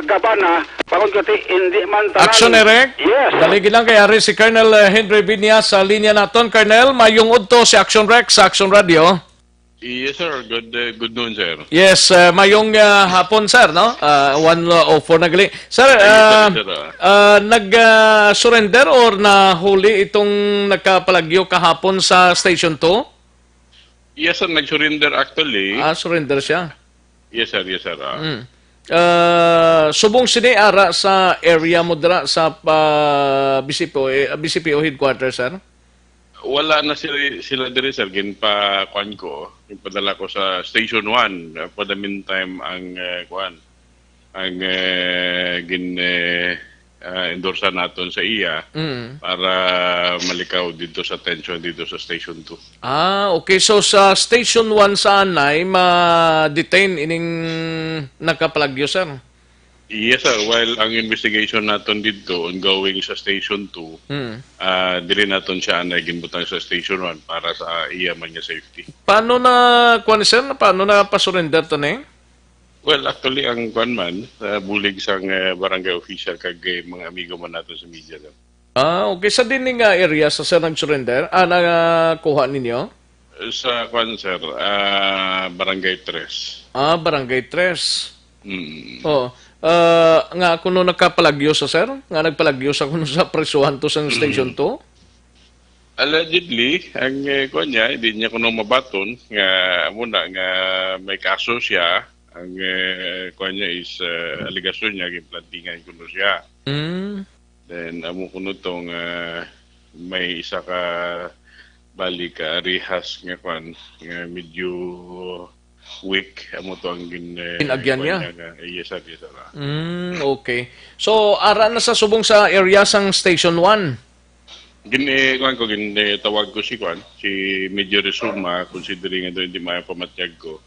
[SPEAKER 21] Gabana pangon kati hindi man tanan.
[SPEAKER 4] Action Erek?
[SPEAKER 21] Yes.
[SPEAKER 4] Daligi lang kay Ari si Colonel Henry Binyas sa linya naton. Colonel, mayong udto si Action Rex sa Action Radio.
[SPEAKER 2] Yes, sir. Good noon, sir.
[SPEAKER 4] Yes, mayong hapon, sir, no? 1:04 na gali. Sir, nag-surrender or nahuli itong nagkapalagyo kahapon sa Station 2?
[SPEAKER 2] Yes, sir. Nag-surrender actually.
[SPEAKER 4] Surrender siya?
[SPEAKER 2] Yes, sir. Yes, sir.
[SPEAKER 4] Subong siniara sa area mo dira sa BCPO headquarters, sir?
[SPEAKER 2] Wala na sila diri, sir. Ginpa-kuan ko. Padala ko sa Station 1. For the meantime, ang endorsa naton sa iya para malikaw dito sa tension dito sa Station 2.
[SPEAKER 4] Okay. So sa Station 1 sana ay ma-detain ining nakapalagyo, sir?
[SPEAKER 2] Yes, sir. While ang investigation naton dito ongoing sa Station 2, dili naton siya na ginbutang sa Station 1 para sa iya man niya safety.
[SPEAKER 4] Paano na, sir? Paano na pa-surrender to na eh?
[SPEAKER 2] Well, actually, ang man, bulig sang barangay official kag mga amigo man natin sa media.
[SPEAKER 4] Okay. Sa dining area sa sir nag-surrender, nakuha ninyo?
[SPEAKER 2] Sa sir, barangay 3.
[SPEAKER 4] Barangay 3. Nga kuno nagkapalagyo sa sir? Nga nagpalagyo sa kuno sa presuhan to sa Station 2?
[SPEAKER 2] Allegedly, ang niya, hindi niya kuno mabaton nga muna nga may kaso siya. Ang niya is aligasyon niya, giplantingan kuno siya. Then, amo kuno tong may isa ka balik rehas nga nga medyo weak. Amo to ang
[SPEAKER 4] ginagyan niya?
[SPEAKER 2] Yes, sir. Yes, sir.
[SPEAKER 4] Okay. So, ara na sa subong sa area sang Station 1?
[SPEAKER 2] Ginitawag ko si Major Resuma, considering nga doon hindi pamatiyag ko.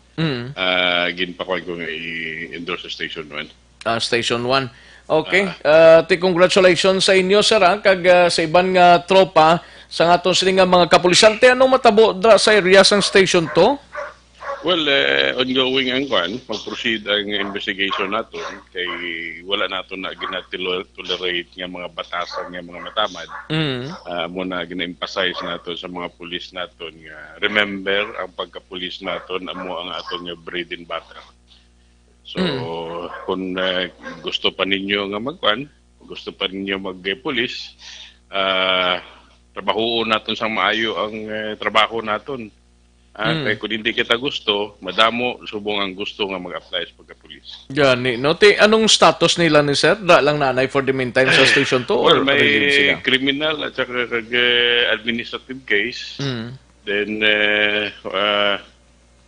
[SPEAKER 2] Ginpakuan ko nga i-endorse sa Station 1.
[SPEAKER 4] Station 1. Okay. Congratulations sa inyo, sir, kag sa ibang tropa sa atong sining mga kapulisan. Ano matabo dra sa area sang Station 2?
[SPEAKER 2] Well, ongoing ang mag-proceed ang investigation natin kay wala natin na gina-tolerate nga mga batasan nga mga matamad. Muna gina-emphasize natin sa mga pulis natin nga remember ang pagka-pulis natin amo ang aton nga bread and butter. So, kung gusto pa ninyo nga gusto pa ninyo mag-pulis, trabahoon natin sa maayo ang trabaho natin. Kaya kung hindi kita gusto, madamo subong ang gusto nga mag-apply sa pagka-pulis.
[SPEAKER 4] Gani. Anong status nila ni sir? Da lang nanay for the meantime sa Station 2?
[SPEAKER 2] Well, may criminal at saka administrative case. Then,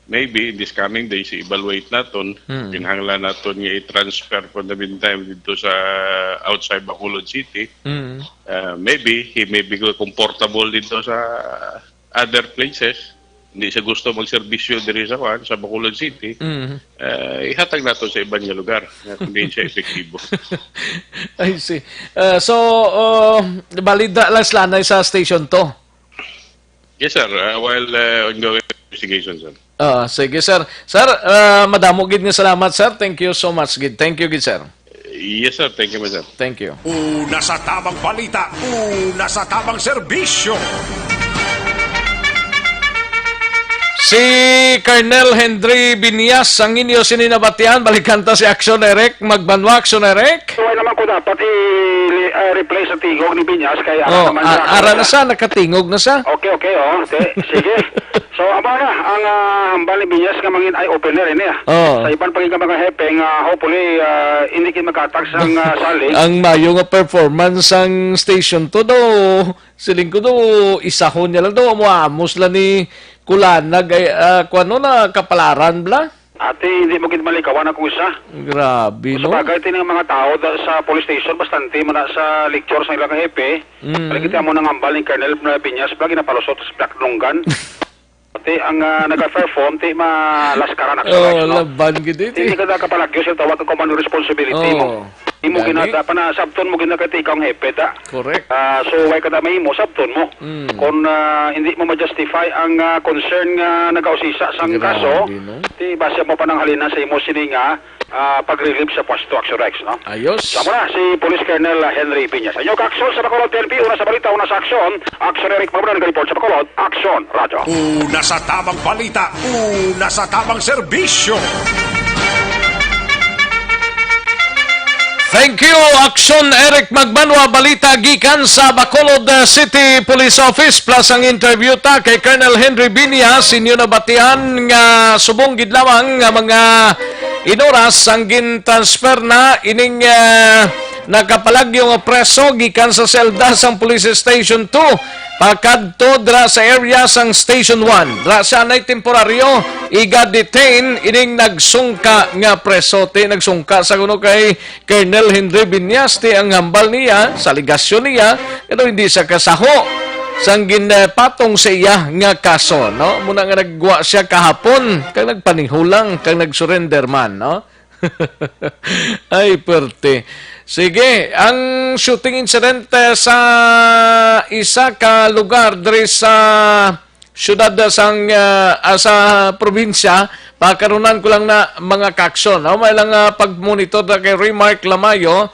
[SPEAKER 2] maybe in this coming days, i-evaluate natin. Kinahanglan natin nga i-transfer for the meantime dito sa outside Bacolod City. Maybe, he may be comfortable dito sa other places. hindi siya gusto magserbisyo diri sa Bacolod City, ihatag nato sa ibang lugar na hindi siya epektibo.
[SPEAKER 4] I see. So, balida lang slanay sa station to?
[SPEAKER 2] Yes, sir. While ongoing investigation, sir.
[SPEAKER 4] Sige, sir. Sir, madamo gid nga salamat, sir. Thank you so much, gid. Thank you, gid, sir.
[SPEAKER 2] Yes, sir. Thank you, sir.
[SPEAKER 4] Thank you.
[SPEAKER 6] Una sa tamang balita, una sa tamang serbisyo.
[SPEAKER 4] Si Colonel Henry Binias ang inyo sininabatian, balikan ta si Action Eric, magbanwa Action Eric.
[SPEAKER 21] Suway naman ko dapat i-replace sa tingog ni Binyas kaya naman
[SPEAKER 4] ara na sa, nakatingog na sa.
[SPEAKER 21] Okay, sige. So, aba na, ang hambal ni Binyas nga mangin eye-opener ini. Sa ibang pagiging mga hepe, hopefully, hindi kin magkatag sa saling.
[SPEAKER 4] Ang mayo nga performance ang station to do, siling ko do, isahon niya lang do, muamos lang ni Kulanag ay kuano na kapalaran bla?
[SPEAKER 21] Ate, hindi mo gid malikawan ako isa.
[SPEAKER 4] Grabe, no?
[SPEAKER 21] Sabagay tinang mga tao sa police station, bastante mo na sa lecture sa ilang hepe. Paligita mo ng ambal ni Colonel Piñas, lagi na palusot sa Black Lunggan. Ate, ang nag-perform, ti malaskaran ako sa rights, no?
[SPEAKER 4] Laban gid iti.
[SPEAKER 21] Hindi ka na kapalagyo sa tawag ng command responsibility mo. Hindi mo ginata pa na sabton mo ginakati ikaw ang hepe, ta?
[SPEAKER 4] Correct.
[SPEAKER 21] So, why ka na mo, sabton mo. Kung hindi mo ma-justify ang concern nga nag-ausisa sa kaso, di basa mo pa ng halina sa imo sini nga pag-relieve sa pwesto Action Rex, no?
[SPEAKER 4] Ayos.
[SPEAKER 21] Sama na si Police Colonel Henry Piñas. Inyo ka-action sa Bacolod PNP, una sa balita, una sa aksyon. Action Eric Mabunan, nag-report sa Bacolod. Action, radyo.
[SPEAKER 6] Una sa tamang balita, una sa tamang serbisyo.
[SPEAKER 4] Thank you, Action Eric Magbanwa, balita gikan sa Bacolod City Police Office plus ang interview ta kay Colonel Henry Binias, inyo na batian nga subong gid lamang nga mga inoras ang gin-transfer na ining nakapalagyo nga preso gikan sa selda sang Police Station 2 pakadto dra sa area sang Station 1. Dra sa nay temporaryo iga-detain ining nagsungka nga preso. Nagsungka sa kuno kay Colonel Henry Binias ang hambal niya sa aligasyon niya pero hindi sa kasaho sang ginpatong sa iya nga kaso, no? Muna nga nagwa siya kahapon kang nagpanihulang kang nagsurrender man, no? Ay, perte. Sige, ang shooting incident sa isa ka lugar diri sa syudad sang sa probinsya, pakarunan ko lang na mga kaksyon. No? May lang pagmonitor na kay Remark Lamayo,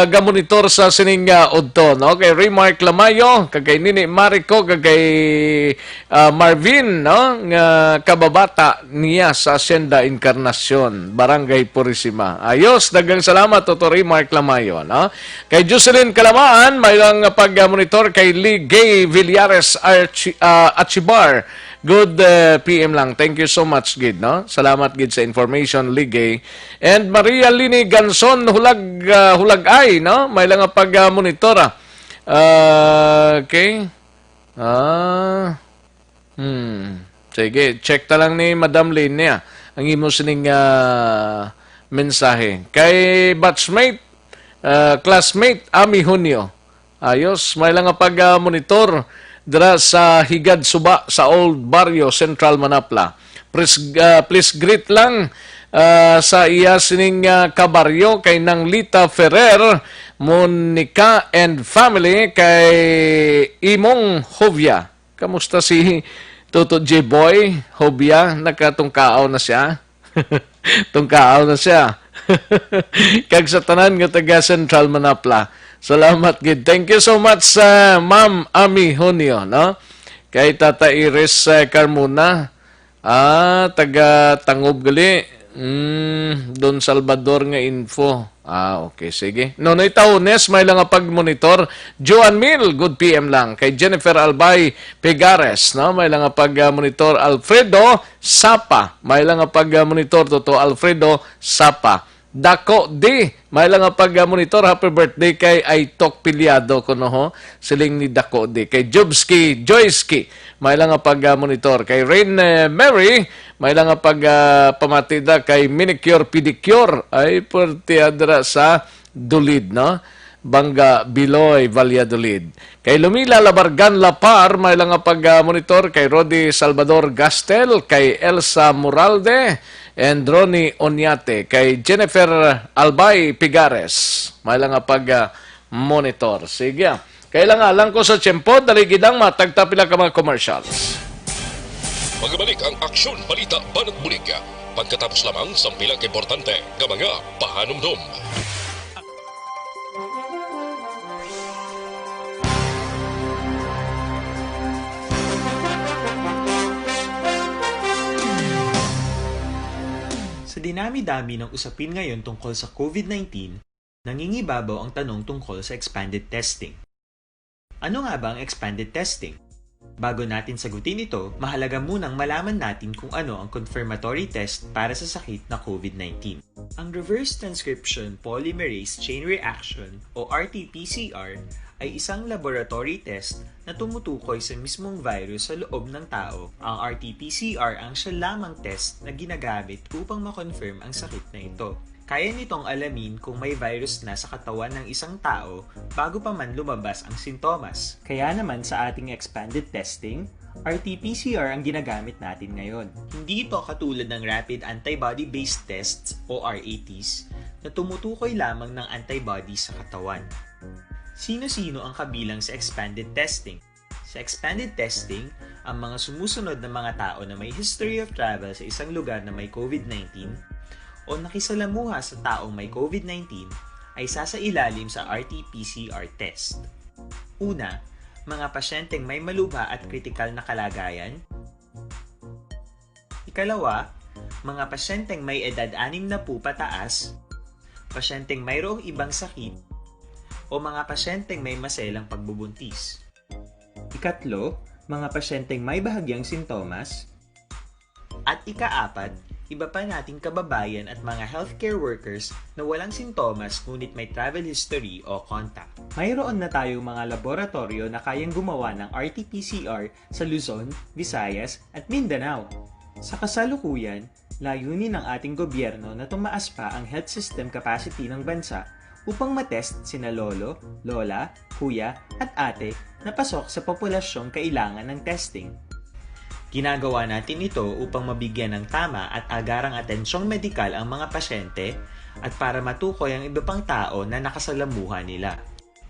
[SPEAKER 4] gamonitor sa sining udto, no? Kay Remark Lamayo, kagay Nini Marico, kagay Marvin, no? Nga kababata niya sa Hacienda Encarnacion, Barangay Purisima. Ayos, dagang salamat to Remark Lamayo, no? Kay Jocelyn Calamaan, may lang pag-monitor kay Lee Gay Villares Archibar. Good PM lang. Thank you so much, Gid, no? Salamat, Gid, sa information, Ligay. And Maria Lini Ganson, hulagay, no? May lang pag-monitora. Okay. Sige, check ta lang ni Madam Linia ang imo sining mensahe. Kay batchmate, classmate, Ami Junio. Ayos, may lang pag-monitor dira sa Higad Suba sa Old Barrio, Central Manapla. Please greet lang sa iya sining kabaryo kay Nang Lita Ferrer, Monica and family kay Imong Hovia. Kamusta si Toto J. Boy Hovia? Nakatungkaaw na siya? Tungkaaw na siya. Kag sa tanan nga taga Central Manapla. Salamat, Gid. Thank you so much, Ma'am Ami Junio, no? Kay Tata Iris Carmona, taga Tangob gali. Don Salvador nga info. Okay, sige. Nonoy Taunes, may lang pag-monitor. Joan Mil, good PM lang. Kay Jennifer Albay Pegares, no? May lang pag-monitor. Alfredo Sapa, may lang pag-monitor. Toto Alfredo Sapa. Dako D, may lang pag-monitor. Happy birthday kay Aitok Piliado ko, no, ho? Siling ni Dako D. Kay Jobski Joyski, may lang pag-monitor. Kay Rain Mary, may lang pagpamatida kay Minicure Pedicure. Ay, pertiadra sa Dulid, no? Banga Biloy, Valladolid. Kay Lumila Labargan Lapar, may lang nga pag-monitor kay Rodi Salvador Gastel, kay Elsa Moralde, and Ronnie Onyate, kay Jennifer Albay Pigares, may lang nga pag-monitor. Sige. Kailangan lang ko sa tiyempo, daligidang matagtapila ka mga commercials.
[SPEAKER 3] Magbalik ang aksyon, balita, banat bulig. Pagkatapos lamang sa pilang importante ng mga pahanumdum.
[SPEAKER 1] Sa dinami-dami ng usapin ngayon tungkol sa COVID-19, nangingibabaw ang tanong tungkol sa expanded testing. Ano nga ba ang expanded testing? Bago natin sagutin ito, mahalaga munang malaman natin kung ano ang confirmatory test para sa sakit na COVID-19. Ang reverse transcription polymerase chain reaction o RT-PCR ay isang laboratory test na tumutukoy sa mismong virus sa loob ng tao. Ang RT-PCR ang siya lamang test na ginagamit upang makonfirm ang sakit na ito. Kaya nitong alamin kung may virus na sa katawan ng isang tao bago pa man lumabas ang sintomas. Kaya naman sa ating expanded testing, RT-PCR ang ginagamit natin ngayon. Hindi ito katulad ng Rapid Antibody-Based Tests o RATs na tumutukoy lamang ng antibodies sa katawan. Sino-sino ang kabilang sa expanded testing? Sa expanded testing, ang mga sumusunod na mga tao na may history of travel sa isang lugar na may COVID-19 o nakisalamuha sa taong may COVID-19 ay sasailalim sa RT-PCR test. Una, mga pasyenteng may malubha at kritikal na kalagayan. Ikalawa, mga pasyenteng may edad 60 pataas, pasyenteng mayroong ibang sakit, o mga pasyenteng may maselang pagbubuntis. Ikatlo, mga pasyenteng may bahagyang sintomas. At ikaapat, iba pa nating kababayan at mga healthcare workers na walang sintomas ngunit may travel history o contact. Mayroon na tayong mga laboratorio na kayang gumawa ng RT-PCR sa Luzon, Visayas at Mindanao. Sa kasalukuyan, layunin ng ating gobyerno na tumaas pa ang health system capacity ng bansa upang matest sina lolo, lola, kuya at ate na pasok sa populasyong kailangan ng testing. Ginagawa natin ito upang mabigyan ng tama at agarang atensyong medikal ang mga pasyente at para matukoy ang iba pang tao na nakasalamuha nila.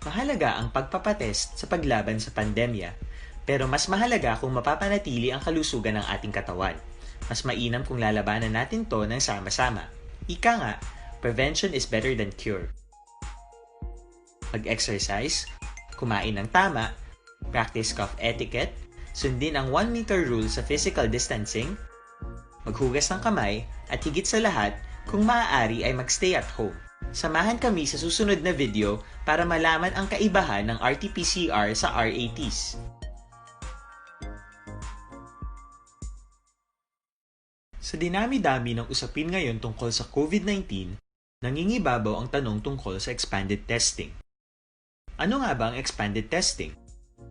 [SPEAKER 1] Mahalaga ang pagpapatest sa paglaban sa pandemya, pero mas mahalaga kung mapapanatili ang kalusugan ng ating katawan. Mas mainam kung lalabanan natin to ng sama-sama. Ika nga, prevention is better than cure. Pag-exercise, kumain ng tama, practice cough etiquette, sundin ang 1 meter rule sa physical distancing, maghugas ng kamay, at higit sa lahat, kung maaari ay magstay at home. Samahan kami sa susunod na video para malaman ang kaibahan ng RT-PCR sa RATs. Sa dinami-dami ng usapin ngayon tungkol sa COVID-19, nangingibabaw ang tanong tungkol sa expanded testing. Ano nga ba ang expanded testing?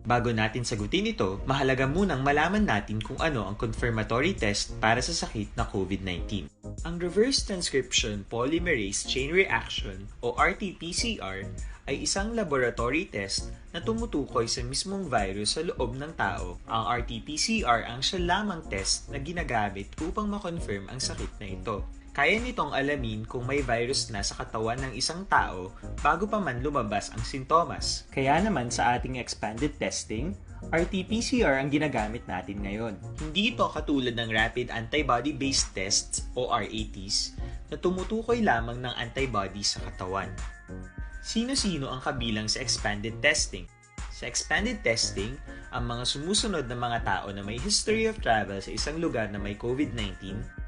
[SPEAKER 1] Bago natin sagutin ito, mahalaga munang malaman natin kung ano ang confirmatory test para sa sakit na COVID-19. Ang reverse transcription polymerase chain reaction o RT-PCR ay isang laboratory test na tumutukoy sa mismong virus sa loob ng tao. Ang RT-PCR ang siya lamang test na ginagamit upang makonfirm ang sakit na ito. Kaya nitong alamin kung may virus na sa katawan ng isang tao bago pa man lumabas ang sintomas. Kaya naman sa ating expanded testing, RT-PCR ang ginagamit natin ngayon. Hindi ito katulad ng Rapid Antibody-Based Tests o RATs na tumutukoy lamang ng antibodies sa katawan. Sino-sino ang kabilang sa expanded testing? Sa expanded testing, ang mga sumusunod na mga tao na may history of travel sa isang lugar na may COVID-19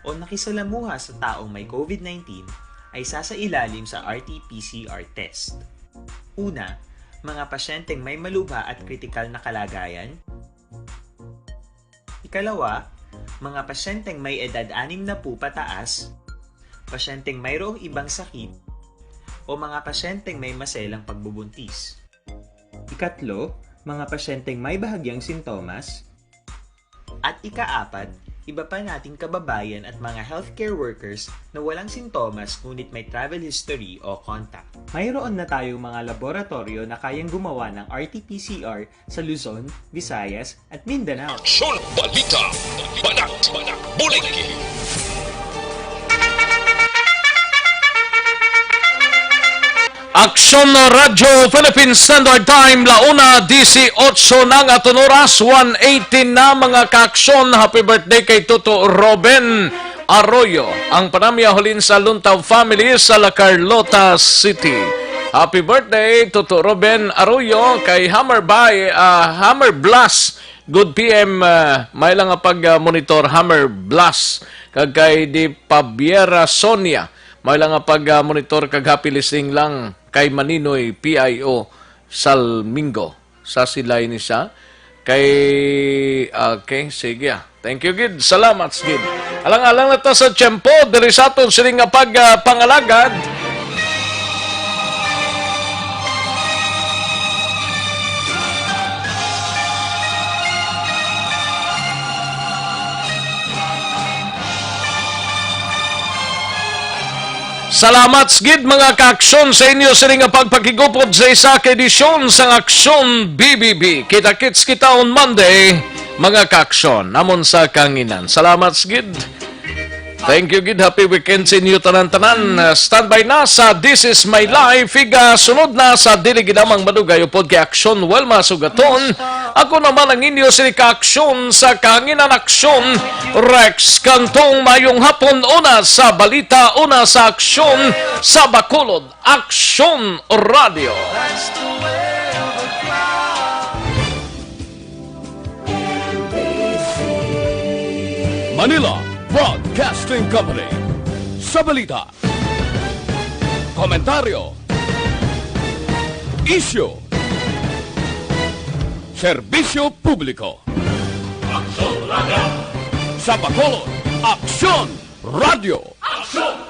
[SPEAKER 1] o nakisalamuha sa taong may COVID-19 ay sasailalim sa RT-PCR test. Una, mga pasyenteng may malubha at kritikal na kalagayan. Ikalawa, mga pasyenteng may edad 60 pataas, pasyenteng mayroong ibang sakit, o mga pasyenteng may maselang pagbubuntis. Ikatlo, mga pasyenteng may bahagyang sintomas. At ikaapat, iba pa nating kababayan at mga healthcare workers na walang sintomas ngunit may travel history o contact. Mayroon na tayong mga laboratorio na kayang gumawa ng RT-PCR sa Luzon, Visayas at Mindanao.
[SPEAKER 3] Aksyon Balita, Banat, Buliki.
[SPEAKER 4] Aksyon Radyo Philippines Standard Time, launa 18 ng aton oras, 1:18 na mga kaaksyon. Happy birthday kay Toto Robin Arroyo, ang panamiyahulin sa Luntaw family sa La Carlota City. Happy birthday Toto Robin Arroyo kay Hammer Blast. Good PM, may lang pag monitor Hammer Blast kag kay Di Pabiera Sonia. May lang pag monitor kag happy listening lang kay Maninoy PIO Salmingo. Sa silay ni siya. Okay, sige. Thank you, Gid. Salamat, Gid. Alang-alang na to sa tiyempo. Dili sa aton siling pangalagad. Salamat gid mga kaaksyon sa inyo sa nga pagpakigupod sa isa ka edisyon sa Aksyon BBB. Kita-kits kita on Monday, mga kaaksyon, namon sa kanginan. Salamat gid. Thank you gid. Happy weekend sa inyo tanan-tanan. Standby na sa This Is My Life. Iga sunod na sa dili ginamang madugay upod kay Aksyon Welma Sugaton. Ako naman ang inyo sa kaaksyon sa kanginan aksyon. Rex Kantong mayong hapon, una sa balita, una sa aksyon sa Bacolod. Aksyon Radio.
[SPEAKER 6] Manila Broadcasting Company. Sa balita, komentaryo, issue, serbisyo publiko. Aksyon Radio. Sa Bacolod, Aksyon Radio. Aksyon